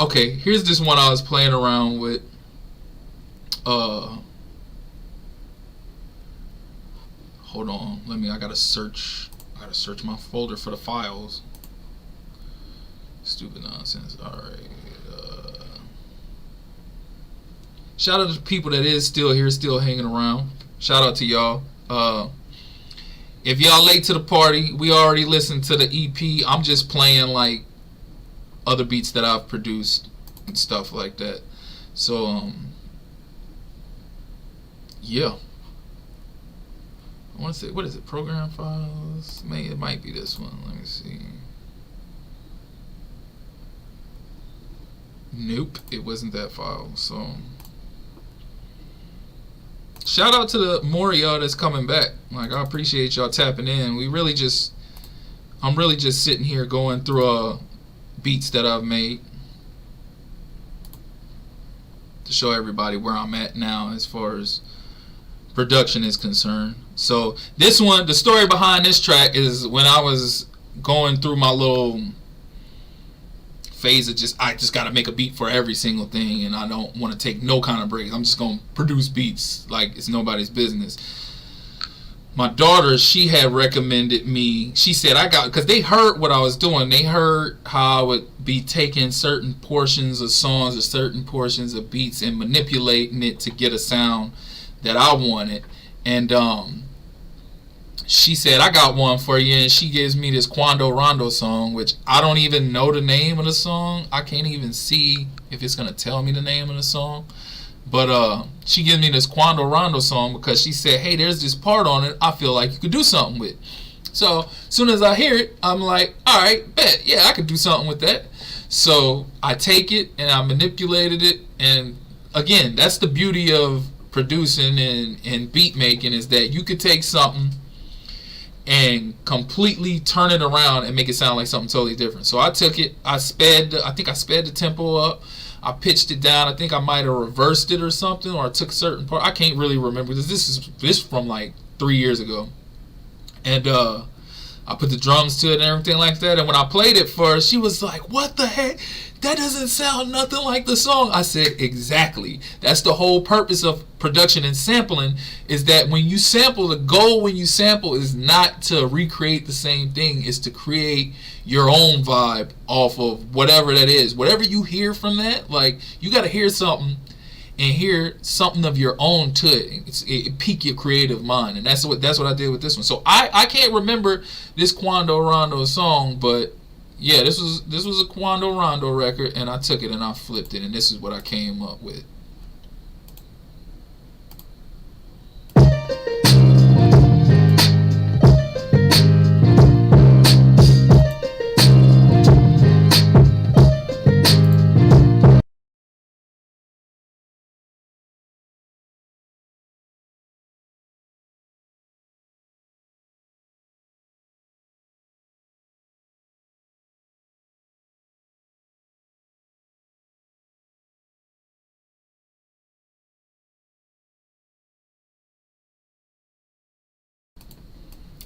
Okay. Here's this one I was playing around with. Hold on, I gotta search my folder for the files. Stupid nonsense. Alright. Shout out to the people that is still here, still hanging around. Shout out to y'all. If y'all late to the party, we already listened to the EP. I'm just playing like other beats that I've produced and stuff like that. So yeah. I want to say, what is it? Program files? It might be this one. Let me see. Nope, it wasn't that file. So, shout out to the more of y'all that's coming back. Like, I appreciate y'all tapping in. I'm really just sitting here going through beats that I've made to show everybody where I'm at now as far as production is concerned. So this one, the story behind this track is when I was going through my little phase of I just gotta make a beat for every single thing, and I don't want to take no kind of breaks. I'm just gonna produce beats like it's nobody's business. My daughter, she had recommended me. She said because they heard what I was doing. They heard how I would be taking certain portions of songs or certain portions of beats and manipulating it to get a sound that I wanted. And she said, I got one for you, and she gives me this Quando Rondo song, which I don't even know the name of the song. I can't even see if it's going to tell me the name of the song. But she gives me this Quando Rondo song because she said, hey, there's this part on it I feel like you could do something with. So as soon as I hear it, I'm like, all right, bet, yeah, I could do something with that. So I take it and I manipulated it. And again, that's the beauty of producing and beat making, is that you could take something and completely turn it around and make it sound like something totally different. So I took it, I think I sped the tempo up, I pitched it down. I think I might have reversed it or something, or I took a certain part. I can't really remember because this is from like 3 years ago. And I put the drums to it and everything like that. And when I played it for her, she was like, what the heck? That doesn't sound nothing like the song. I said, exactly. That's the whole purpose of production and sampling, is that when you sample, the goal when you sample is not to recreate the same thing. It's to create your own vibe off of whatever that is. Whatever you hear from that, like, you got to hear something and hear something of your own to it. It pique your creative mind, and that's what I did with this one. So I can't remember this Quando Rondo song, but yeah, this was a Quando Rondo record, and I took it and I flipped it, and this is what I came up with.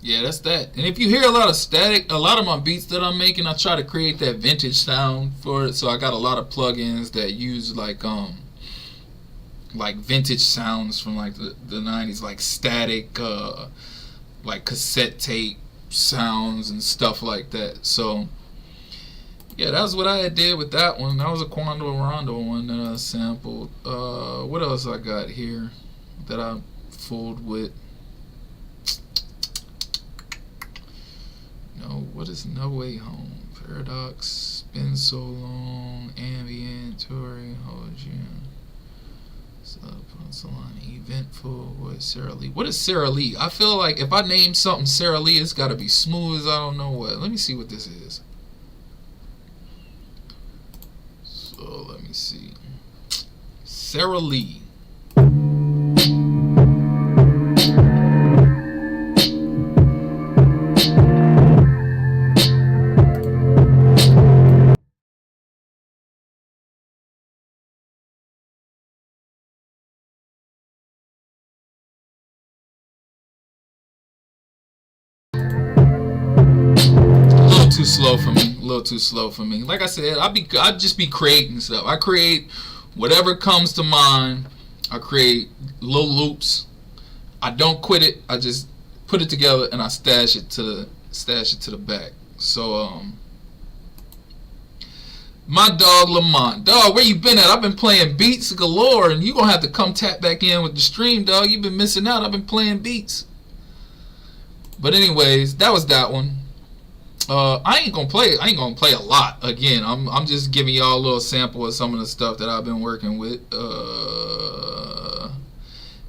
Yeah, that's that. And if you hear a lot of static, a lot of my beats that I'm making, I try to create that vintage sound for it. So I got a lot of plugins that use like vintage sounds from like the 90s, like static, like cassette tape sounds and stuff like that. So yeah, that's what I did with that one. That was a Quando Rondo one that I sampled. What else I got here that I fooled with? What is No Way Home? Paradox, Been So Long, Ambient, Touring, Hold You, Salon, Eventful. What is Sarah Lee? What is Sarah Lee? I feel like if I name something Sarah Lee, it's got to be smooth as I don't know what. Let me see what this is. So let me see. Sarah Lee. Too slow for me. A little too slow for me. Like I said, I just be creating stuff. I create whatever comes to mind. I create little loops. I don't quit it. I just put it together and I stash it to the back. So my dog Lamont. Dog, where you been at? I've been playing beats galore, and you gonna have to come tap back in with the stream, dog. You've been missing out. I've been playing beats. But anyways, that was that one. I ain't gonna play a lot. Again, I'm just giving y'all a little sample of some of the stuff that I've been working with.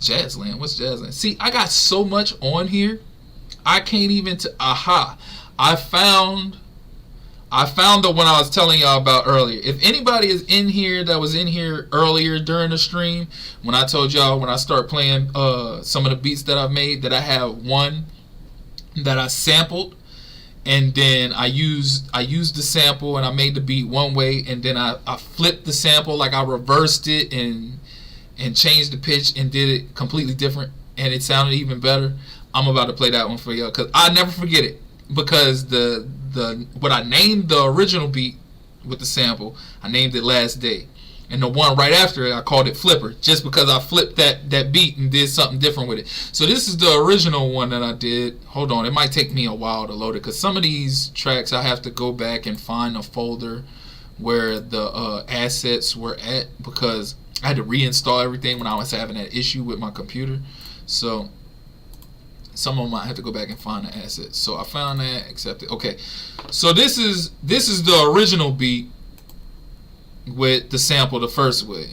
Jazzland. What's Jazzland? See, I got so much on here, I can't even. I found the one I was telling y'all about earlier. If anybody is in here that was in here earlier during the stream, when I told y'all when I start playing some of the beats that I've made, that I have one that I sampled. And then I used the sample and I made the beat one way, and then I flipped the sample, like I reversed it and changed the pitch and did it completely different, and it sounded even better. I'm about to play that one for y'all because I never forget it, because the what I named the original beat with the sample, I named it Last Day. And the one right after it, I called it Flipper, just because I flipped that beat and did something different with it. So this is the original one that I did. Hold on, it might take me a while to load it, because some of these tracks I have to go back and find a folder where the assets were at, because I had to reinstall everything when I was having that issue with my computer. So some of them I have to go back and find the assets. So I found that, accepted. Okay, so this is the original beat with the sample the first way.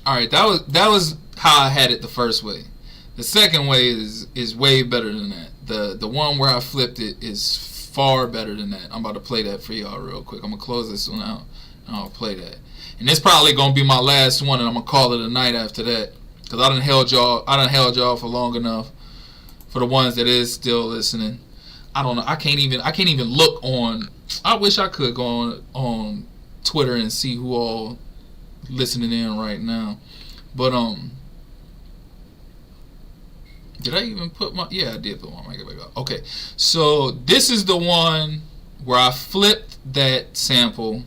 All right, that was how I had it the first way. The second way is way better than that. The one where I flipped it is far better than that. I'm about to play that for y'all real quick. I'm gonna close this one out and I'll play that. And it's probably gonna be my last one, and I'm gonna call it a night after that, cause I done held y'all for long enough. For the ones that is still listening, I don't know. I can't even look on. I wish I could go on Twitter and see who all listening in right now. But did I even put my? Yeah, I did put my mic back up. Okay, so this is the one where I flipped that sample,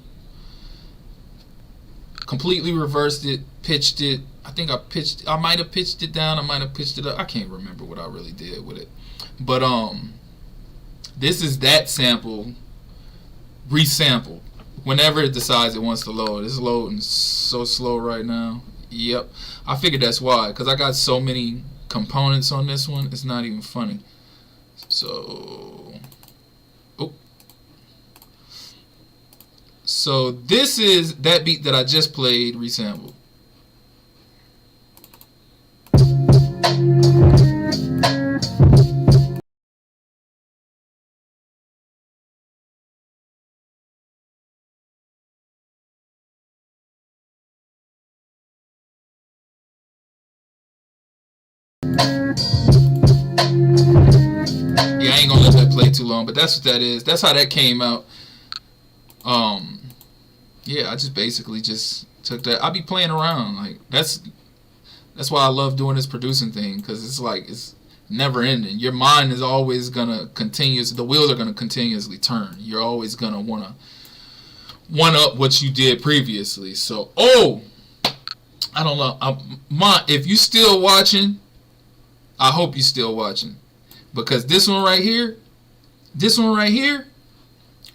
completely reversed it, pitched it. I might have pitched it down. I might have pitched it up. I can't remember what I really did with it. But this is that sample resampled. Whenever it decides it wants to load, it's loading so slow right now. Yep, I figured that's why, because I got so many components on this one. It's not even funny. So, so this is that beat that I just played resampled. Yeah, I ain't gonna let that play too long, but that's what that is. That's how that came out. Yeah, I just basically just took that. I be playing around, like that's why I love doing this producing thing, because it's like it's never ending. Your mind is always gonna the wheels are gonna continuously turn. You're always gonna wanna one up what you did previously. So, I don't know. If you still watching, I hope you still watching, because this one right here,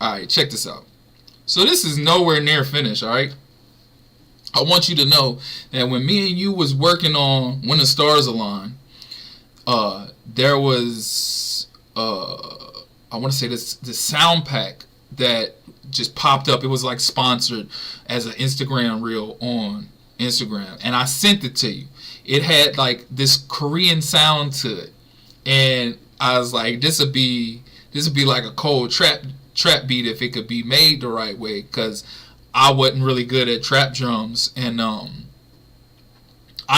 all right, check this out. So this is nowhere near finished, all right? I want you to know that when me and you was working on When the Stars Align, there was, I want to say this sound pack that just popped up. It was like sponsored as an Instagram reel on Instagram, and I sent it to you. It had like this Korean sound to it, and I was like, this would be like a cold trap beat if it could be made the right way, because I wasn't really good at trap drums, and I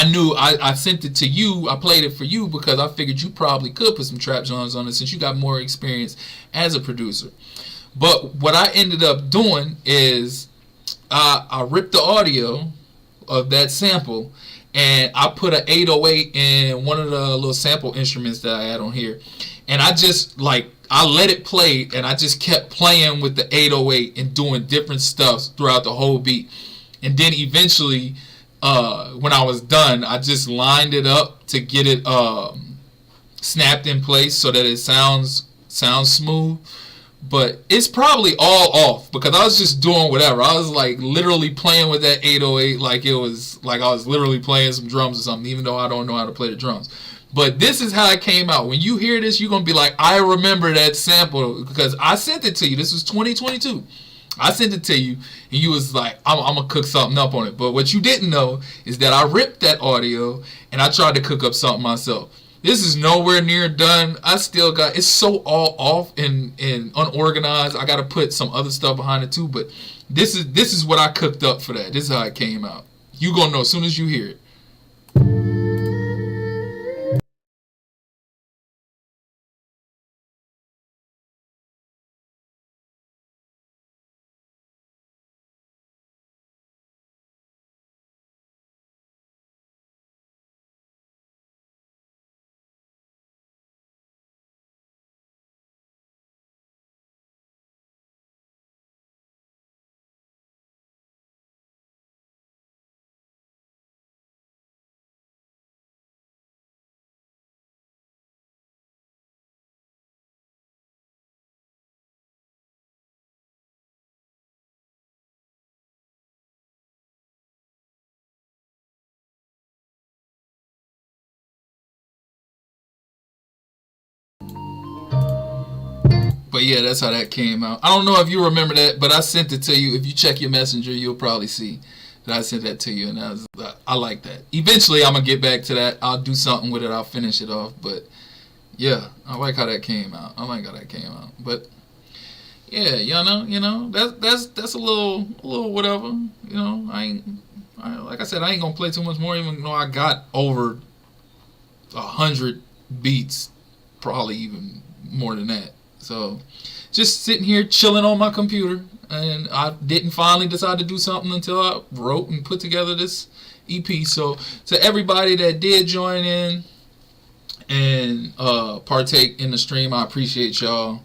knew I sent it to you. I played it for you because I figured you probably could put some trap drums on it since you got more experience as a producer. But what I ended up doing is I ripped the audio of that sample and I put an 808 in one of the little sample instruments that I had on here, and I just I let it play, and I just kept playing with the 808 and doing different stuff throughout the whole beat. And then eventually, when I was done, I just lined it up to get it snapped in place so that it sounds smooth. But it's probably all off because I was just doing whatever. I was like literally playing with that 808 like it was like I was literally playing some drums or something, even though I don't know how to play the drums. But this is how it came out. When you hear this, you're going to be like, I remember that sample because I sent it to you. This was 2022. I sent it to you, and you was like, I'm going to cook something up on it. But what you didn't know is that I ripped that audio, and I tried to cook up something myself. This is nowhere near done. I still got, it's so all off and unorganized. I got to put some other stuff behind it too. But this is what I cooked up for that. This is how it came out. You going to know as soon as you hear it. But yeah, that's how that came out. I don't know if you remember that, but I sent it to you. If you check your messenger, you'll probably see that I sent that to you, and I like that. Eventually, I'm gonna get back to that. I'll do something with it. I'll finish it off. But yeah, I like how that came out. But yeah, you know, that's a little whatever. You know, like I said, I ain't gonna play too much more, even though I got over 100 beats, probably even more than that. So, just sitting here chilling on my computer, and I didn't finally decide to do something until I wrote and put together this EP. So, to everybody that did join in and partake in the stream, I appreciate y'all.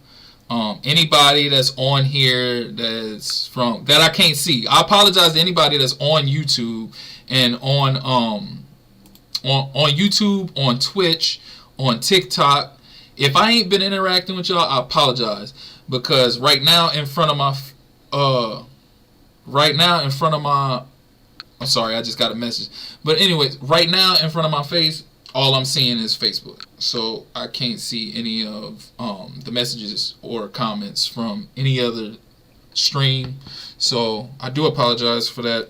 Anybody that's on here that I can't see, I apologize to anybody that's on YouTube and on YouTube, on Twitch, on TikTok. If I ain't been interacting with y'all, I apologize, because right now in front of my I'm sorry, I just got a message. But anyways, right now in front of my face, all I'm seeing is Facebook. So I can't see any of the messages or comments from any other stream. So I do apologize for that.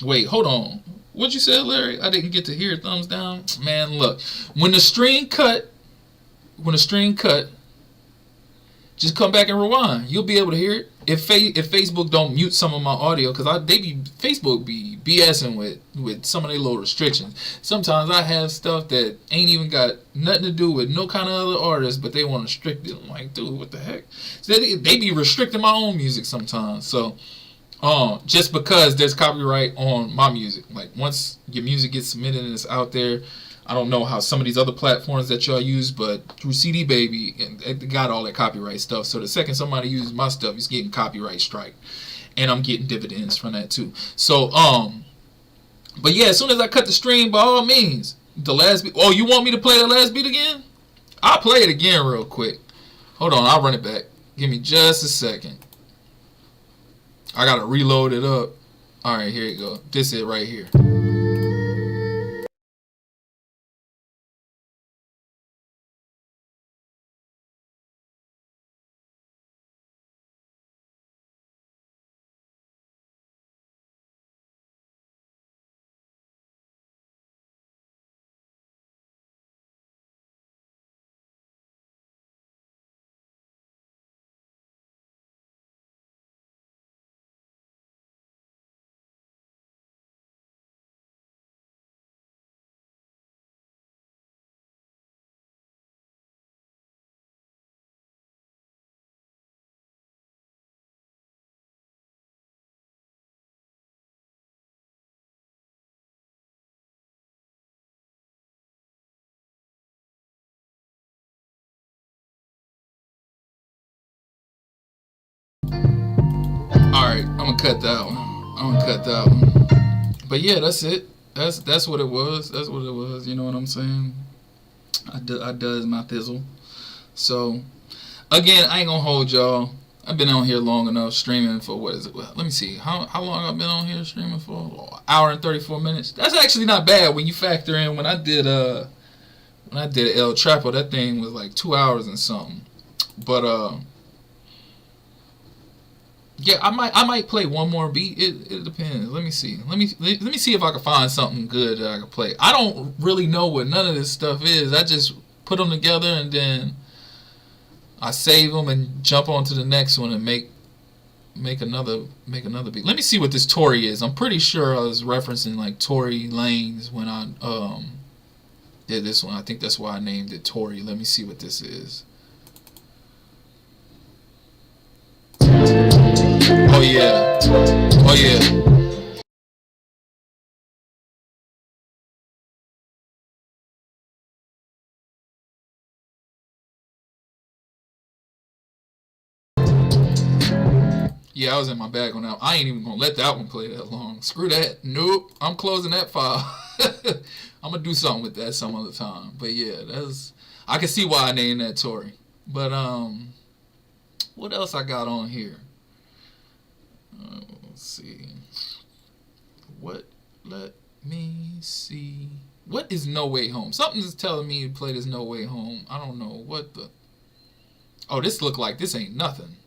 Wait, hold on. What'd you say, Larry? I didn't get to hear thumbs down. Man, look. When the stream cut, just come back and rewind. You'll be able to hear it. If Facebook don't mute some of my audio, because Facebook be BSing with some of their little restrictions. Sometimes I have stuff that ain't even got nothing to do with no kind of other artist, but they want to restrict it. I'm like, dude, what the heck? So they be restricting my own music sometimes. So just because there's copyright on my music, like once your music gets submitted and it's out there, I don't know how some of these other platforms that y'all use, but through CD Baby, it got all that copyright stuff. So the second somebody uses my stuff, it's getting copyright strike, and I'm getting dividends from that too. So but yeah, as soon as I cut the stream, by all means, the last beat. Oh, you want me to play the last beat again? I'll play it again real quick. Hold on, I'll run it back. Give me just a second. I gotta reload it up. All right, here you go. This is it right here. Alright, I'm gonna cut that one. But yeah, that's it. That's what it was. You know what I'm saying? I does my thizzle. So again, I ain't gonna hold y'all. I've been on here long enough streaming for what is it? Well, let me see. How long I've been on here streaming for? An hour and 34 minutes. That's actually not bad when you factor in when I did El Trapo, that thing was like 2 hours and something. But yeah, I might play one more beat. It depends. Let me see. Let me see if I can find something good that I can play. I don't really know what none of this stuff is. I just put them together and then I save them and jump on to the next one and make another beat. Let me see what this Tory is. I'm pretty sure I was referencing like Tory Lanez when I did this one. I think that's why I named it Tory. Let me see what this is. Oh yeah. Oh yeah. Yeah, I was in my bag on that. I ain't even gonna let that one play that long. Screw that. Nope. I'm closing that file. I'm gonna do something with that some other time. But yeah, I can see why I named that Tory. But what else I got on here? Let's see. Let me see. What is No Way Home? Something is telling me to play this No Way Home. I don't know what the. Oh, this look like this ain't nothing.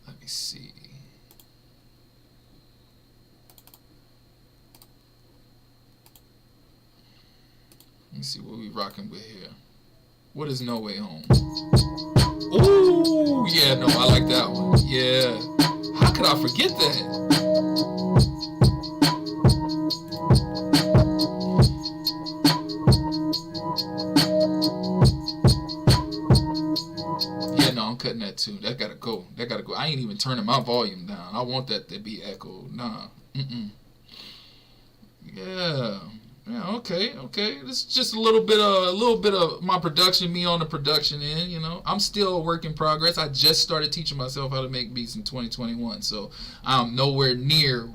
Let me see. Let me see what we rocking with here. What is No Way Home? Ooh, yeah, no, I like that one. Yeah. How could I forget that? Yeah, no, I'm cutting that too. That gotta go. That gotta go. I ain't even turning my volume down. I want that to be echoed. Nah. Yeah. Yeah, okay. This is just a little bit of my production, me on the production end, you know. I'm still a work in progress. I just started teaching myself how to make beats in 2021, so I'm nowhere near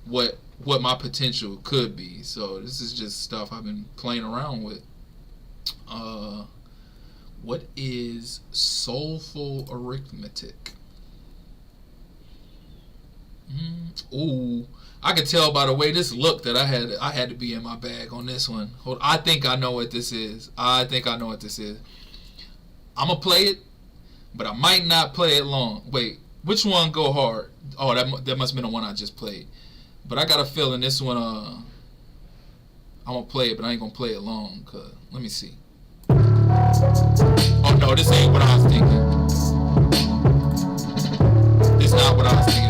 what my potential could be. So this is just stuff I've been playing around with. What is soulful arithmetic? Ooh, I could tell by the way this looked that I had to be in my bag on this one. I think I know what this is. I'm gonna play it, but I might not play it long. Wait, which one go hard? Oh, that must have been the one I just played. But I got a feeling this one. I'm gonna play it, but I ain't gonna play it long. Cause let me see. Oh no, this ain't what I was thinking. This is not what I was thinking.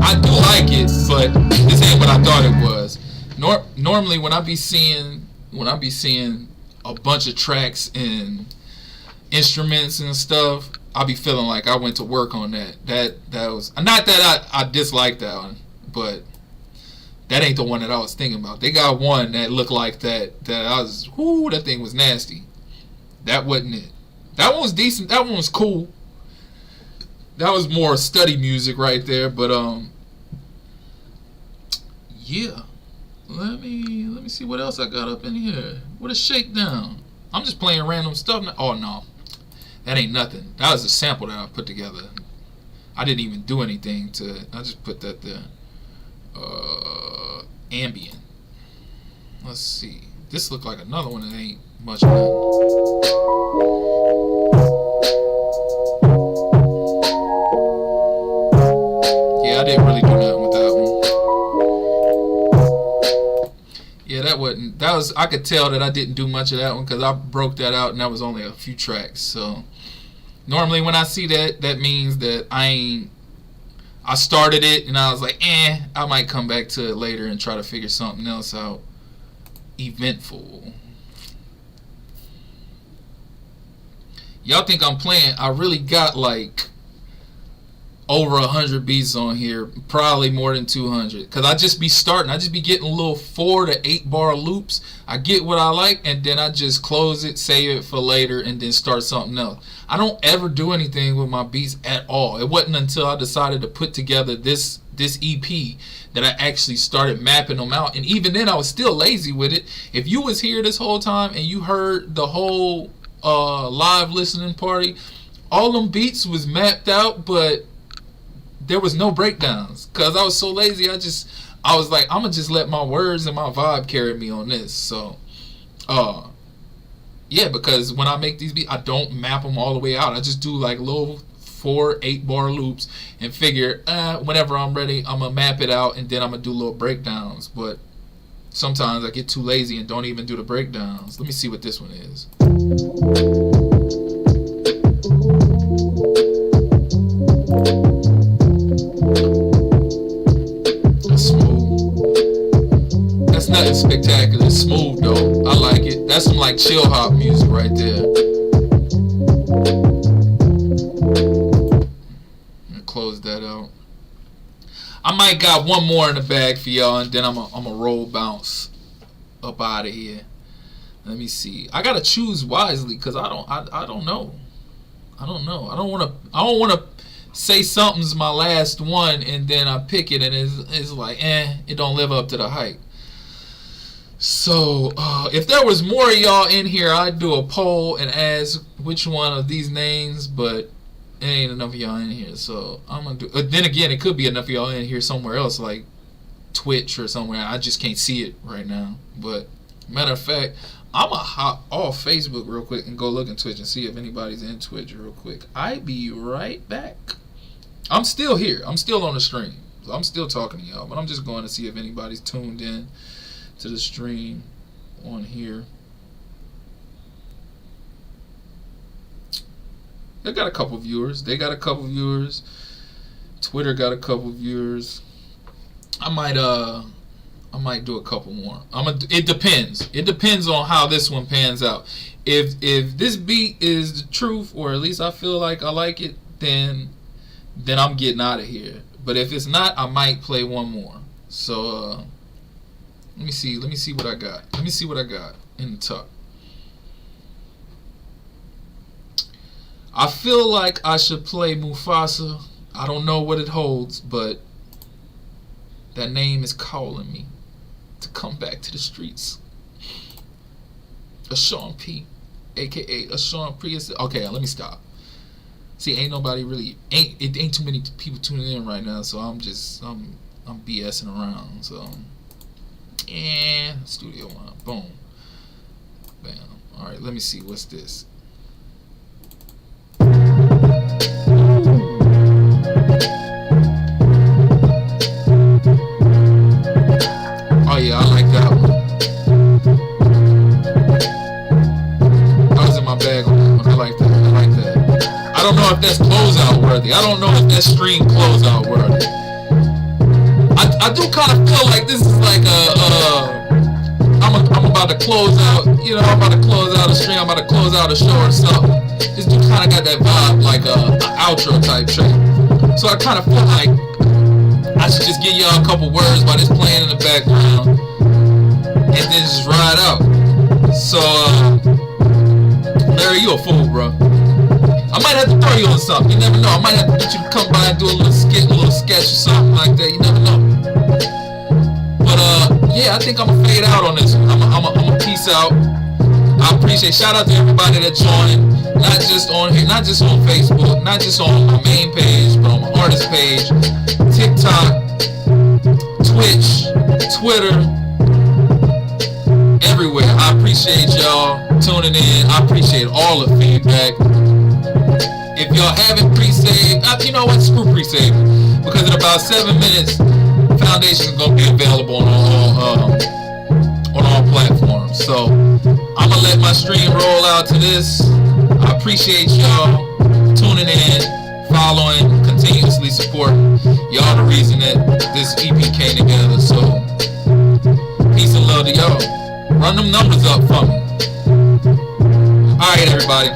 I do like it, but this ain't what I thought it was. Normally, when I be seeing a bunch of tracks and instruments and stuff, I be feeling like I went to work on that. That was not that I disliked that one, but that ain't the one that I was thinking about. They got one that looked like that. That I was, whoo, that thing was nasty. That wasn't it. That one was decent. That one was cool. That was more study music right there, but yeah. Let me see what else I got up in here. What a shakedown. I'm just playing random stuff now. Oh no, that ain't nothing. That was a sample that I put together. I didn't even do anything to it. I just put that there. Ambient. Let's see. This looked like another one that ain't much fun. Yeah, I didn't really do nothing with that one. Yeah, that was, I could tell that I didn't do much of that one because I broke that out and that was only a few tracks. So normally when I see that, that means that I started it and I was like, I might come back to it later and try to figure something else out. Eventful. Y'all think I'm playing? I really got like over 100 beats on here, probably more than 200, because I just be getting little 4 to 8 bar loops. I get what I like and then I just close it, save it for later, and then start something else. I don't ever do anything with my beats at all. It wasn't until I decided to put together this EP that I actually started mapping them out, and even then I was still lazy with it. If you was here this whole time and you heard the whole live listening party, all them beats was mapped out, but there was no breakdowns because I was so lazy. I was like, I'm gonna just let my words and my vibe carry me on this. So yeah, because when I make these beats, I don't map them all the way out. I just do like little 4-8 bar loops and figure whenever I'm ready, I'm gonna map it out and then I'm gonna do little breakdowns. But sometimes I get too lazy and don't even do the breakdowns. Let me see what this one is. That's smooth. That's nothing spectacular. It's smooth though. I like it. That's some like chill hop music right there. Close that out. I might got one more in the bag for y'all, and then I'm a roll bounce up out of here. Let me see. I gotta choose wisely because I don't know. I don't want to say something's my last one and then I pick it and it's like it don't live up to the hype. So if there was more of y'all in here, I'd do a poll and ask which one of these names, but it ain't enough of y'all in here, so I'm gonna do. Then again, it could be enough of y'all in here somewhere else, like Twitch or somewhere. I just can't see it right now. But matter of fact, I'ma hop off Facebook real quick and go look in Twitch and see if anybody's in Twitch real quick. I be right back. I'm still here. I'm still on the stream. I'm still talking to y'all, but I'm just going to see if anybody's tuned in to the stream on here. They got a couple viewers. Twitter got a couple viewers. I might do a couple more. It depends. It depends on how this one pans out. If this beat is the truth, or at least I feel like I like it, then I'm getting out of here. But if it's not, I might play one more. So let me see what I got. Let me see what I got in the tuck. I feel like I should play Mufasa. I don't know what it holds, but that name is calling me to come back to the streets. A Sean P, aka a Sean P. Okay, let me stop. See, ain't too many people tuning in right now, so I'm BSing around. So, studio one, boom, bam. All right, let me see. What's this? Oh yeah, I like that one. I was in my bag on that one. I like that. I don't know if that's closeout worthy. I don't know if that stream closeout worthy. I do kind of feel like this is like I'm about to close out. You know, I'm about to close out a stream. I'm about to close out a show or something. This dude kind of got that vibe, like an outro type shit. So I kind of feel like I should just give y'all a couple words while it's playing in the background, and then just ride out. So, Larry, you a fool, bro. I might have to throw you on something. You never know. I might have to get you to come by and do a little skit, a little sketch or something like that. You never know. But yeah, I think I'm gonna fade out on this one. I'm a peace out. I appreciate. Shout out to everybody that joined. Not just on here, not just on Facebook, not just on my main page, but on my artist page, TikTok, Twitch, Twitter, everywhere. I appreciate y'all tuning in. I appreciate all the feedback. If y'all haven't pre-saved, you know what? Screw pre-save, because in about 7 minutes, Foundation is gonna be available on all platforms. So I'm gonna let my stream roll out to this. I appreciate y'all tuning in, following, continuously supporting. Y'all the reason that this EP came together. So peace and love to y'all. Run them numbers up for me. Alright, everybody.